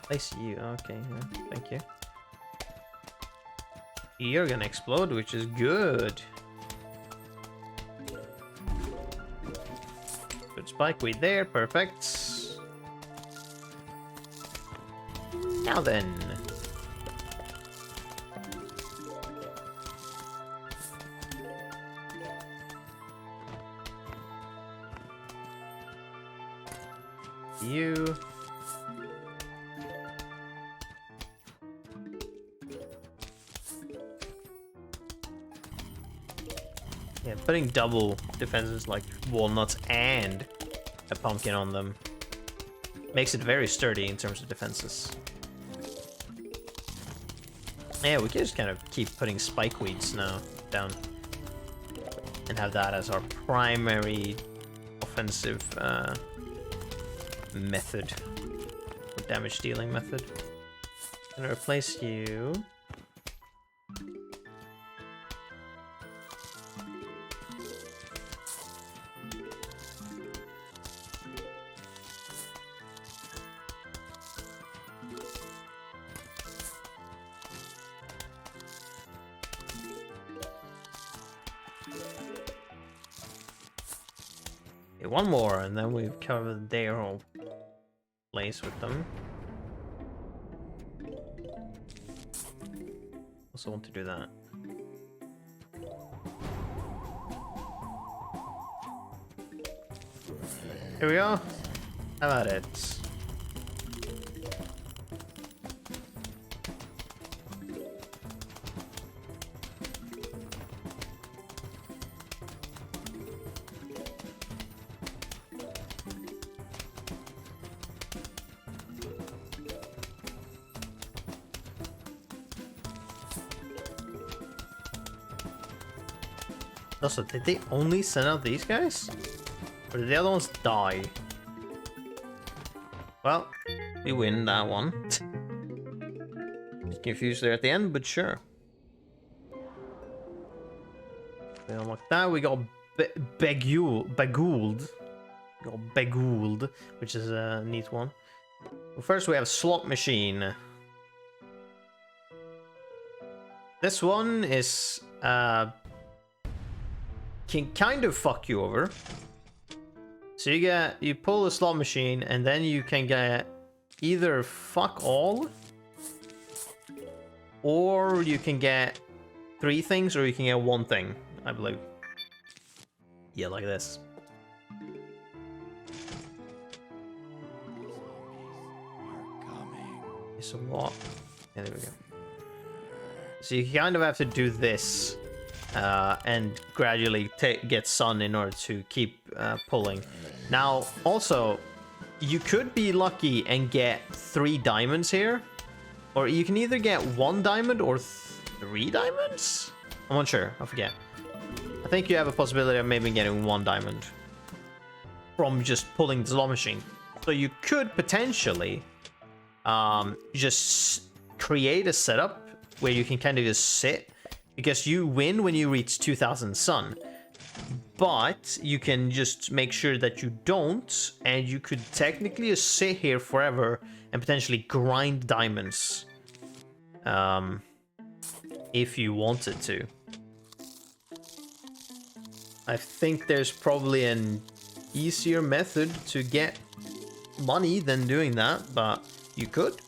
Place you. Okay, yeah, thank you. You're gonna explode, which is good. Good spikeweed there, perfect. Now then. You. Yeah, putting double defenses like walnuts and a pumpkin on them makes it very sturdy in terms of defenses. Yeah, we can just kind of keep putting spikeweeds now down and have that as our primary offensive method, or damage dealing method. I'm gonna replace you. Okay, one more, and then we've covered their whole place with them. Also want to do that. Here we go. How about it? Also, did they only send out these guys? Or did the other ones die? Well, we win that one. Confused there at the end, but sure. We unlock that. We got Baggooled. We got Baggooled, which is a neat one. Well, first we have Slot Machine. This one is can kind of fuck you over. So you pull the slot machine, and then you can get either fuck all, or you can get 3 things, or you can get 1 thing, I believe. Yeah, like this. So what? Yeah, there we go. So you kind of have to do this. And gradually get sun in order to keep pulling. Now, also, you could be lucky and get 3 diamonds here, or you can either get 1 diamond or 3 diamonds? I'm not sure, I forget. I think you have a possibility of maybe getting 1 diamond from just pulling the slot machine. So you could potentially just create a setup where you can kind of just sit, because you win when you reach 2000 sun, but you can just make sure that you don't, and you could technically just sit here forever and potentially grind diamonds if you wanted to. I think there's probably an easier method to get money than doing that, but you could.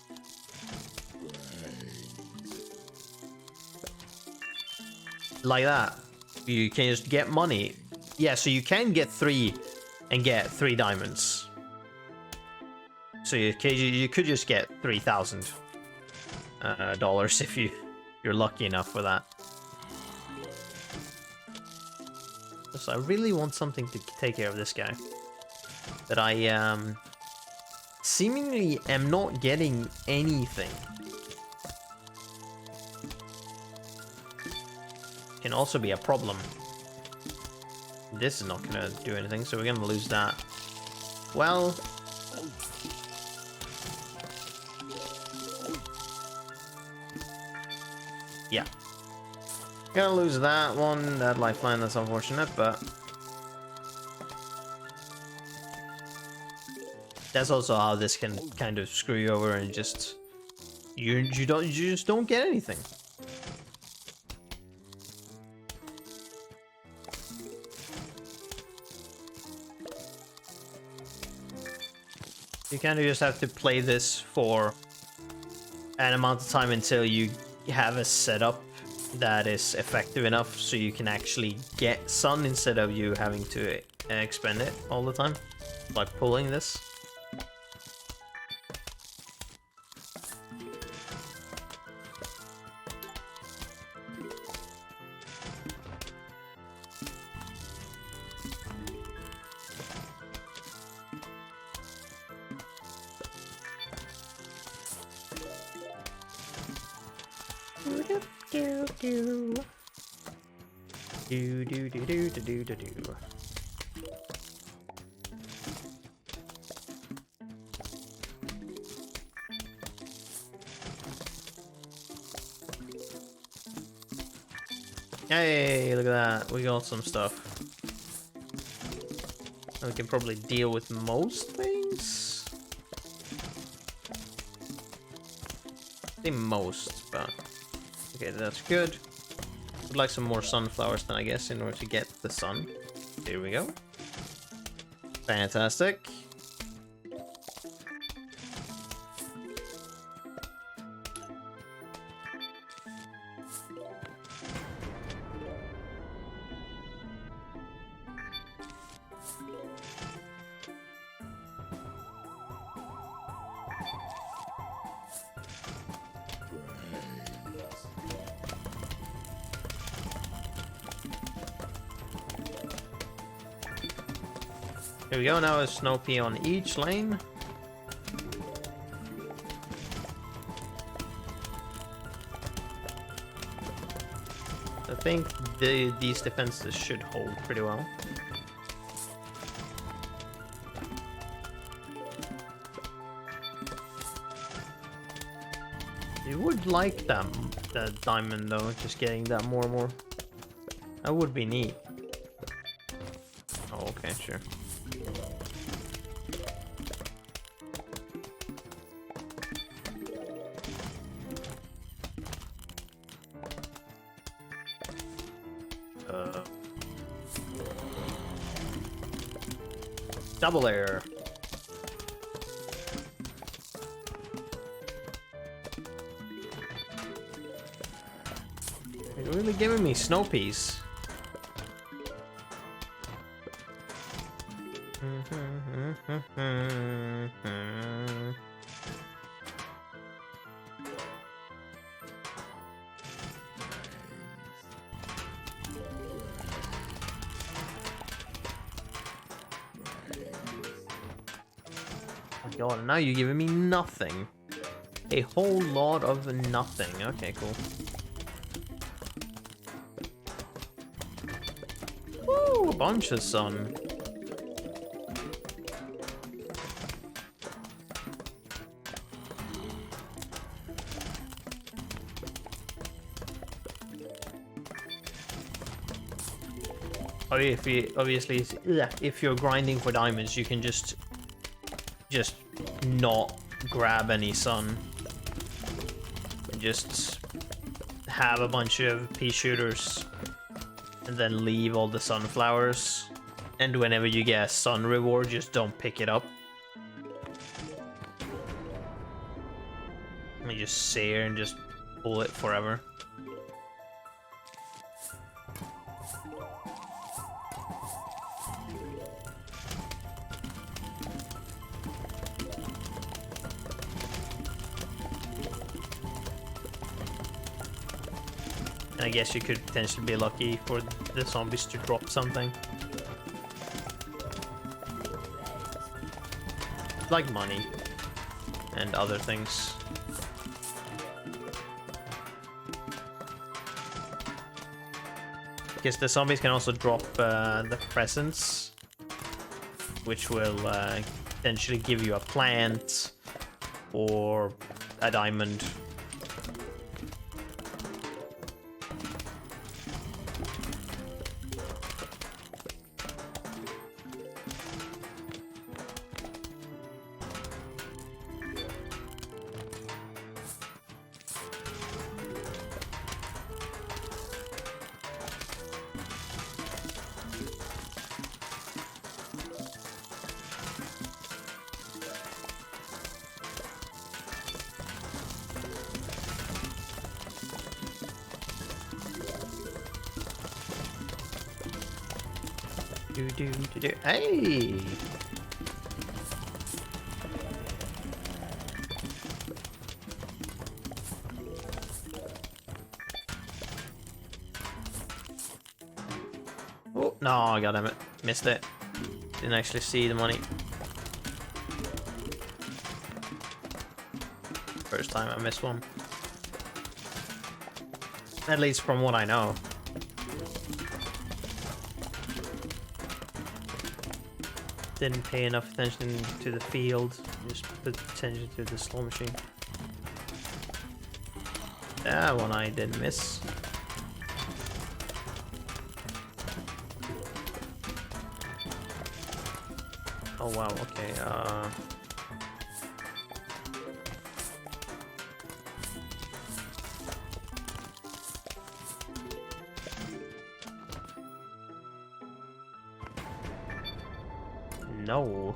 Like that. You can just get money. Yeah, so you can get 3 and get 3 diamonds. So you could just get $3,000 if you're lucky enough for that. So I really want something to take care of this guy. But I seemingly am not getting anything. Can also be a problem. This is not gonna do anything, so we're gonna lose that. Well, yeah, gonna lose that one, that lifeline. That's unfortunate, but that's also how this can kind of screw you over and just you just don't get anything. You kind of just have to play this for an amount of time until you have a setup that is effective enough so you can actually get sun instead of you having to expend it all the time, like pulling this. Hey, look at that. We got some stuff. And we can probably deal with most things. I think most, but okay, that's good. Would like some more sunflowers then, I guess, in order to get the sun. Here we go. Fantastic. Here we go, now a Snowpea on each lane. I think these defenses should hold pretty well. You would like that diamond though, just getting that more and more. That would be neat. Oh, okay, sure. Double air. You're really giving me Snowpeas. God, now you're giving me nothing. A whole lot of nothing. Okay, cool. Woo, a bunch of sun. Oh, obviously, if you're grinding for diamonds, you can just not grab any sun. Just have a bunch of pea shooters and then leave all the sunflowers. And whenever you get a sun reward, just don't pick it up. And you just sit here and just pull it forever. I guess you could potentially be lucky for the zombies to drop something. Like money and other things. Because the zombies can also drop the presents, which will potentially give you a plant or a diamond. Do. Hey! Oh, no, goddammit. Missed it. Didn't actually see the money. First time I missed one. At least from what I know. Didn't pay enough attention to the field. Just put attention to the slow machine. That one I didn't miss. Oh wow, okay, no.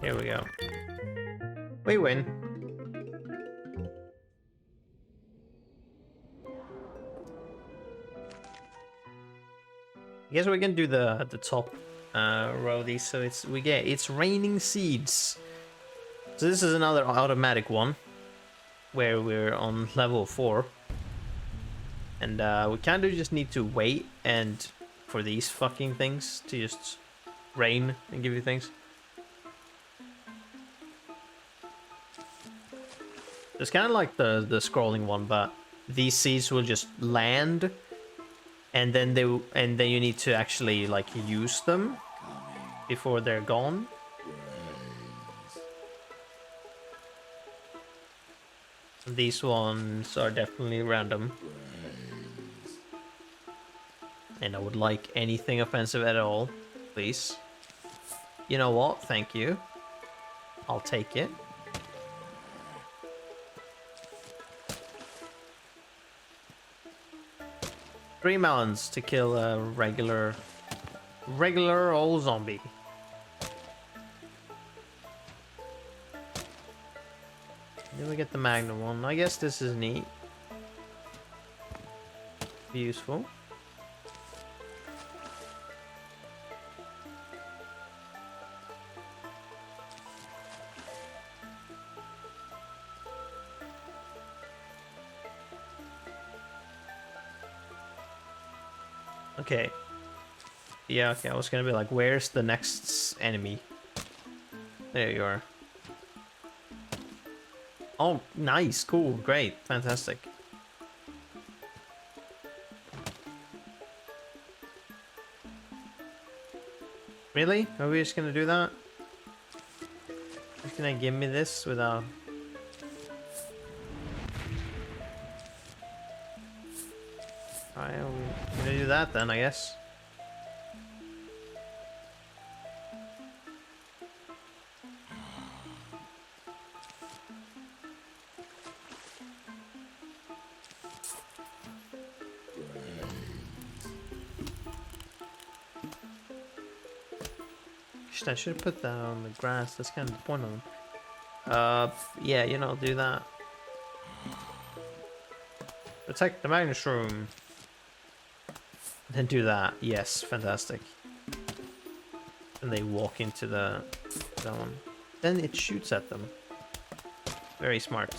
Here we go. We win. I guess we can do the top row of these. So it's raining seeds. So this is another automatic one where we're on level 4, and we kind of just need to wait and for these fucking things to just rain and give you things. It's kind of like the scrolling one, but these seeds will just land. And then you need to actually like use them before they're gone. These ones are definitely random. And I would like anything offensive at all, please. You know what? Thank you. I'll take it. Three melons to kill a regular old zombie. Then we get the magnum one. I guess this is neat. Be useful. Okay. Yeah, okay, I was gonna be like, where's the next enemy? There you are. Oh, nice, cool, great, fantastic. Really? Are we just gonna do that? Just gonna give me this without... Alright, we're gonna do that then, I guess. I should have put that on the grass. That's kind of the point of them. Yeah, you know, do that. Protect the mushroom. Then do that. Yes, fantastic. And they walk into that one. Then it shoots at them. Very smart.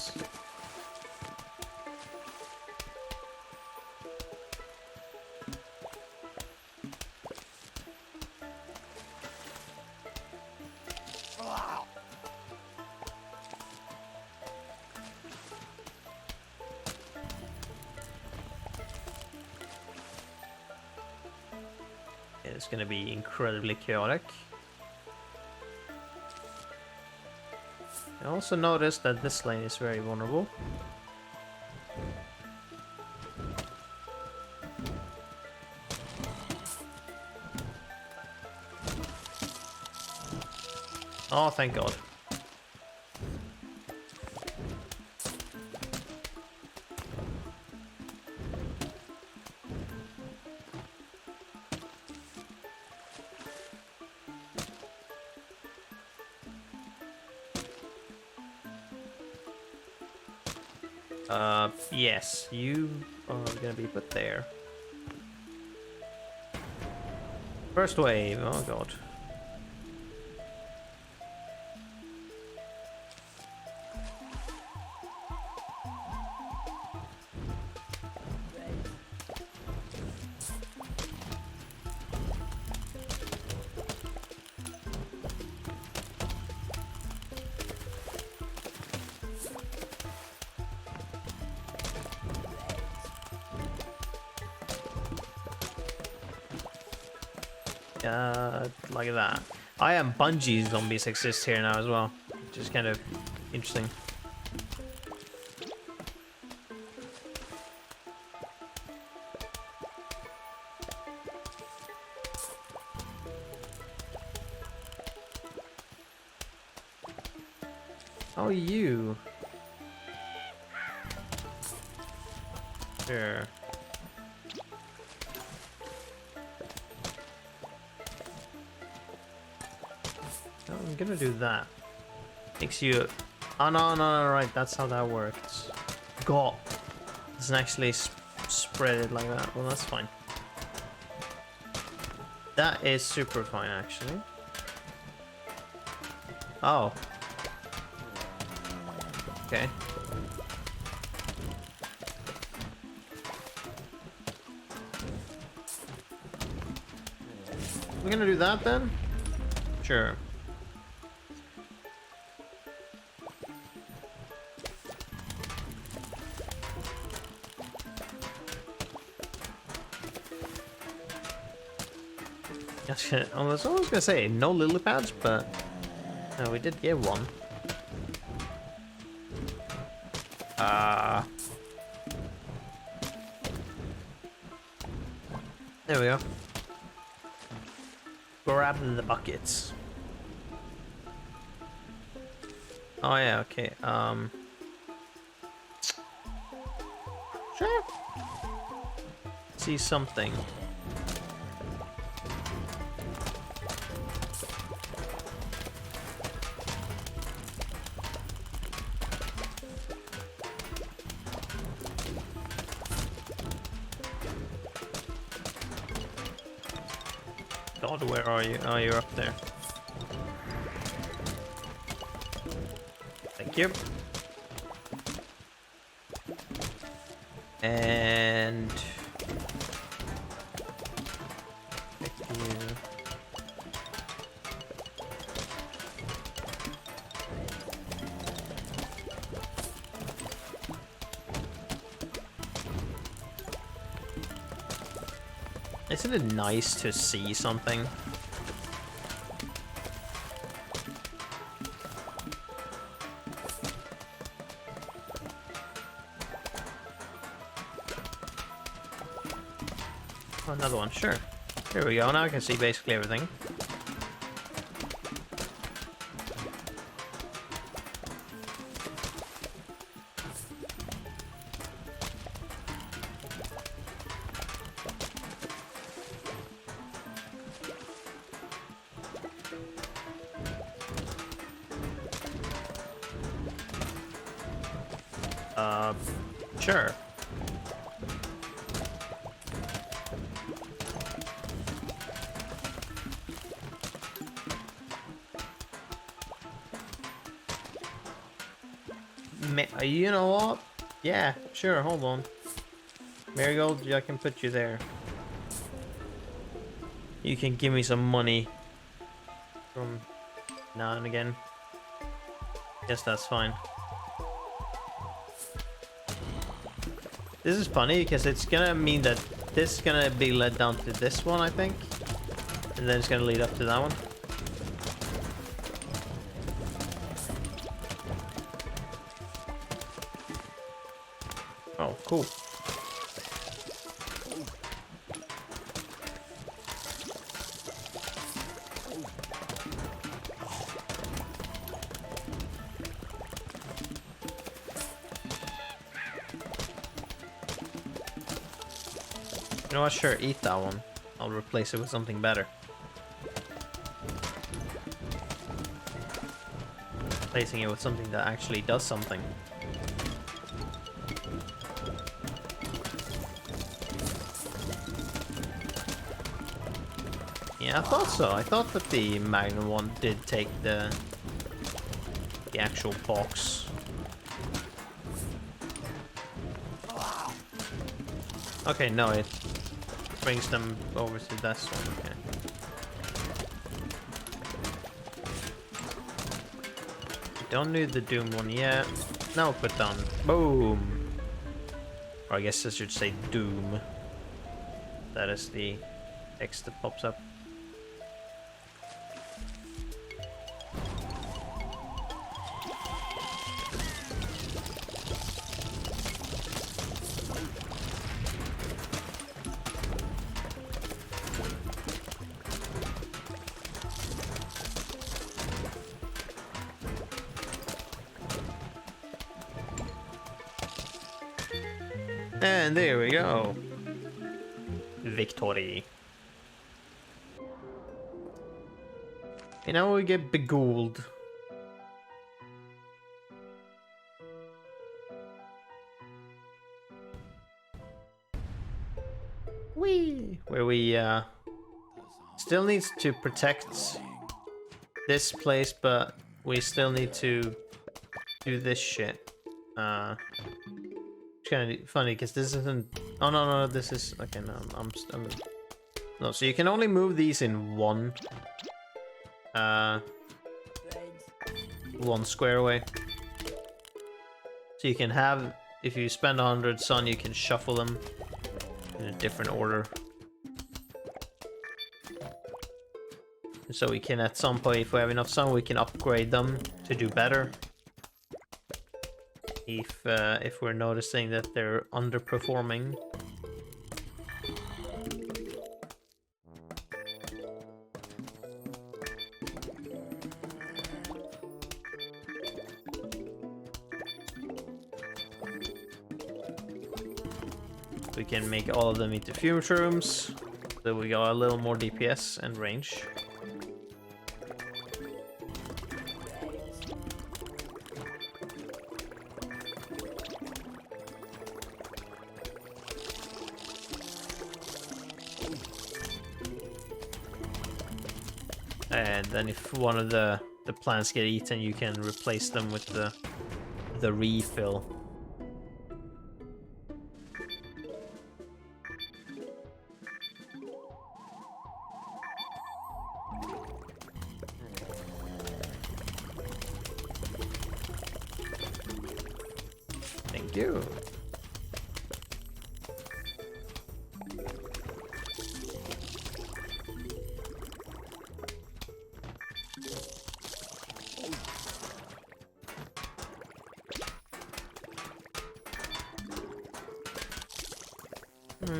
It's going to be incredibly chaotic. I also noticed that this lane is very vulnerable. Oh, thank God. Yes, you are gonna be put there. First wave, oh god. Like that. I am Bungie zombies exist here now as well, which is kind of interesting. Oh, you. Sure. I'm gonna do that. Makes you... Oh, no, right, that's how that works. God. Doesn't actually spread it like that. Well, that's fine. That is super fine, actually. Oh. Okay. We're gonna do that then? Sure. I was always gonna say no lily pads, but no, we did get one. There we go. Grab the buckets. Oh yeah, okay. Sure. See something. God, where are you? Oh, you're up there. Thank you. And... Thank you. Isn't it nice to see something? Oh, another one, sure. There we go, now I can see basically everything. Sure. You know what? Yeah, sure, hold on. Marigold, I can put you there. You can give me some money from now and again. Guess that's fine. This is funny because it's gonna mean that this is gonna be led down to this one, I think. And then it's gonna lead up to that one. Oh, cool. You know what? Sure, eat that one. I'll replace it with something better. Replacing it with something that actually does something. Yeah, I thought so. I thought that the Magnum one did take the actual box. Okay, no, it brings them over to this one. Okay. Don't need the Doom one yet. Now put down boom. Or I guess I should say Doom. That is the text that pops up. And there we go. Victory. And now we get beghouled. Whee! Where we still needs to protect this place, but we still need to do this shit. It's kind of funny because this isn't. Oh no, this is okay. No, I'm no. So you can only move these in one square away. So you can have, if you spend 100 sun, you can shuffle them in a different order. And so we can, at some point, if we have enough sun, we can upgrade them to do better. If we're noticing that they're underperforming. We can make all of them into fume shrooms, so we got a little more DPS and range. And then if one of the plants get eaten, you can replace them with the refill. Thank you.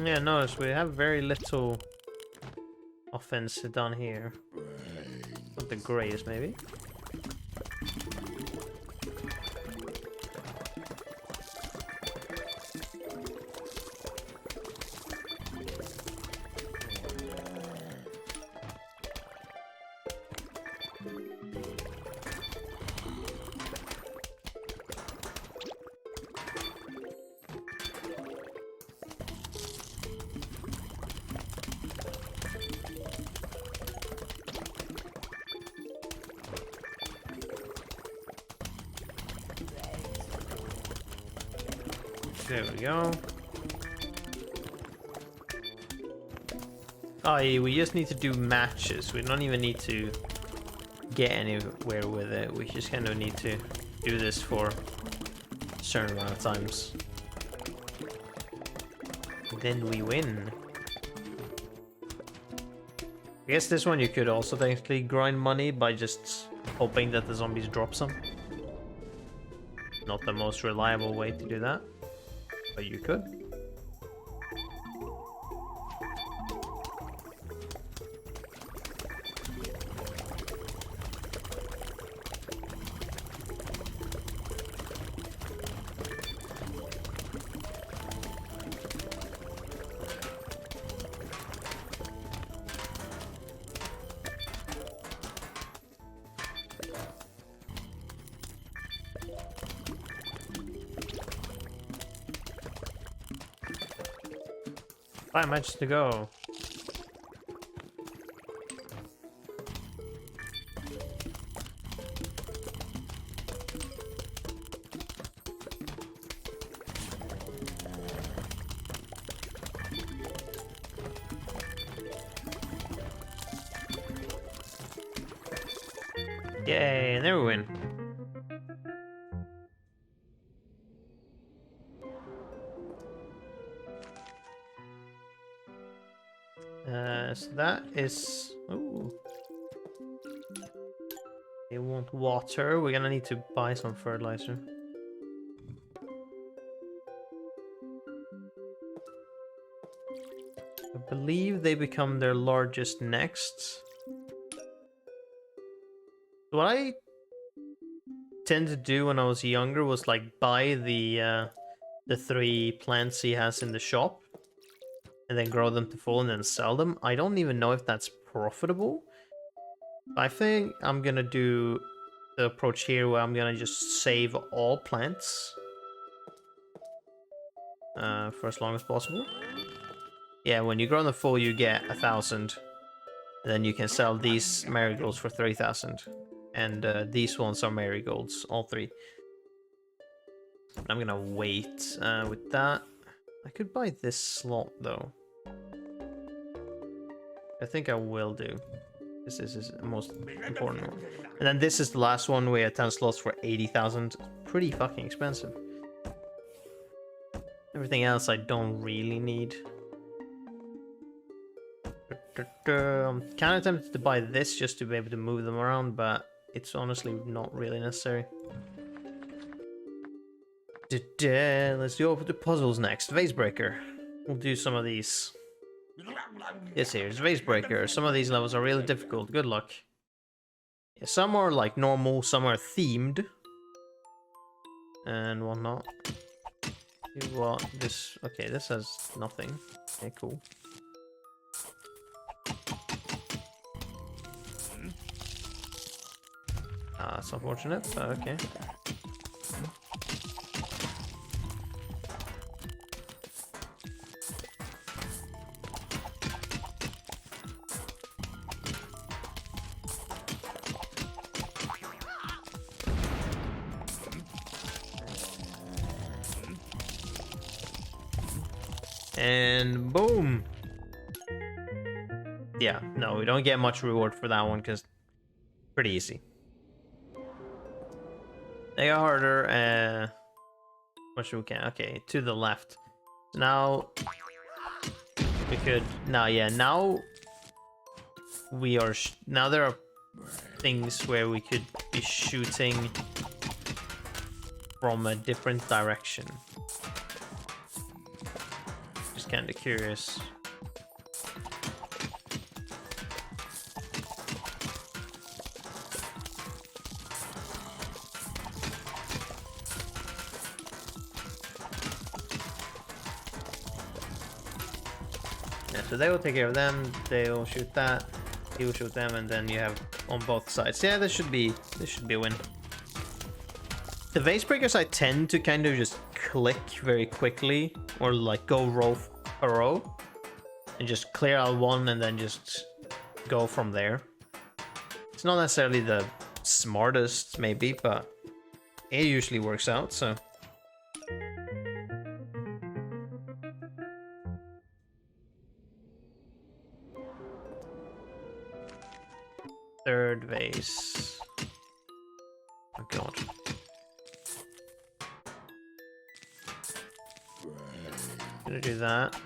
Yeah, notice we have very little offense done here. Not the greatest, maybe. There we go. Oh, yeah, we just need to do matches. We don't even need to get anywhere with it. We just kind of need to do this for a certain amount of times. Then we win. I guess this one you could also technically grind money by just hoping that the zombies drop some. Not the most reliable way to do that, but you could. Five matches to go. Yay, and there we win. So that is... Ooh. They want water. We're gonna need to buy some fertilizer. I believe they become their largest next. What I tend to do when I was younger was like buy the 3 plants he has in the shop and then grow them to full and then sell them. I don't even know if that's profitable. I think I'm gonna do the approach here where I'm gonna just save all plants for as long as possible. Yeah, when you grow them full, you get 1,000. And then you can sell these marigolds for 3,000. And these ones are marigolds, all 3. I'm gonna wait with that. I could buy this slot though. I think I will do. This is the most important one. And then this is the last one. We have 10 slots for 80,000. Pretty fucking expensive. Everything else I don't really need. I'm kind of tempted to buy this just to be able to move them around, but it's honestly not really necessary. Let's go over to puzzles next. Vase Breaker. We'll do some of these. Yes, here's Vase Breaker. Some of these levels are really difficult. Good luck. Yeah, some are like normal, some are themed. And whatnot. What? This... Okay, this has nothing. Okay, cool. That's unfortunate, but okay. And boom! Yeah, no, we don't get much reward for that one because pretty easy. They got harder. Much we can. Okay, to the left. So now we could. Now, yeah, now we are. Now there are things where we could be shooting from a different direction. Just kind of curious. So they will take care of them, they will shoot that, he will shoot them, and then you have on both sides. Yeah, this should be a win. The Vase Breakers I tend to kind of just click very quickly, or like go row per row, and just clear out one and then just go from there. It's not necessarily the smartest, maybe, but it usually works out, so... Third vase. Oh god. Gonna do that.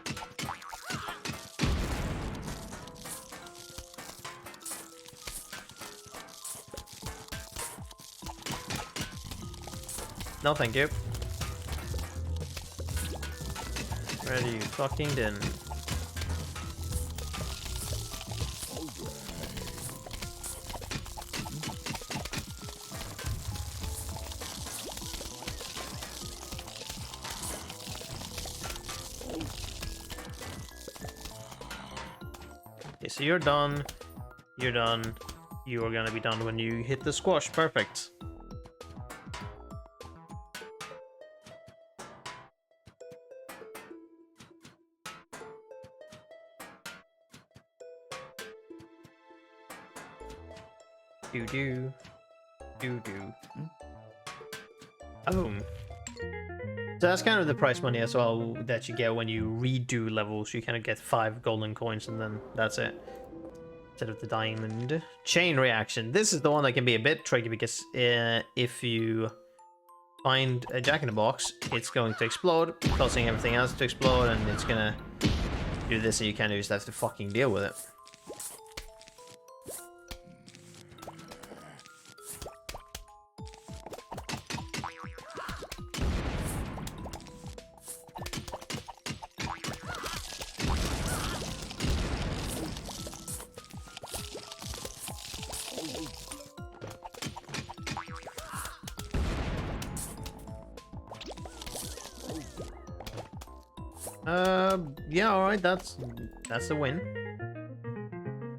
No, thank you. Where you fucking didn't? Okay, so you're done. You're done. You are gonna be done when you hit the squash. Perfect. Do. Boom. So that's kind of the prize money as well that you get when you redo levels. You kind of get 5 golden coins and then that's it. instead of the diamond. Chain reaction. This is the one that can be a bit tricky because if you find a jack-in-the-box, it's going to explode, causing everything else to explode, and it's gonna do this, and you kind of just have to fucking deal with it. Yeah, alright, that's a win.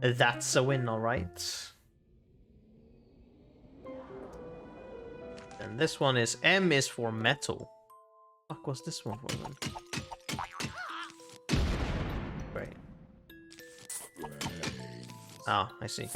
That's a win, alright. And this one is M is for metal. Fuck, what's this one for then? Great. Ah, I see.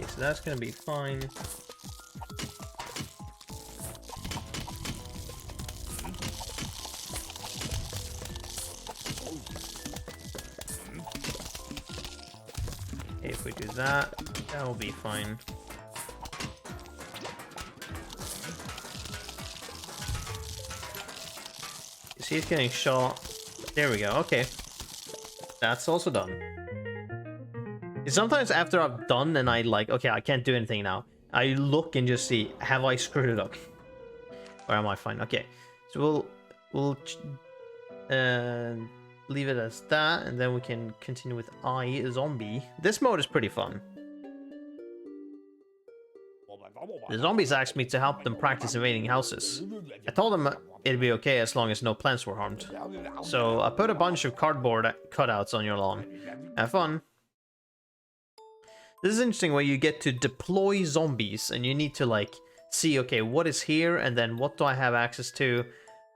So that's gonna be fine. Okay, if we do that, that will be fine. You see, it's getting shot. There we go. Okay, that's also done. Sometimes after I've done and I like, okay, I can't do anything now, I look and just see, have I screwed it up? Or am I fine? Okay, so we'll leave it as that, and then we can continue with zombie. This mode is pretty fun. The zombies asked me to help them practice invading houses. I told them it'd be okay as long as no plants were harmed. So I put a bunch of cardboard cutouts on your lawn. Have fun. This is interesting where you get to deploy zombies and you need to like see, okay, what is here, and then what do I have access to,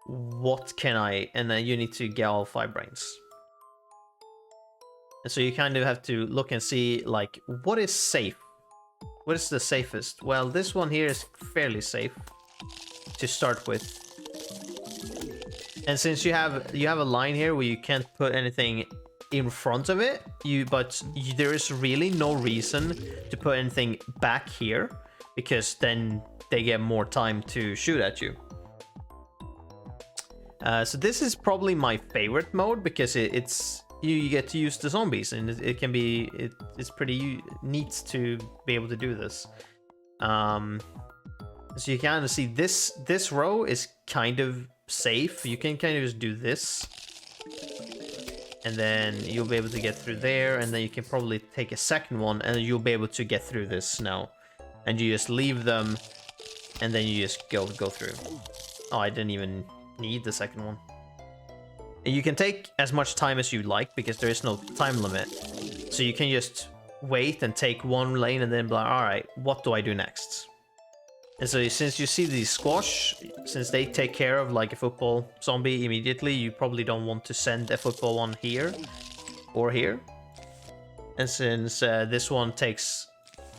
what can I, and then you need to get all 5 brains. And so you kind of have to look and see like what is safe, what is the safest. Well, this one here is fairly safe to start with, and since you have a line here where you can't put anything in front of it, there is really no reason to put anything back here, because then they get more time to shoot at you. So this is probably my favorite mode because it's you get to use the zombies, and it's pretty neat to be able to do this. So you kind of see this row is kind of safe. You can kind of just do this, and then you'll be able to get through there, and then you can probably take a second one, and you'll be able to get through this now. And you just leave them, and then you just go through. Oh, I didn't even need the second one. And you can take as much time as you like, because there is no time limit. So you can just wait and take one lane, and then be like, alright, what do I do next? And so since you see these squash, since they take care of like a football zombie immediately, you probably don't want to send a football one here or here. And since this one takes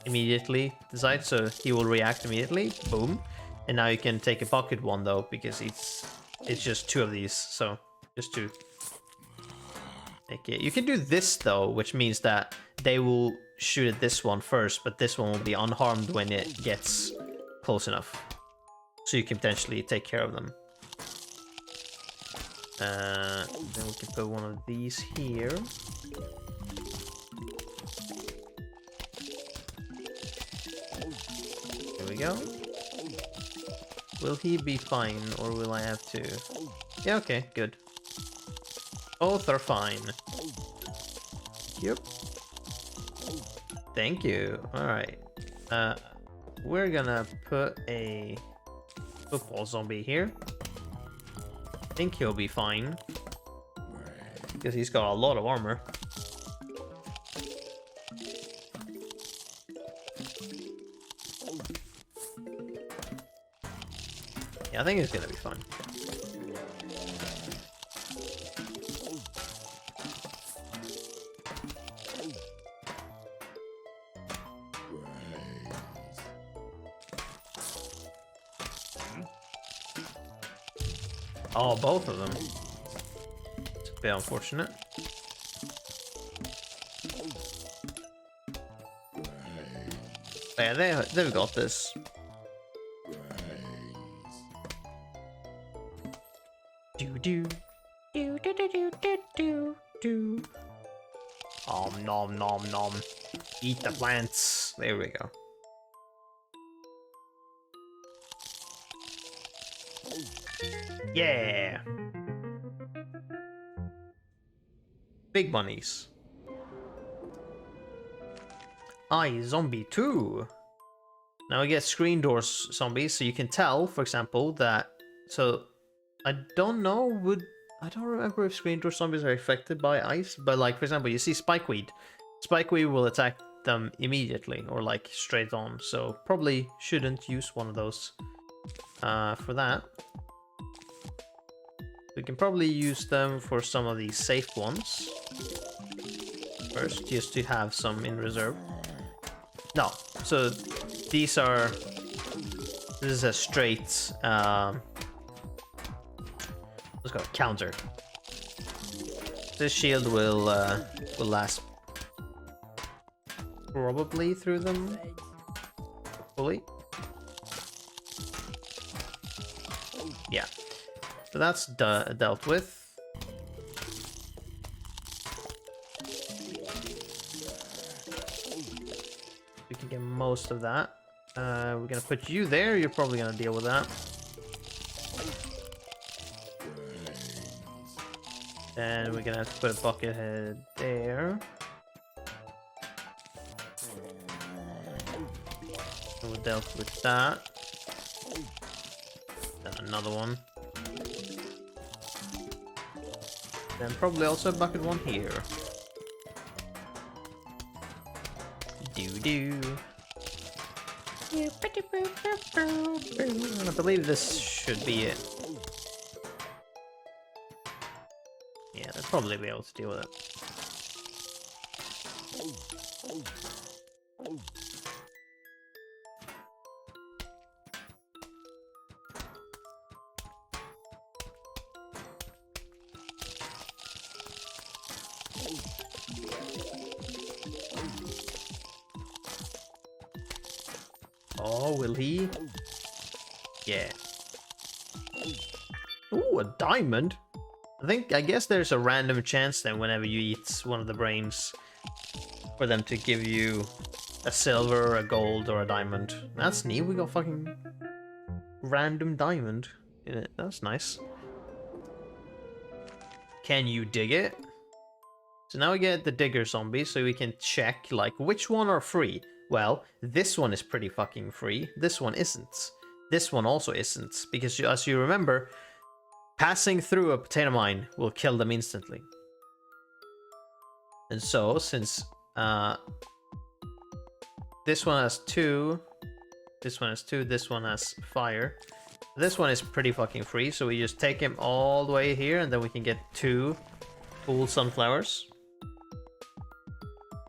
immediately decide, so he will react immediately, boom. And now you can take a bucket one though, because it's just 2 of these, so just 2. Okay, you can do this though, which means that they will shoot at this one first, but this one will be unharmed when it gets close enough, so you can potentially take care of them. Then we can put one of these here. There we go. Will he be fine, or will I have to? Yeah, okay, good. Both are fine. Yep. Thank you. Alright. We're gonna put a football zombie here. I think he'll be fine, because he's got a lot of armor. Yeah, I think he's gonna be fine. Oh, both of them. It's a bit unfortunate. Yeah, they've got this. Do do do do do do do do do. Nom nom nom. Eat the plants. There we go. Yeah. Big bunnies. Zombie 2. Now we get screen doors zombies, so you can tell, for example, that. So I don't know. I don't remember if screen door zombies are affected by ice, but like for example, you see spikeweed. Spikeweed will attack them immediately or like straight on. So probably shouldn't use one of those for that. We can probably use them for some of these safe ones first, just to have some in reserve. No, so these are. This is a straight. Let's go counter. This shield will last probably through them fully. Yeah, so that's dealt with. We can get most of that. We're gonna put you there. You're probably gonna deal with that. And we're gonna have to put a bucket head there. So we dealt with that. Then another one. Then probably also a bucket one here. Do. I believe this should be it. Yeah, they'll probably be able to deal with it. Oh, will he? Yeah. Ooh, a diamond? I guess there's a random chance then whenever you eat one of the brains for them to give you a silver, a gold, or a diamond. That's neat. We got fucking random diamond in it. That's nice. Can you dig it? So now we get the digger zombie, so we can check like which one are free. Well, this one is pretty fucking free. This one isn't. This one also isn't, because as you remember, passing through a potato mine will kill them instantly. And so, since this one has 2, this one has 2, this one has fire, this one is pretty fucking free, so we just take him all the way here, and then we can get 2 full sunflowers.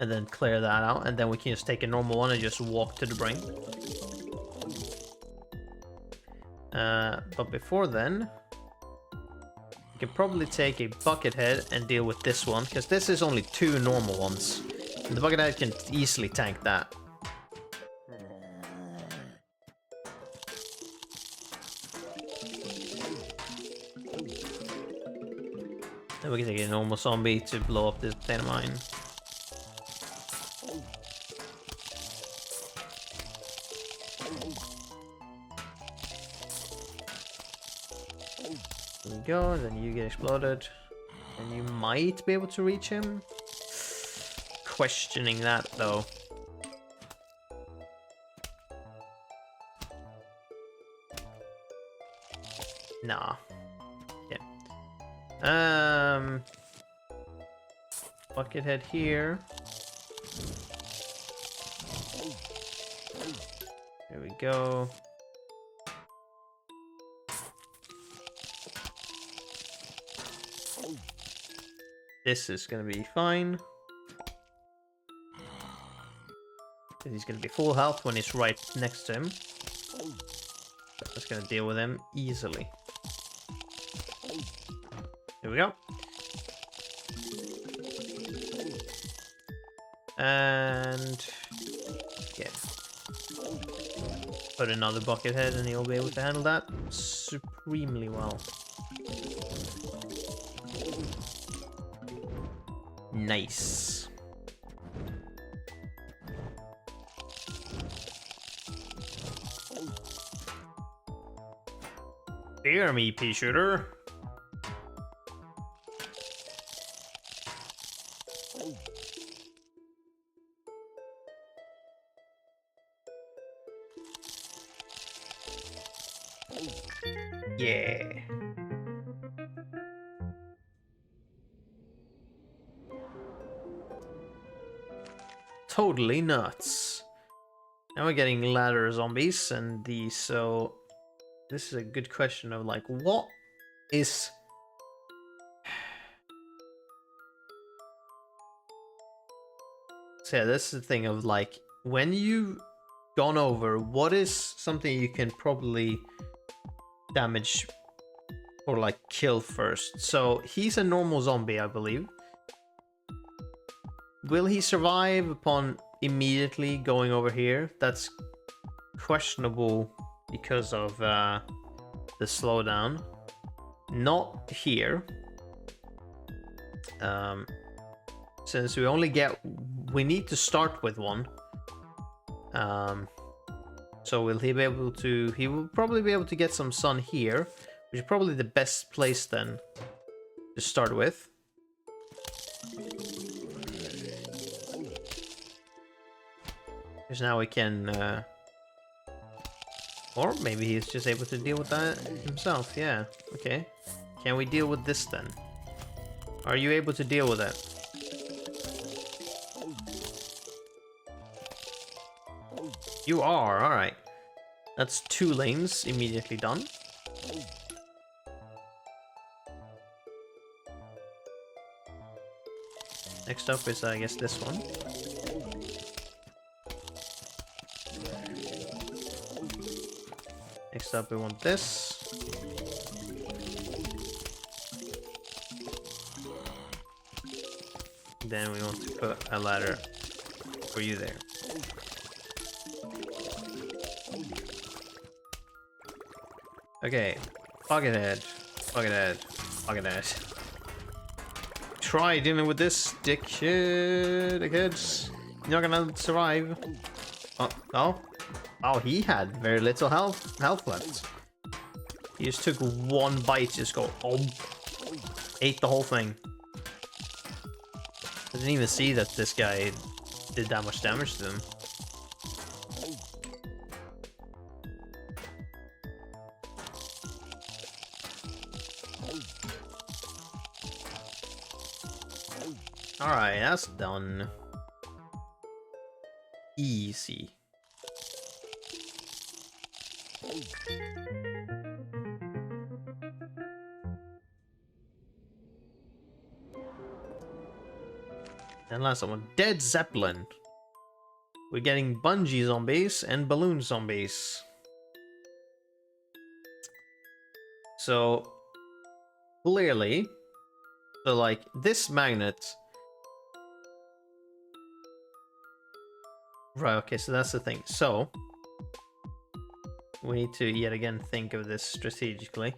And then clear that out, and then we can just take a normal one and just walk to the brain. But before then, we can probably take a bucket head and deal with this one, because this is only 2 normal ones. And the bucket head can easily tank that. Then we can take a normal zombie to blow up this potato mine. There we go, then you get exploded. And you might be able to reach him. Questioning that though. Nah. Yeah. Buckethead here. There we go. This is gonna be fine. He's gonna be full health when he's right next to him. That's gonna deal with him easily. Here we go. And yeah, put another bucket head and he'll be able to handle that supremely well. Nice. Fear me, Pea Shooter. Yeah. Totally nuts. Now we're getting ladder zombies and these, so this is a good question of like, what is... So yeah, this is the thing of like, when you've gone over, what is something you can probably damage or like kill first? So he's a normal zombie, I believe. Will he survive upon immediately going over here? That's questionable because of the slowdown. Not here. Since we only get... We need to start with one. So will he be able to... He will probably be able to get some sun here, which is probably the best place then to start with. Because now we can... Or maybe he's just able to deal with that himself, yeah. Okay. Can we deal with this then? Are you able to deal with it? You are, alright. That's 2 lanes immediately done. Next up is, I guess, this one. Next up we want this. Then we want to put a ladder for you there. Okay, bucket head, bucket head, bucket head. Try dealing with this, dickheads. You're not gonna survive. Oh, no. Oh, he had very little health left. He just took 1 bite, just go, oh, ate the whole thing. I didn't even see that this guy did that much damage to him. Alright, that's done. Easy. And last one, Dead Zeppelin. We're getting bungee zombies and balloon zombies. So, clearly, so like this magnet. Right, okay, so that's the thing. So, we need to yet again think of this strategically.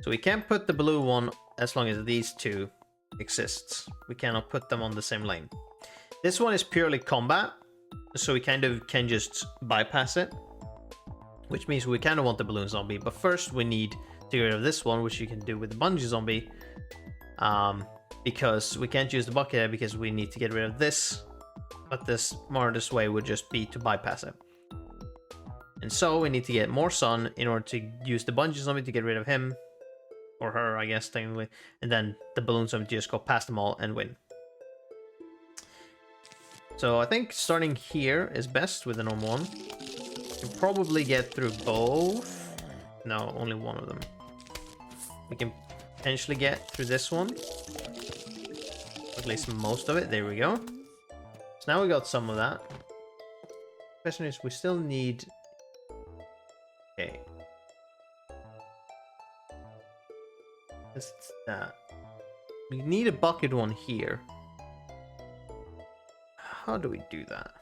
So we can't put the blue one as long as these two exists. We cannot put them on the same lane. This one is purely combat, so we kind of can just bypass it, which means we kind of want the balloon zombie. But first we need to get rid of this one, which you can do with the bungee zombie, because we can't use the bucket because we need to get rid of this. But the smartest way would just be to bypass it. And so we need to get more sun in order to use the bungee zombie to get rid of him. Or her, I guess, technically. And then the balloon zombie just go past them all and win. So I think starting here is best with the normal one. You can probably get through both. No, only one of them. We can potentially get through this one. At least most of it. There we go. So now we got some of that. Question is, we still need... Okay. Just that. We need a bucket one here. How do we do that?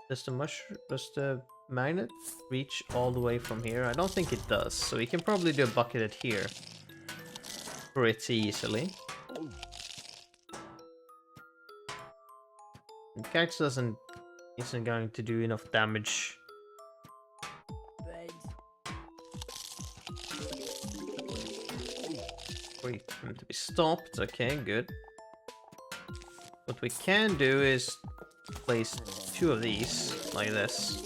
Does the magnet reach all the way from here? I don't think it does, so we can probably do a bucket here pretty easily. The cactus isn't going to do enough damage. Wait for him to be stopped. Okay, good. What we can do is place 2 of these like this.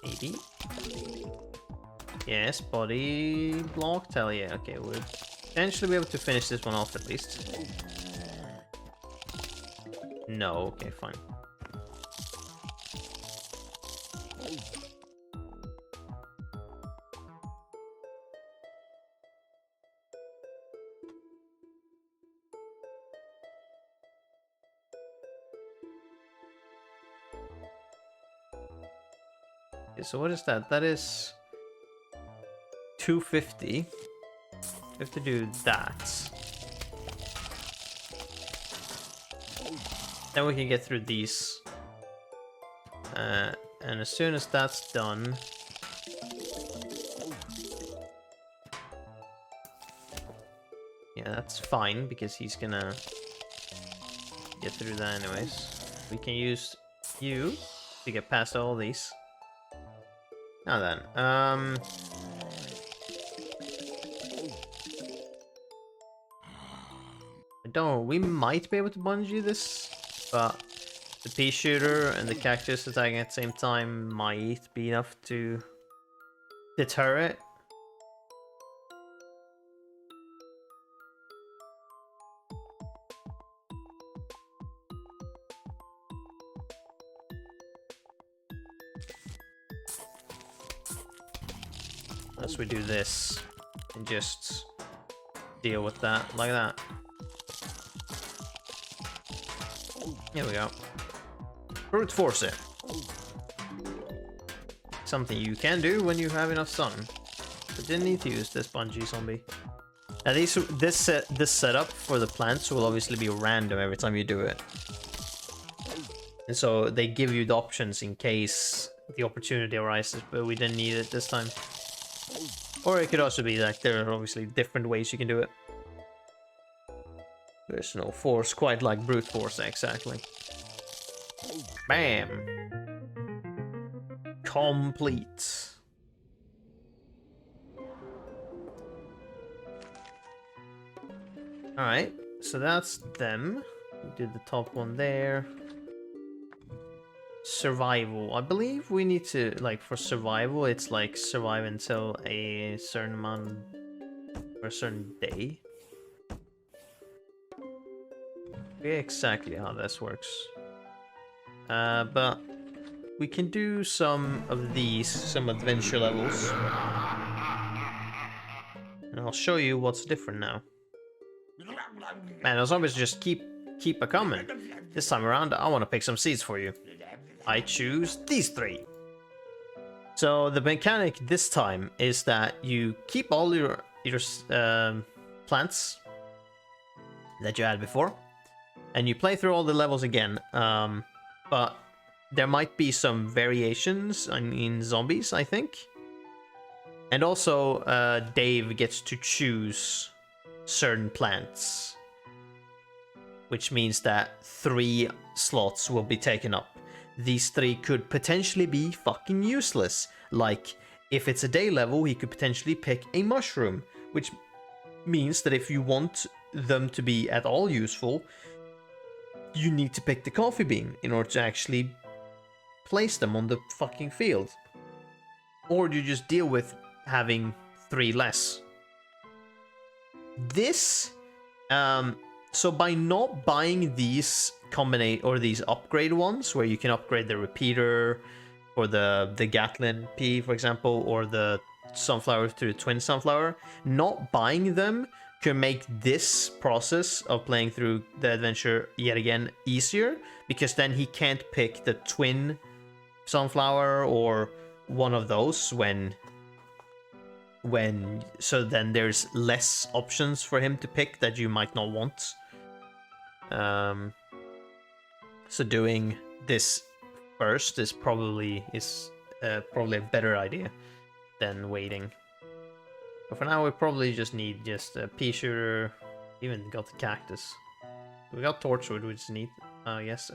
Maybe. Yes, body blocked. Hell yeah. Okay, we'll potentially be able to finish this one off at least. No. Okay, fine. Okay, so what is that? That is 250. We have to do that. Then we can get through these. And as soon as that's done... Yeah, that's fine, because he's gonna get through that anyways. We can use you to get past all these. Now then, I don't know, we might be able to bungee this, but the Pea Shooter and the Cactus attacking at the same time might be enough to deter it. Unless we do this and just deal with that like that. Here we go. Brute force it. Something you can do when you have enough sun. But didn't need to use this bungee zombie. At least this setup for the plants will obviously be random every time you do it. And so they give you the options in case the opportunity arises, but we didn't need it this time. Or it could also be like there are obviously different ways you can do it. There's no force quite like brute force, exactly. Bam! Complete. Alright, so that's them. We did the top one there. Survival. I believe we need to, like, for survival, it's like survive until a certain amount or a certain day. Exactly how this works. But we can do some of these, some adventure levels. And I'll show you what's different now. Man, those zombies just keep a-coming. This time around, I want to pick some seeds for you. I choose these 3. So the mechanic this time is that you keep all your plants that you had before, and you play through all the levels again. But there might be some variations in zombies, I think. And also, Dave gets to choose certain plants, which means that 3 slots will be taken up. These 3 could potentially be fucking useless. Like, if it's a day level, he could potentially pick a mushroom, which means that if you want them to be at all useful, you need to pick the coffee bean in order to actually place them on the fucking field. Or you just deal with having 3 less. This, so by not buying these these upgrade ones, where you can upgrade the repeater, or the Gatlin P, for example, or the sunflower to the twin sunflower, not buying them can make this process of playing through the adventure yet again easier, because then he can't pick the twin sunflower or one of those when so then there's less options for him to pick that you might not want. So doing this first is probably a better idea than waiting. But for now, we probably just need a Pea Shooter. Even got the cactus. We got Torchwood, which is neat. Yes.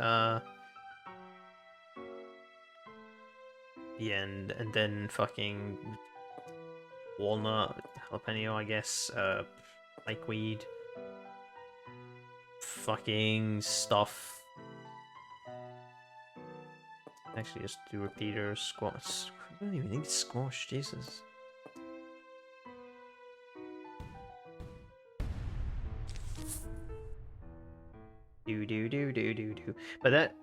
Yeah, and then fucking walnut, jalapeno, I guess. Pikeweed. Fucking stuff. Actually, just do repeaters, squash. I don't even need squash, Jesus. Do. But that,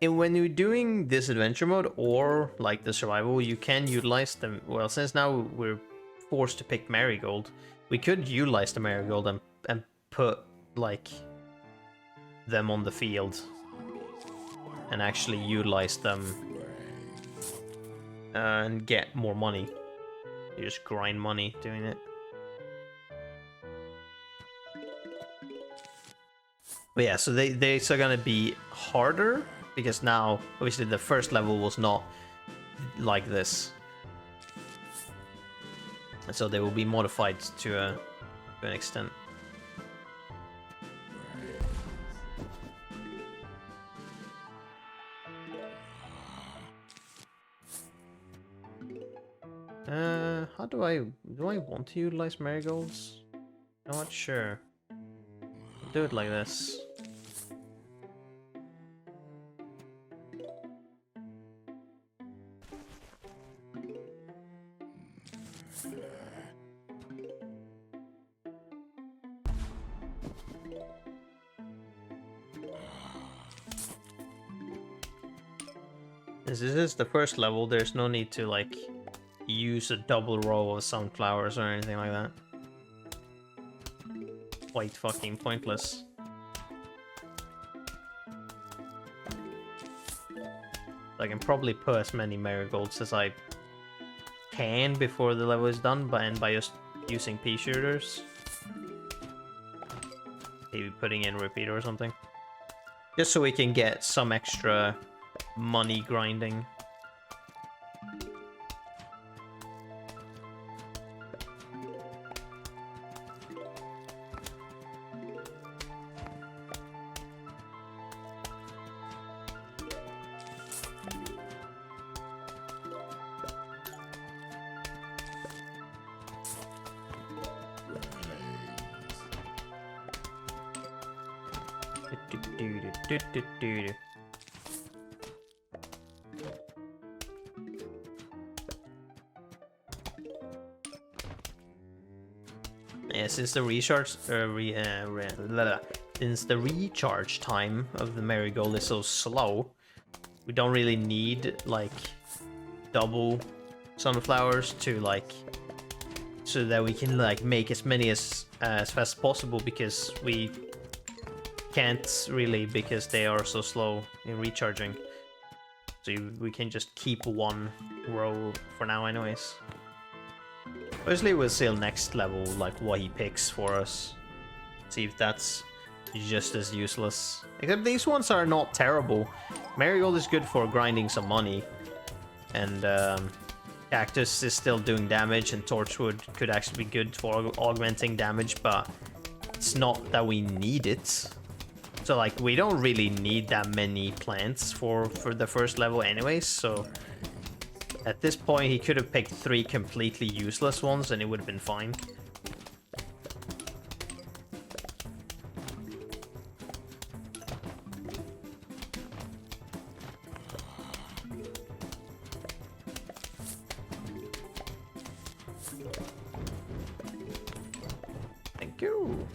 when you're doing this adventure mode or like the survival, you can utilize them. Well, since now we're forced to pick Marigold, we could utilize the Marigold and put like them on the field and actually utilize them and get more money. You just grind money doing it. But yeah, so they are gonna be harder because now obviously the first level was not like this, and so they will be modified to an extent. How do I want to utilize marigolds? I'm not sure. I'll do it like this. This is the first level, there's no need to like use a double row of sunflowers or anything like that. Quite fucking pointless. I can probably put as many marigolds as I can before the level is done, by just using Pea Shooters. Maybe putting in repeater or something. Just so we can get some extra money grinding. Yeah, since the recharge time of the marigold is so slow, we don't really need like double sunflowers to like so that we can like make as many as fast as possible, because we can't really, because they are so slow in recharging. So we can just keep one row for now anyways. Obviously we'll see next level like what he picks for us. See if that's just as useless. Except these ones are not terrible. Marigold is good for grinding some money. And Cactus is still doing damage, and Torchwood could actually be good for augmenting damage, but it's not that we need it. So like we don't really need that many plants for the first level anyways, so at this point he could have picked 3 completely useless ones and it would have been fine. Thank you.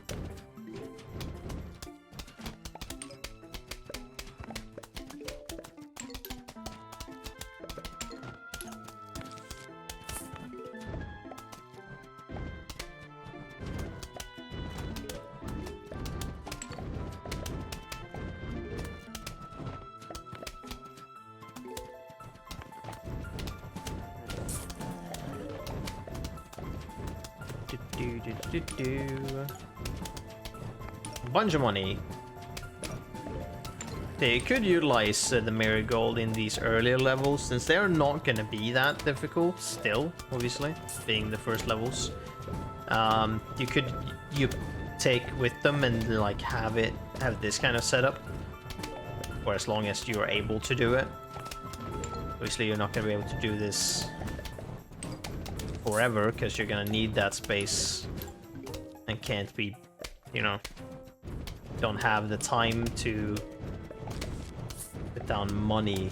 A bunch of money. They could utilize the Marigold in these earlier levels, since they're not going to be that difficult still, obviously, being the first levels. You take with them and like have this kind of setup, for as long as you're able to do it. Obviously, you're not going to be able to do this forever, because you're going to need that space and can't be, you know, don't have the time to put down money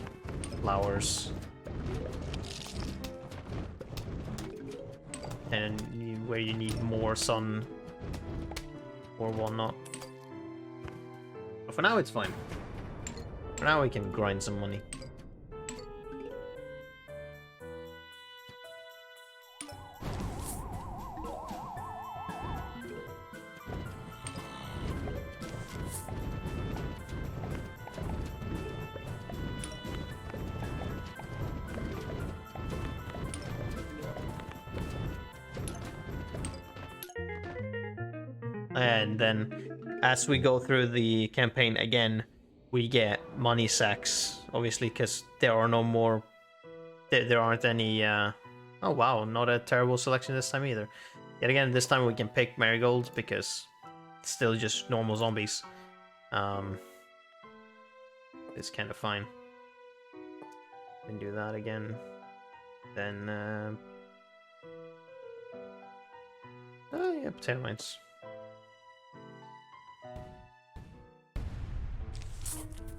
flowers. And where you need more sun or whatnot. But for now, it's fine. For now, we can grind some money. And then, as we go through the campaign again, we get money sacks, obviously, because there are no more... There aren't any... Oh wow, not a terrible selection this time either. Yet again, this time we can pick Marigolds, because it's still just normal zombies. It's kind of fine. Can do that again. Then... Oh yeah, potato mines.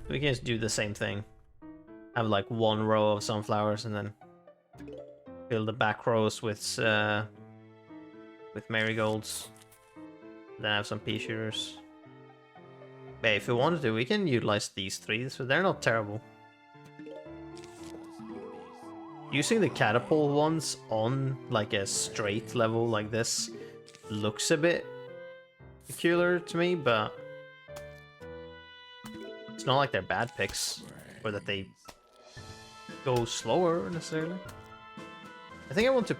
We can just do the same thing. Have like one row of sunflowers and then fill the back rows with marigolds. Then have some pea shooters. But if we wanted to, we can utilize these three, so they're not terrible. Using the catapult ones on like a straight level like this looks a bit peculiar to me, but it's not like they're bad picks, or that they go slower necessarily. I think I want to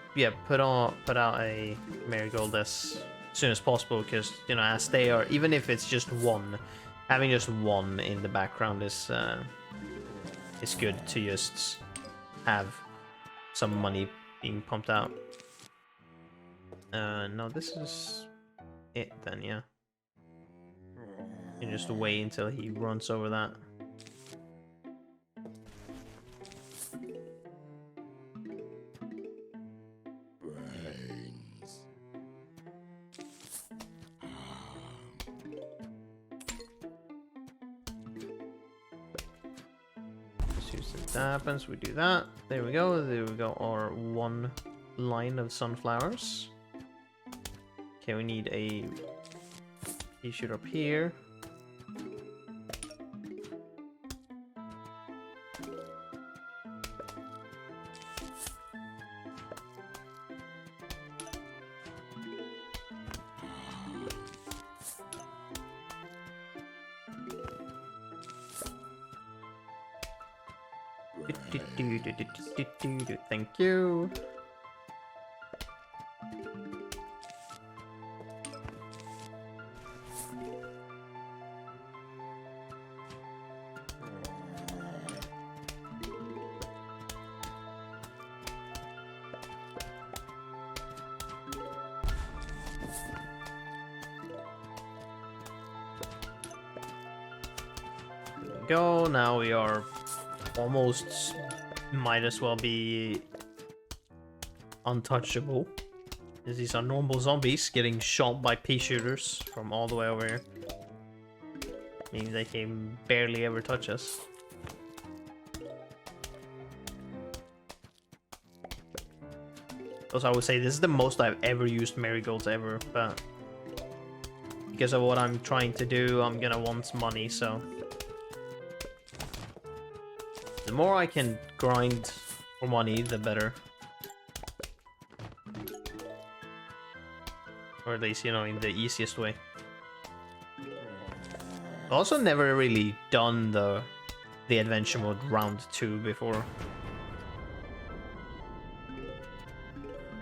put out a marigold as soon as possible, because you know, as they are, even if it's just one, having just one in the background is good to just have some money being pumped out. No, this is it then, yeah. You just wait until he runs over that. Brains. As soon as that happens, we do that. There we go. There we go. Our one line of sunflowers. Okay, we need a pea shooter up here. Thank you. There we go. Now we are almost, might as well be untouchable. These are normal zombies getting shot by pea shooters from all the way over here. Means they can barely ever touch us. Also, I would say this is the most I've ever used marigolds ever, but because of what I'm trying to do, I'm gonna want money, so the more I can grind for money, the better. Or at least, you know, in the easiest way. I've also never really done the adventure mode round 2 before.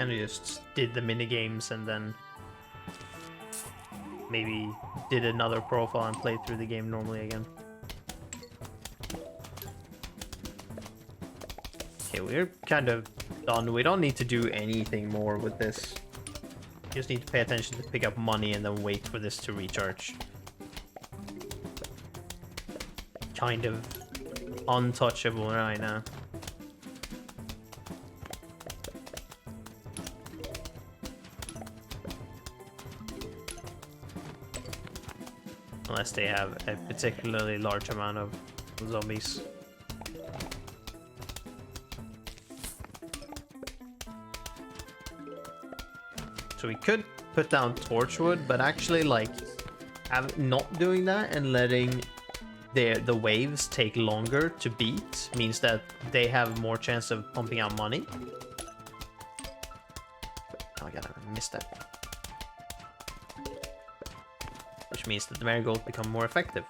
And we just did the mini games and then maybe did another profile and played through the game normally again. Okay, we're kind of done. We don't need to do anything more with this. You just need to pay attention to pick up money and then wait for this to recharge. Kind of untouchable right now. Unless they have a particularly large amount of zombies. So we could put down torchwood, but actually like not doing that and letting the waves take longer to beat means that they have more chance of pumping out money. Oh god, I missed that. Which means that the marigolds become more effective.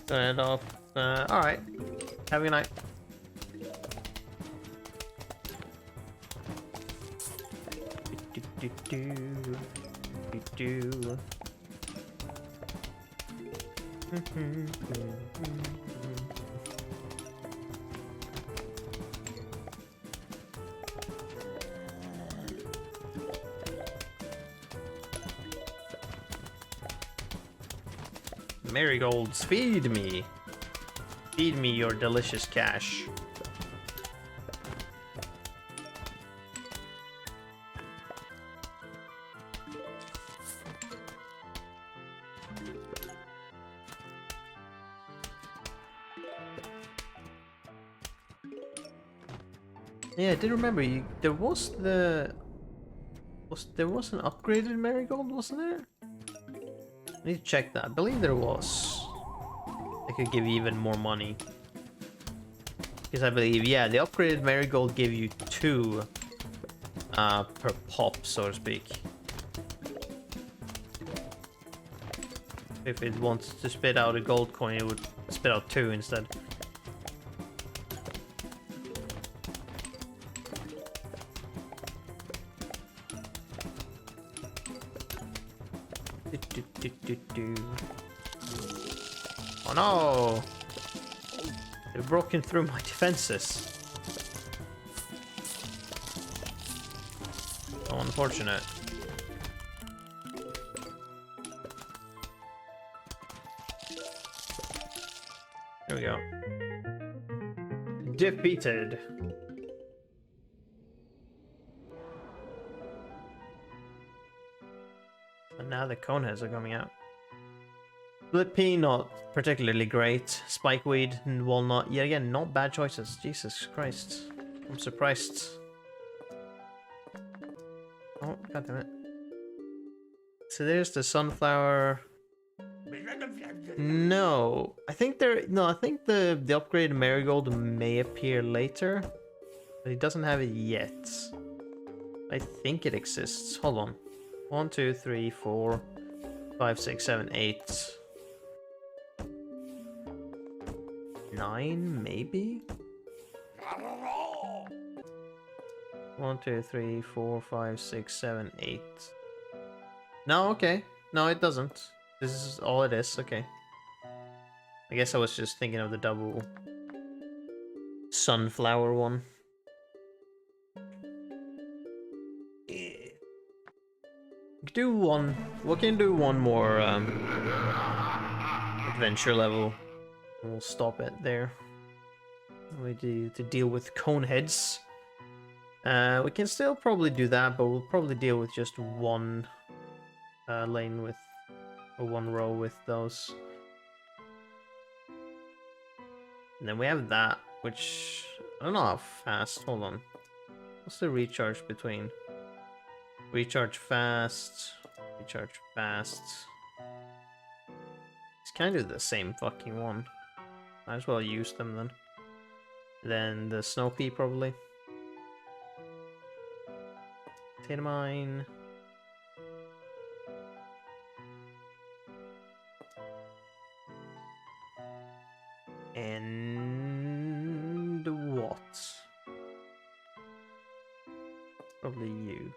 Turn it off. Alright. Have a good night. Marigolds, feed me. Feed me your delicious cash. Yeah, I did remember there was an upgraded marigold, wasn't there? I need to check that. I believe there was. I could give you even more money. Because I believe, yeah, the upgraded marigold gave you 2 per pop, so to speak. If it wants to spit out a gold coin, it would spit out 2 instead. Oh no! They've broken through my defenses. So unfortunate. Here we go. Defeated. And now the coneheads are coming out. Split pea, not particularly great. Spikeweed and walnut, yet again, not bad choices. Jesus Christ. I'm surprised. Oh, goddammit. So there's the sunflower. No. I think the upgraded marigold may appear later. But he doesn't have it yet. I think it exists. Hold on. 1, 2, 3, 4, 5, 6, 7, 8. 9, maybe? 1, 2, 3, 4, 5, 6, 7, 8. No, okay. No, it doesn't. This is all it is. Okay. I guess I was just thinking of the double sunflower one. We can do one more adventure level. We'll stop it there. We do to deal with coneheads. We can still probably do that, but we'll probably deal with just one lane with, or one row with those. And then we have that, which I don't know how fast. Hold on. What's the recharge between? Recharge fast. Recharge fast. It's kind of the same fucking one. Might as well use them then. Then the Snowpea probably. Potato mine. And what? Probably you.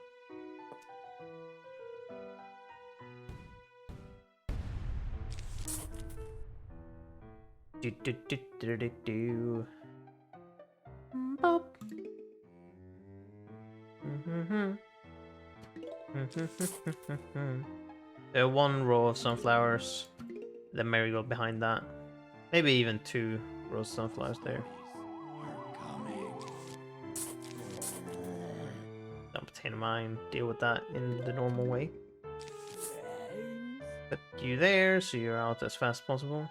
Do do do do do do. Boop. One row of sunflowers, the marigold behind that. Maybe even 2 rows of sunflowers there. Are coming. Dump potato mine, deal with that in the normal way. Put you there so you're out as fast as possible.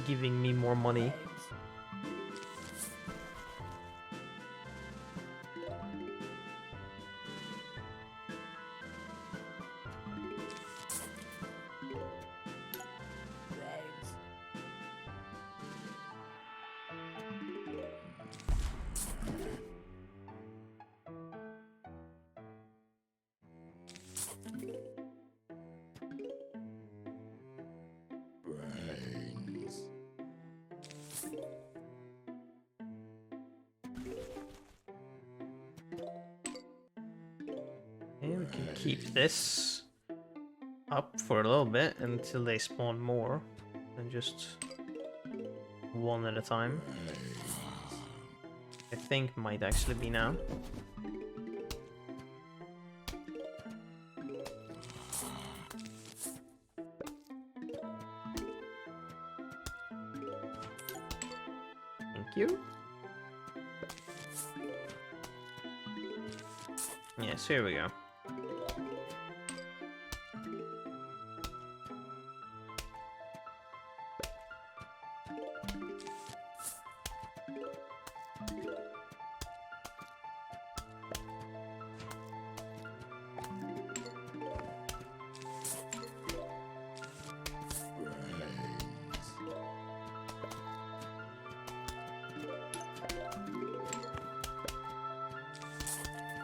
Giving me more money. Brains. And we can keep this up for a little bit until they spawn more than just one at a time. I think might actually be now. Thank you. Yes, here we go.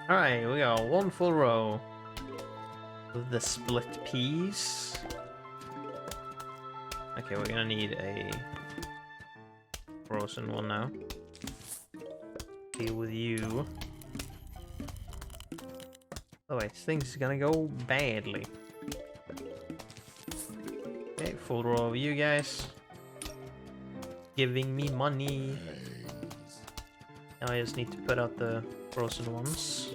Alright, we got 1 full row of the split peas. Okay, we're gonna need a frozen one now. Deal with you. Otherwise, things are gonna go badly. Okay, full row of you guys. Giving me money. Now I just need to put out the frozen ones.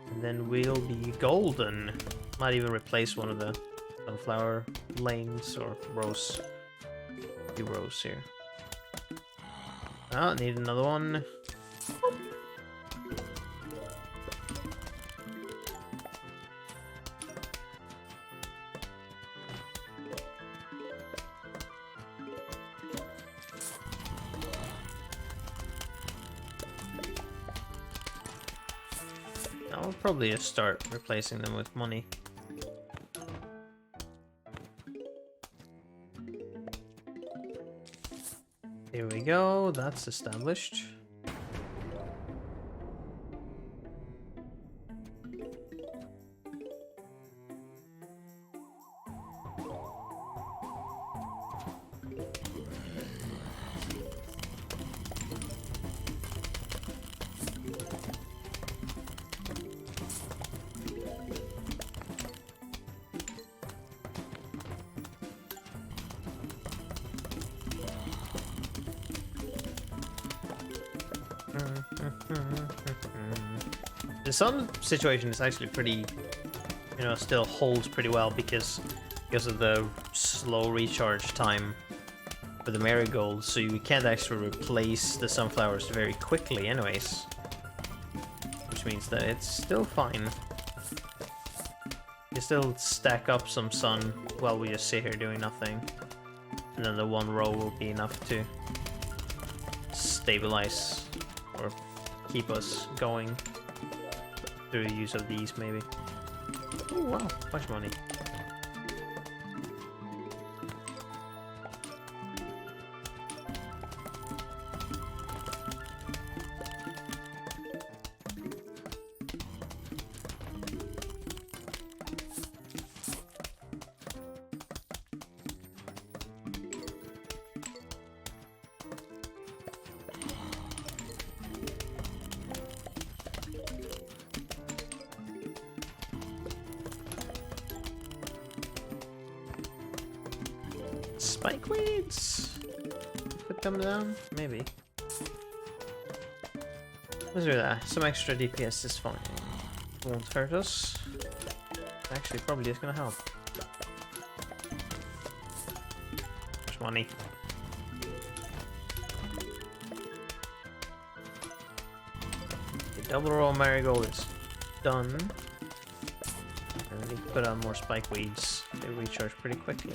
And then we'll be golden. Might even replace one of the sunflower lanes or rows. A few rows here. Oh, need another one. I'll probably just start replacing them with money. Here we go, that's established. In some situations, it's actually pretty, you know, still holds pretty well because of the slow recharge time for the marigolds, so you can't actually replace the sunflowers very quickly anyways. Which means that it's still fine. You still stack up some sun while we just sit here doing nothing. And then the 1 row will be enough to stabilize or keep us going through the use of these, maybe. Oh wow, bunch of money. Spike weeds. Put them down, maybe. Let's do that. Some extra DPS is fine. Won't hurt us. Actually, probably is gonna help. There's money. The double roll marigold is done. And we need to put on more spike weeds. They recharge pretty quickly.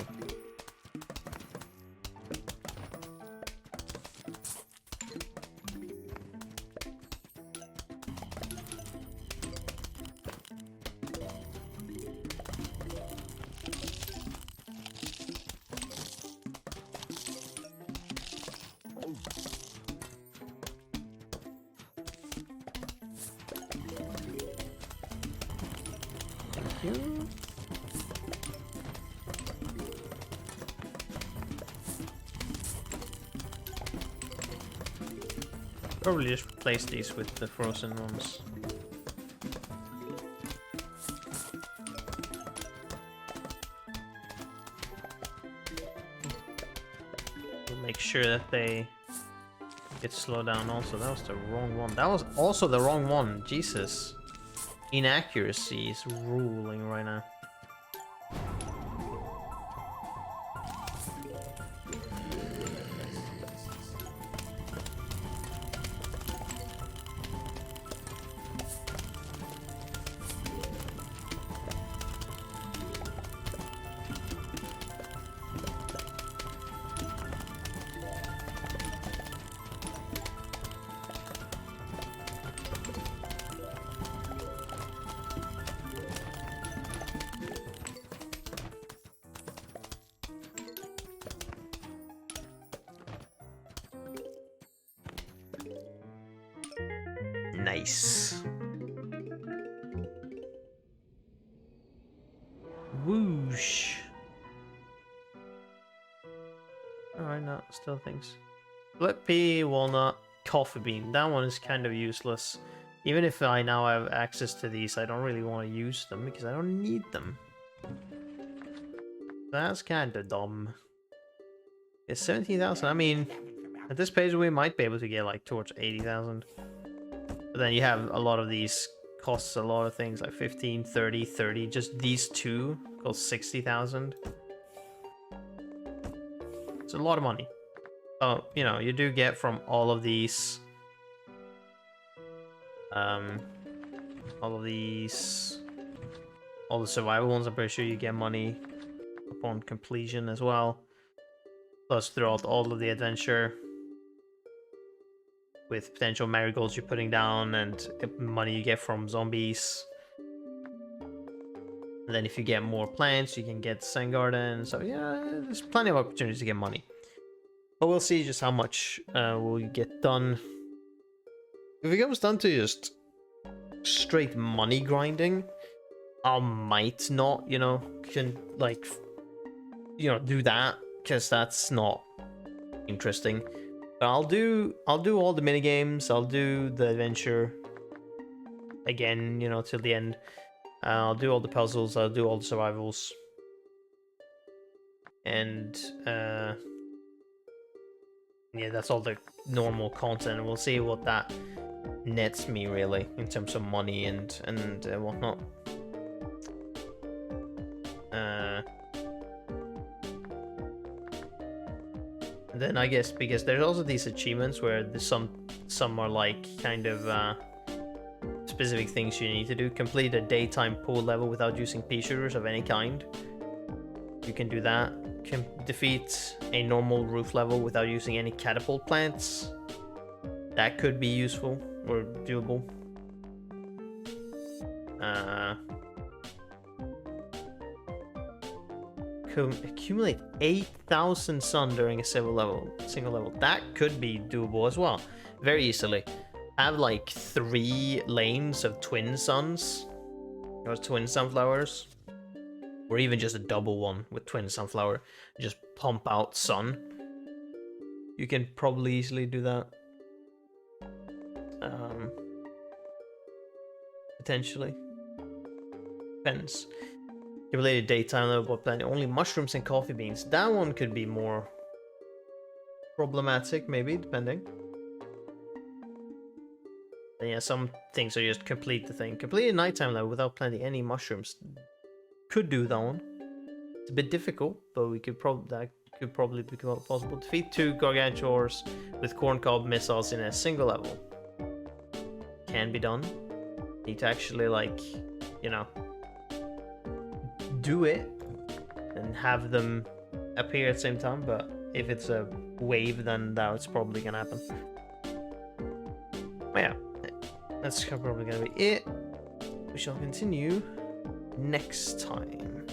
Probably just replace these with the frozen ones. We'll make sure that they get slowed down also. That was the wrong one. That was also the wrong one. Jesus. Inaccuracy is ruling right now. Nice. Whoosh. Alright, no, still things. Split pea, walnut, coffee bean. That one is kind of useless. Even if I now have access to these, I don't really want to use them because I don't need them. That's kind of dumb. It's 17,000. I mean, at this page we might be able to get like towards 80,000. But then you have a lot of these costs a lot of things like 15, 30, 30. Just these two cost 60,000. It's a lot of money. Oh, you know, you do get from all of these. All the survival ones. I'm pretty sure you get money upon completion as well. Plus, throughout all of the adventure. With potential marigolds you're putting down and money you get from zombies. And then if you get more plants, you can get Sun Garden. So yeah, there's plenty of opportunities to get money. But we'll see just how much will get done. If it comes down to just straight money grinding, I might not, you know, do that because that's not interesting. I'll do all the mini games. I'll do the adventure again, you know, till the end. I'll do all the puzzles. I'll do all the survivals, and yeah, that's all the normal content. We'll see what that nets me really in terms of money and whatnot. And then I guess because there's also these achievements where there's some are like kind of specific things you need to do. Complete a daytime pool level without using pea shooters of any kind. You can do that. Can defeat a normal roof level without using any catapult plants. That could be useful or doable. Accumulate 8,000 sun during a single level. That could be doable as well, very easily. Have like 3 lanes of twin suns or twin sunflowers, or even just a double one with twin sunflower. Just pump out sun. You can probably easily do that. Potentially. Depends. Completed daytime level but planting only mushrooms and coffee beans. That one could be more problematic, maybe, depending. And yeah, some things are just complete the thing. Complete a nighttime level without planting any mushrooms. Could do that one. It's a bit difficult, but we could that could probably be possible. Defeat 2 Gargantuars with corn cob missiles in a single level. Can be done. Need to actually, like, you know, do it and have them appear at the same time, but if it's a wave, then that's probably gonna happen. But yeah, that's probably gonna be it. We shall continue next time.